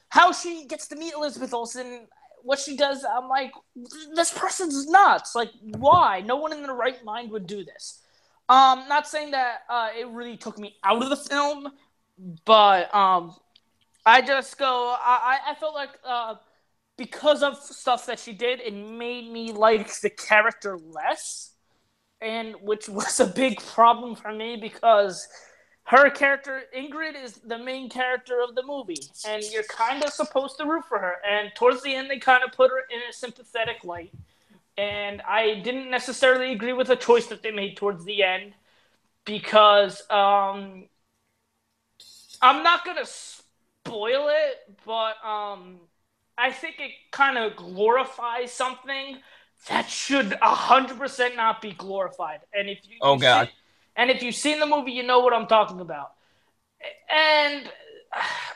how she gets to meet Elizabeth Olsen, what she does, I'm like, this person's nuts. Like, why? No one in their right mind would do this. Not saying that it really took me out of the film, but... I just go, I felt like because of stuff that she did, it made me like the character less, and which was a big problem for me because her character, Ingrid, is the main character of the movie, and you're kind of supposed to root for her, and towards the end, they kind of put her in a sympathetic light, and I didn't necessarily agree with the choice that they made towards the end because I'm not going to spoil it, but I think it kind of glorifies something that should 100% not be glorified. And if you if you've seen the movie, you know what I'm talking about. And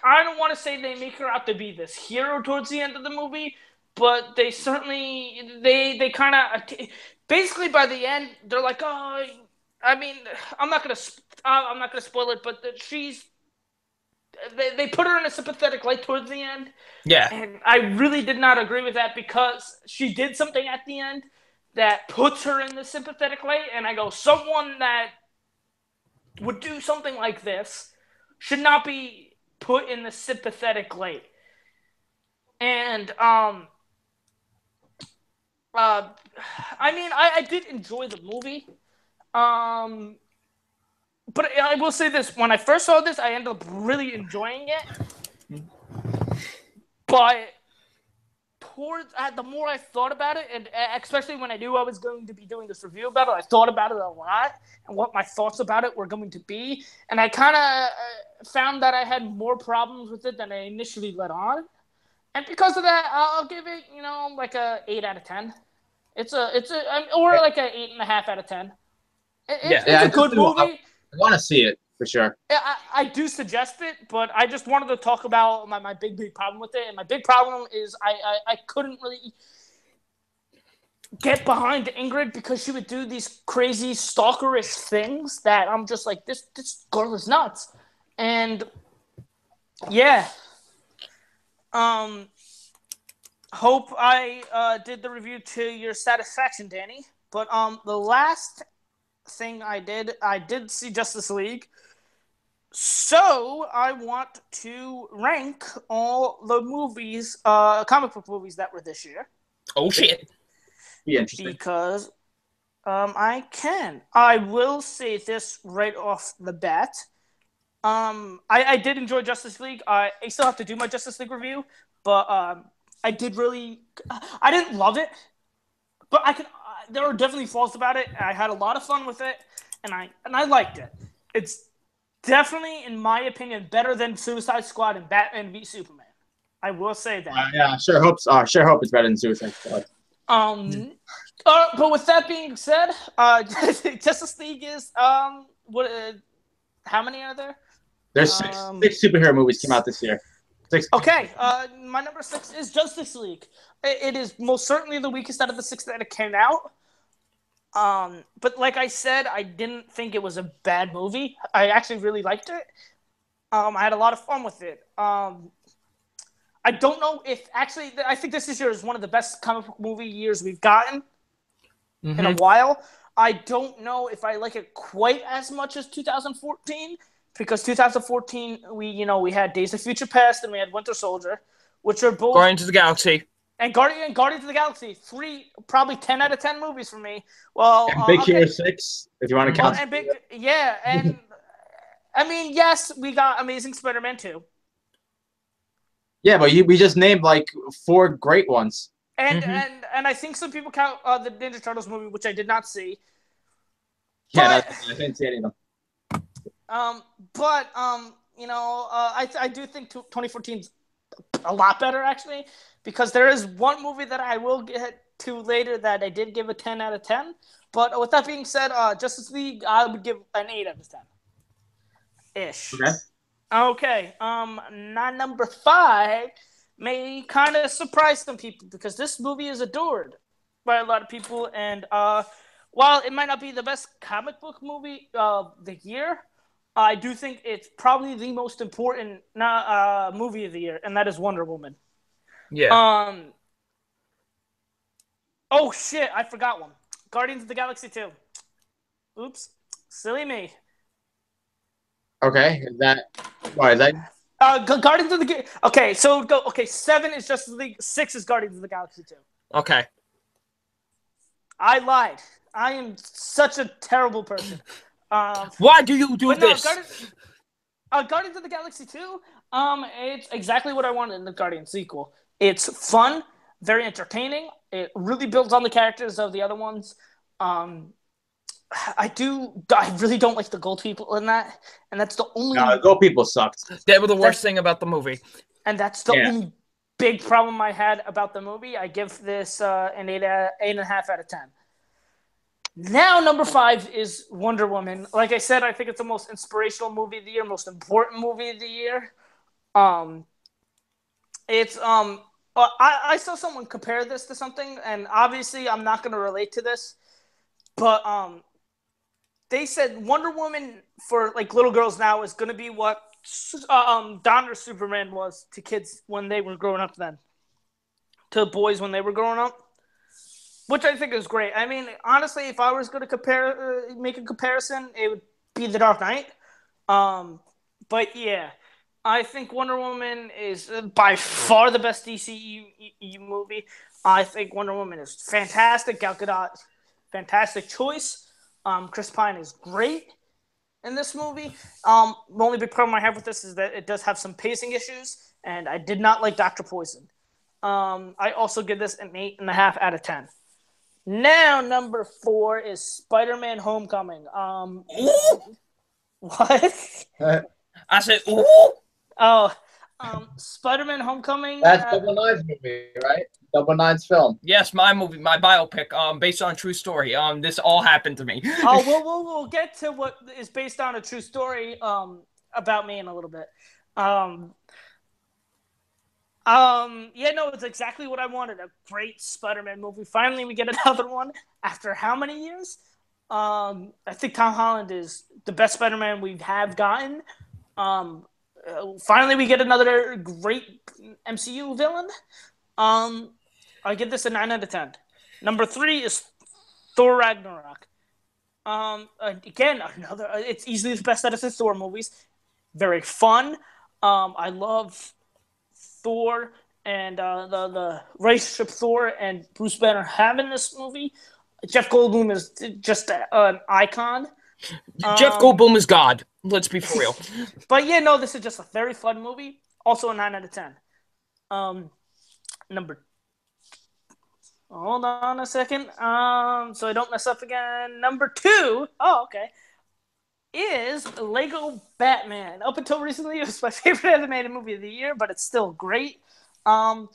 I don't want to say they make her out to be this hero towards the end of the movie, but they certainly they kind of basically by the end they're like, oh, I mean, I'm not gonna spoil it, but she's. They put her in a sympathetic light towards the end. Yeah. And I really did not agree with that because she did something at the end that puts her in the sympathetic light. And I go, someone that would do something like this should not be put in the sympathetic light. And, I mean, I did enjoy the movie. But I will say this, when I first saw this, I ended up really enjoying it. But the more I thought about it, and especially when I knew I was going to be doing this review about it, I thought about it a lot and what my thoughts about it were going to be. And I kind of found that I had more problems with it than I initially let on. And because of that, I'll give it, like a 8 out of 10. Or like a 8.5 out of 10. It's a good movie. I want to see it for sure. Yeah, I do suggest it, but I just wanted to talk about my big problem with it. And my big problem is I couldn't really get behind Ingrid because she would do these crazy stalkerish things that I'm just like, this girl is nuts. And yeah. Hope I did the review to your satisfaction, Danny. But the last thing I did see Justice League. So I want to rank all the movies, comic book movies that were this year. Oh shit! Be interesting because I can. I will say this right off the bat. I did enjoy Justice League. I still have to do my Justice League review, but I didn't love it, but there are definitely flaws about it. I had a lot of fun with it, and I liked it. It's definitely, in my opinion, better than Suicide Squad and Batman v Superman. I will say that. Yeah, sure hope it's better than Suicide Squad. But with that being said, Justice League is how many are there? There's six superhero movies came out this year. 6. Okay, my number 6 is Justice League. It is most certainly the weakest out of the 6 that it came out. But like I said, I didn't think it was a bad movie. I actually really liked it. I had a lot of fun with it. I don't know if actually I think this year is one of the best comic book movie years we've gotten in a while. I don't know if I like it quite as much as 2014 because 2014 we had Days of Future Past and we had Winter Soldier, which are both Guardians of the Galaxy. And Guardians of the Galaxy, 3 probably 10 out of 10 movies for me. Well, And Big Hero 6, if you want to count. And I mean, yes, we got Amazing Spider-Man 2. Yeah, but we just named like 4 great ones. And I think some people count the Ninja Turtles movie, which I did not see. Yeah, I didn't see any of them. I do think 2014 is a lot better actually, because there is one movie that I will get to later that I did give a 10 out of 10. But with that being said, Justice League, I would give an 8 out of 10. Ish. Okay. Number 5 may kind of surprise some people because this movie is adored by a lot of people. And while it might not be the best comic book movie of the year, I do think it's probably the most important movie of the year, and that is Wonder Woman. Yeah. Oh shit! I forgot one. Guardians of the Galaxy 2. Oops, silly me. Okay, is that? Guardians of the Okay, so go. Okay, 7 is Justice League. 6 is Guardians of the Galaxy 2. Okay. I lied. I am such a terrible person. Why do you do this? Guardians of the Galaxy 2. It's exactly what I wanted in the Guardians sequel. It's fun, very entertaining. It really builds on the characters of the other ones. I really don't like the gold people in that, and that's the only. No, the gold people sucked. They were the worst thing about the movie. And that's the only big problem I had about the movie. I give this an 8.5 out of 10. Now, number 5 is Wonder Woman. Like I said, I think it's the most inspirational movie of the year, most important movie of the year. I saw someone compare this to something, and obviously I'm not going to relate to this, but they said Wonder Woman for like little girls now is going to be what Donner Superman was to kids when they were growing up then, to boys when they were growing up. Which I think is great. I mean, honestly, if I was going to make a comparison, it would be The Dark Knight. But yeah, I think Wonder Woman is by far the best DCEU movie. I think Wonder Woman is fantastic. Gal Gadot, fantastic choice. Chris Pine is great in this movie. The only big problem I have with this is that it does have some pacing issues, and I did not like Dr. Poison. I also give this an 8.5 out of 10. Now, number 4 is Spider-Man Homecoming. What? I said, ooh. Oh, Spider-Man Homecoming. That's Double Nine's movie, right? Double Nine's film. Yes, my movie, my biopic, based on a true story. This all happened to me. We'll get to what is based on a true story about me in a little bit. It's exactly what I wanted. A great Spider-Man movie. Finally, we get another one after how many years? I think Tom Holland is the best Spider-Man we have gotten. Finally, we get another great MCU villain. I give this a 9 out of 10. Number 3 is Thor Ragnarok. Again, it's easily the best out of the Thor movies. Very fun. I love Thor and the relationship Thor and Bruce Banner have in this movie. Jeff Goldblum is just an icon. Jeff Goldblum is God. Let's be for real. But this is just a very fun movie. Also a 9 out of 10. Hold on a second. So I don't mess up again. Number 2. Oh, okay. Is Lego Batman. Up until recently, it was my favorite animated movie of the year, but it's still great. It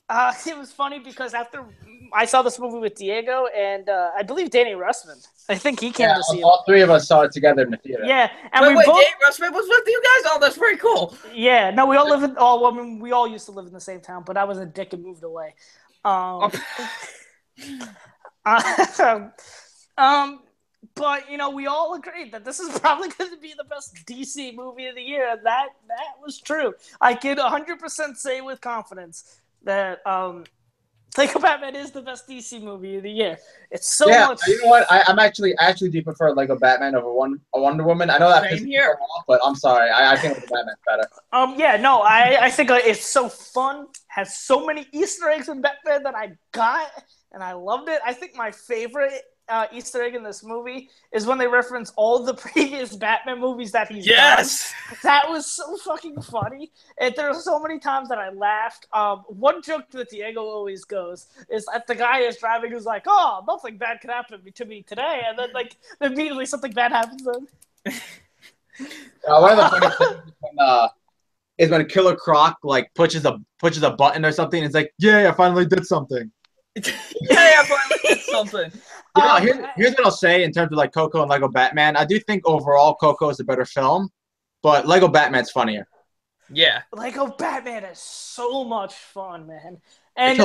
was funny because after I saw this movie with Diego and I believe Danny Russman. I think he came to see it. All 3 of us saw it together in the theater. Yeah, and Danny Russman was with you guys? Oh, that's pretty cool. Yeah, no, we all live in. We all used to live in the same town, but I was a dick and moved away. But we all agreed that this is probably going to be the best DC movie of the year, and that was true. I can 100% say with confidence that Lego Batman is the best DC movie of the year. It's so much. You know what? I actually do prefer Lego Batman over Wonder Woman. I know that Same pisses here. people off, but I'm sorry. I think Lego Batman's better. I think it's so fun. Has so many Easter eggs in Batman that I got, and I loved it. I think my favorite Easter egg in this movie is when they reference all the previous Batman movies that he's done. That was so fucking funny. And there are so many times that I laughed. One joke that Diego always goes is that the guy is driving who's like, "Oh, nothing bad could happen to me today," and then immediately something bad happens to him. One of the funny things is when Killer Croc pushes a button or something. And it's like, "Yeah, I finally did something." I finally did something. Here's what I'll say in terms of Coco and Lego Batman. I do think overall Coco is a better film, but Lego Batman's funnier. Yeah. Lego Batman is so much fun, man. And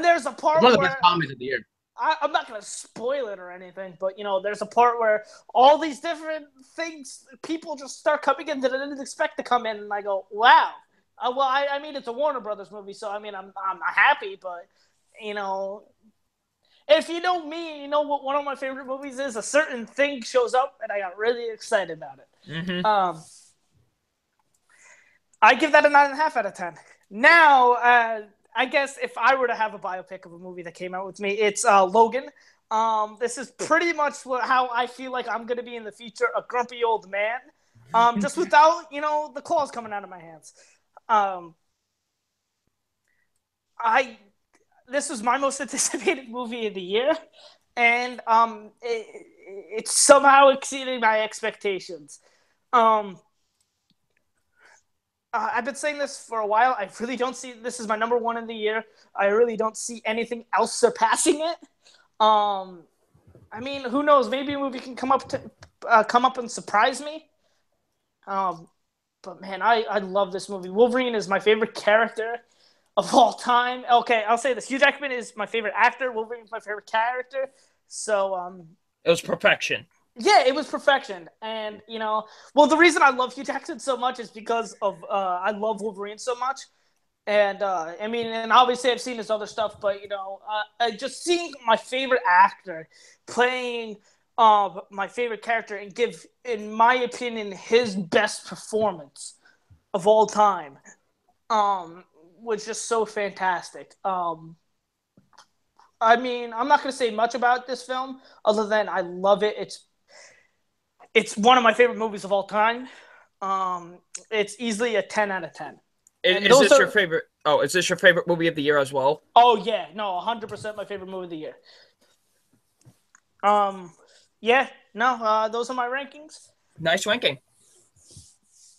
there's a part one of the best comedies of the year. I'm not going to spoil it or anything, but, there's a part where all these different things, people just start coming in that I didn't expect to come in, and I go, wow. I mean, it's a Warner Brothers movie, so, I mean, I'm happy, but, if you know me, you know what one of my favorite movies is? A certain thing shows up, and I got really excited about it. Mm-hmm. I give that a 9.5 out of 10. Now, I guess if I were to have a biopic of a movie that came out with me, it's Logan. This is pretty much how I feel like I'm going to be in the future, a grumpy old man, just without, the claws coming out of my hands. This was my most anticipated movie of the year, and it's somehow exceeding my expectations. I've been saying this for a while. I really don't see this is my number one in the year. I really don't see anything else surpassing it. I mean, who knows? Maybe a movie can come up and surprise me. But man, I love this movie. Wolverine is my favorite character of all time. Okay, I'll say this. Hugh Jackman is my favorite actor. Wolverine is my favorite character. So, it was perfection. Yeah, it was perfection. And, the reason I love Hugh Jackman so much is because of I love Wolverine so much. And, and obviously I've seen his other stuff, but, just seeing my favorite actor playing my favorite character and give, in my opinion, his best performance of all time was just so fantastic. I mean, I'm not going to say much about this film other than I love it. It's one of my favorite movies of all time. It's easily a 10 out of 10. Is this your favorite? Oh, is this your favorite movie of the year as well? Oh, yeah. No, 100% my favorite movie of the year. Those are my rankings. Nice ranking.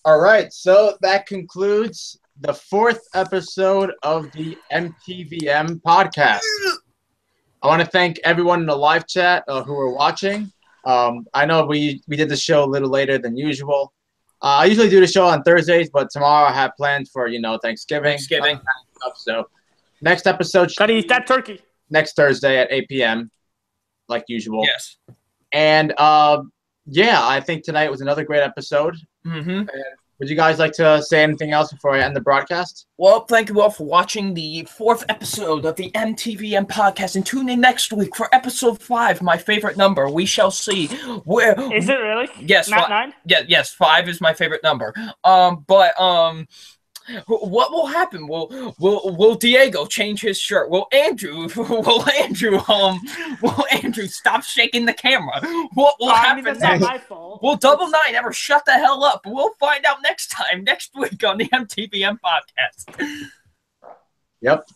All right, so that concludes the 4th episode of the MTVM Podcast. I want to thank everyone in the live chat who are watching. I know we did the show a little later than usual. I usually do the show on Thursdays, but tomorrow I have plans for, Thanksgiving. So next episode. Gotta eat that turkey. Next Thursday at 8 p.m. like usual. Yes. And, I think tonight was another great episode. Mm-hmm. And would you guys like to say anything else before I end the broadcast? Well, thank you all for watching the 4th episode of the MTVM Podcast, and tune in next week for episode 5, my favorite number. We shall see where. Is it really? Yes. Not 9? Yeah, yes, 5 is my favorite number. What will happen? Will Diego change his shirt? Will Andrew stop shaking the camera? What will happen? That's not my fault. Will Double Nine ever shut the hell up? We'll find out next week on the MTVM Podcast. Yep.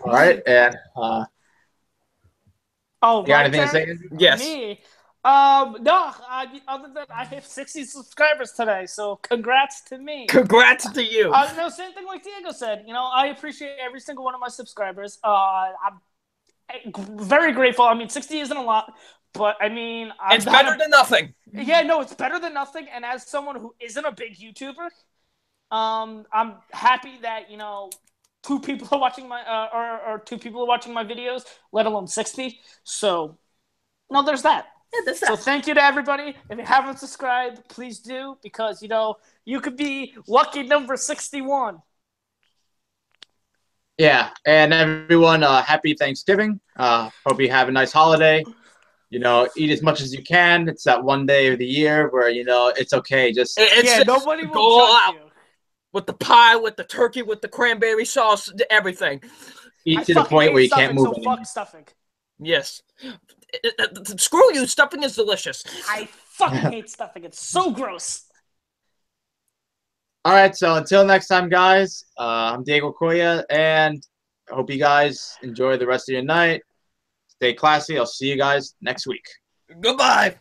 All right, and you got anything to say? Yes. Me. No, other than I have 60 subscribers today, so congrats to me. Congrats to you. Same thing like Diego said. I appreciate every single one of my subscribers. I'm very grateful. I mean, 60 isn't a lot, but I mean, it's better than nothing. Yeah, no, it's better than nothing. And as someone who isn't a big YouTuber, I'm happy that 2 people are watching my or 2 people are watching my videos, let alone 60. So. No, there's that. Yeah, that's So that. thank you to everybody. If you haven't subscribed, please do, because, you could be lucky number 61. Yeah, and everyone, happy Thanksgiving. Hope you have a nice holiday. Eat as much as you can. It's that one day of the year where, it's okay. Just Nobody will go all judge out. you. With the pie, with the turkey, with the cranberry sauce, everything. eat to the point where you can't move anymore. Fuck stuffing. Yes. Screw you. Stuffing is delicious. I fucking hate stuffing. It's so gross. All right, so until next time, guys, I'm Diego Coya, and I hope you guys enjoy the rest of your night. Stay classy. I'll see you guys next week. Goodbye.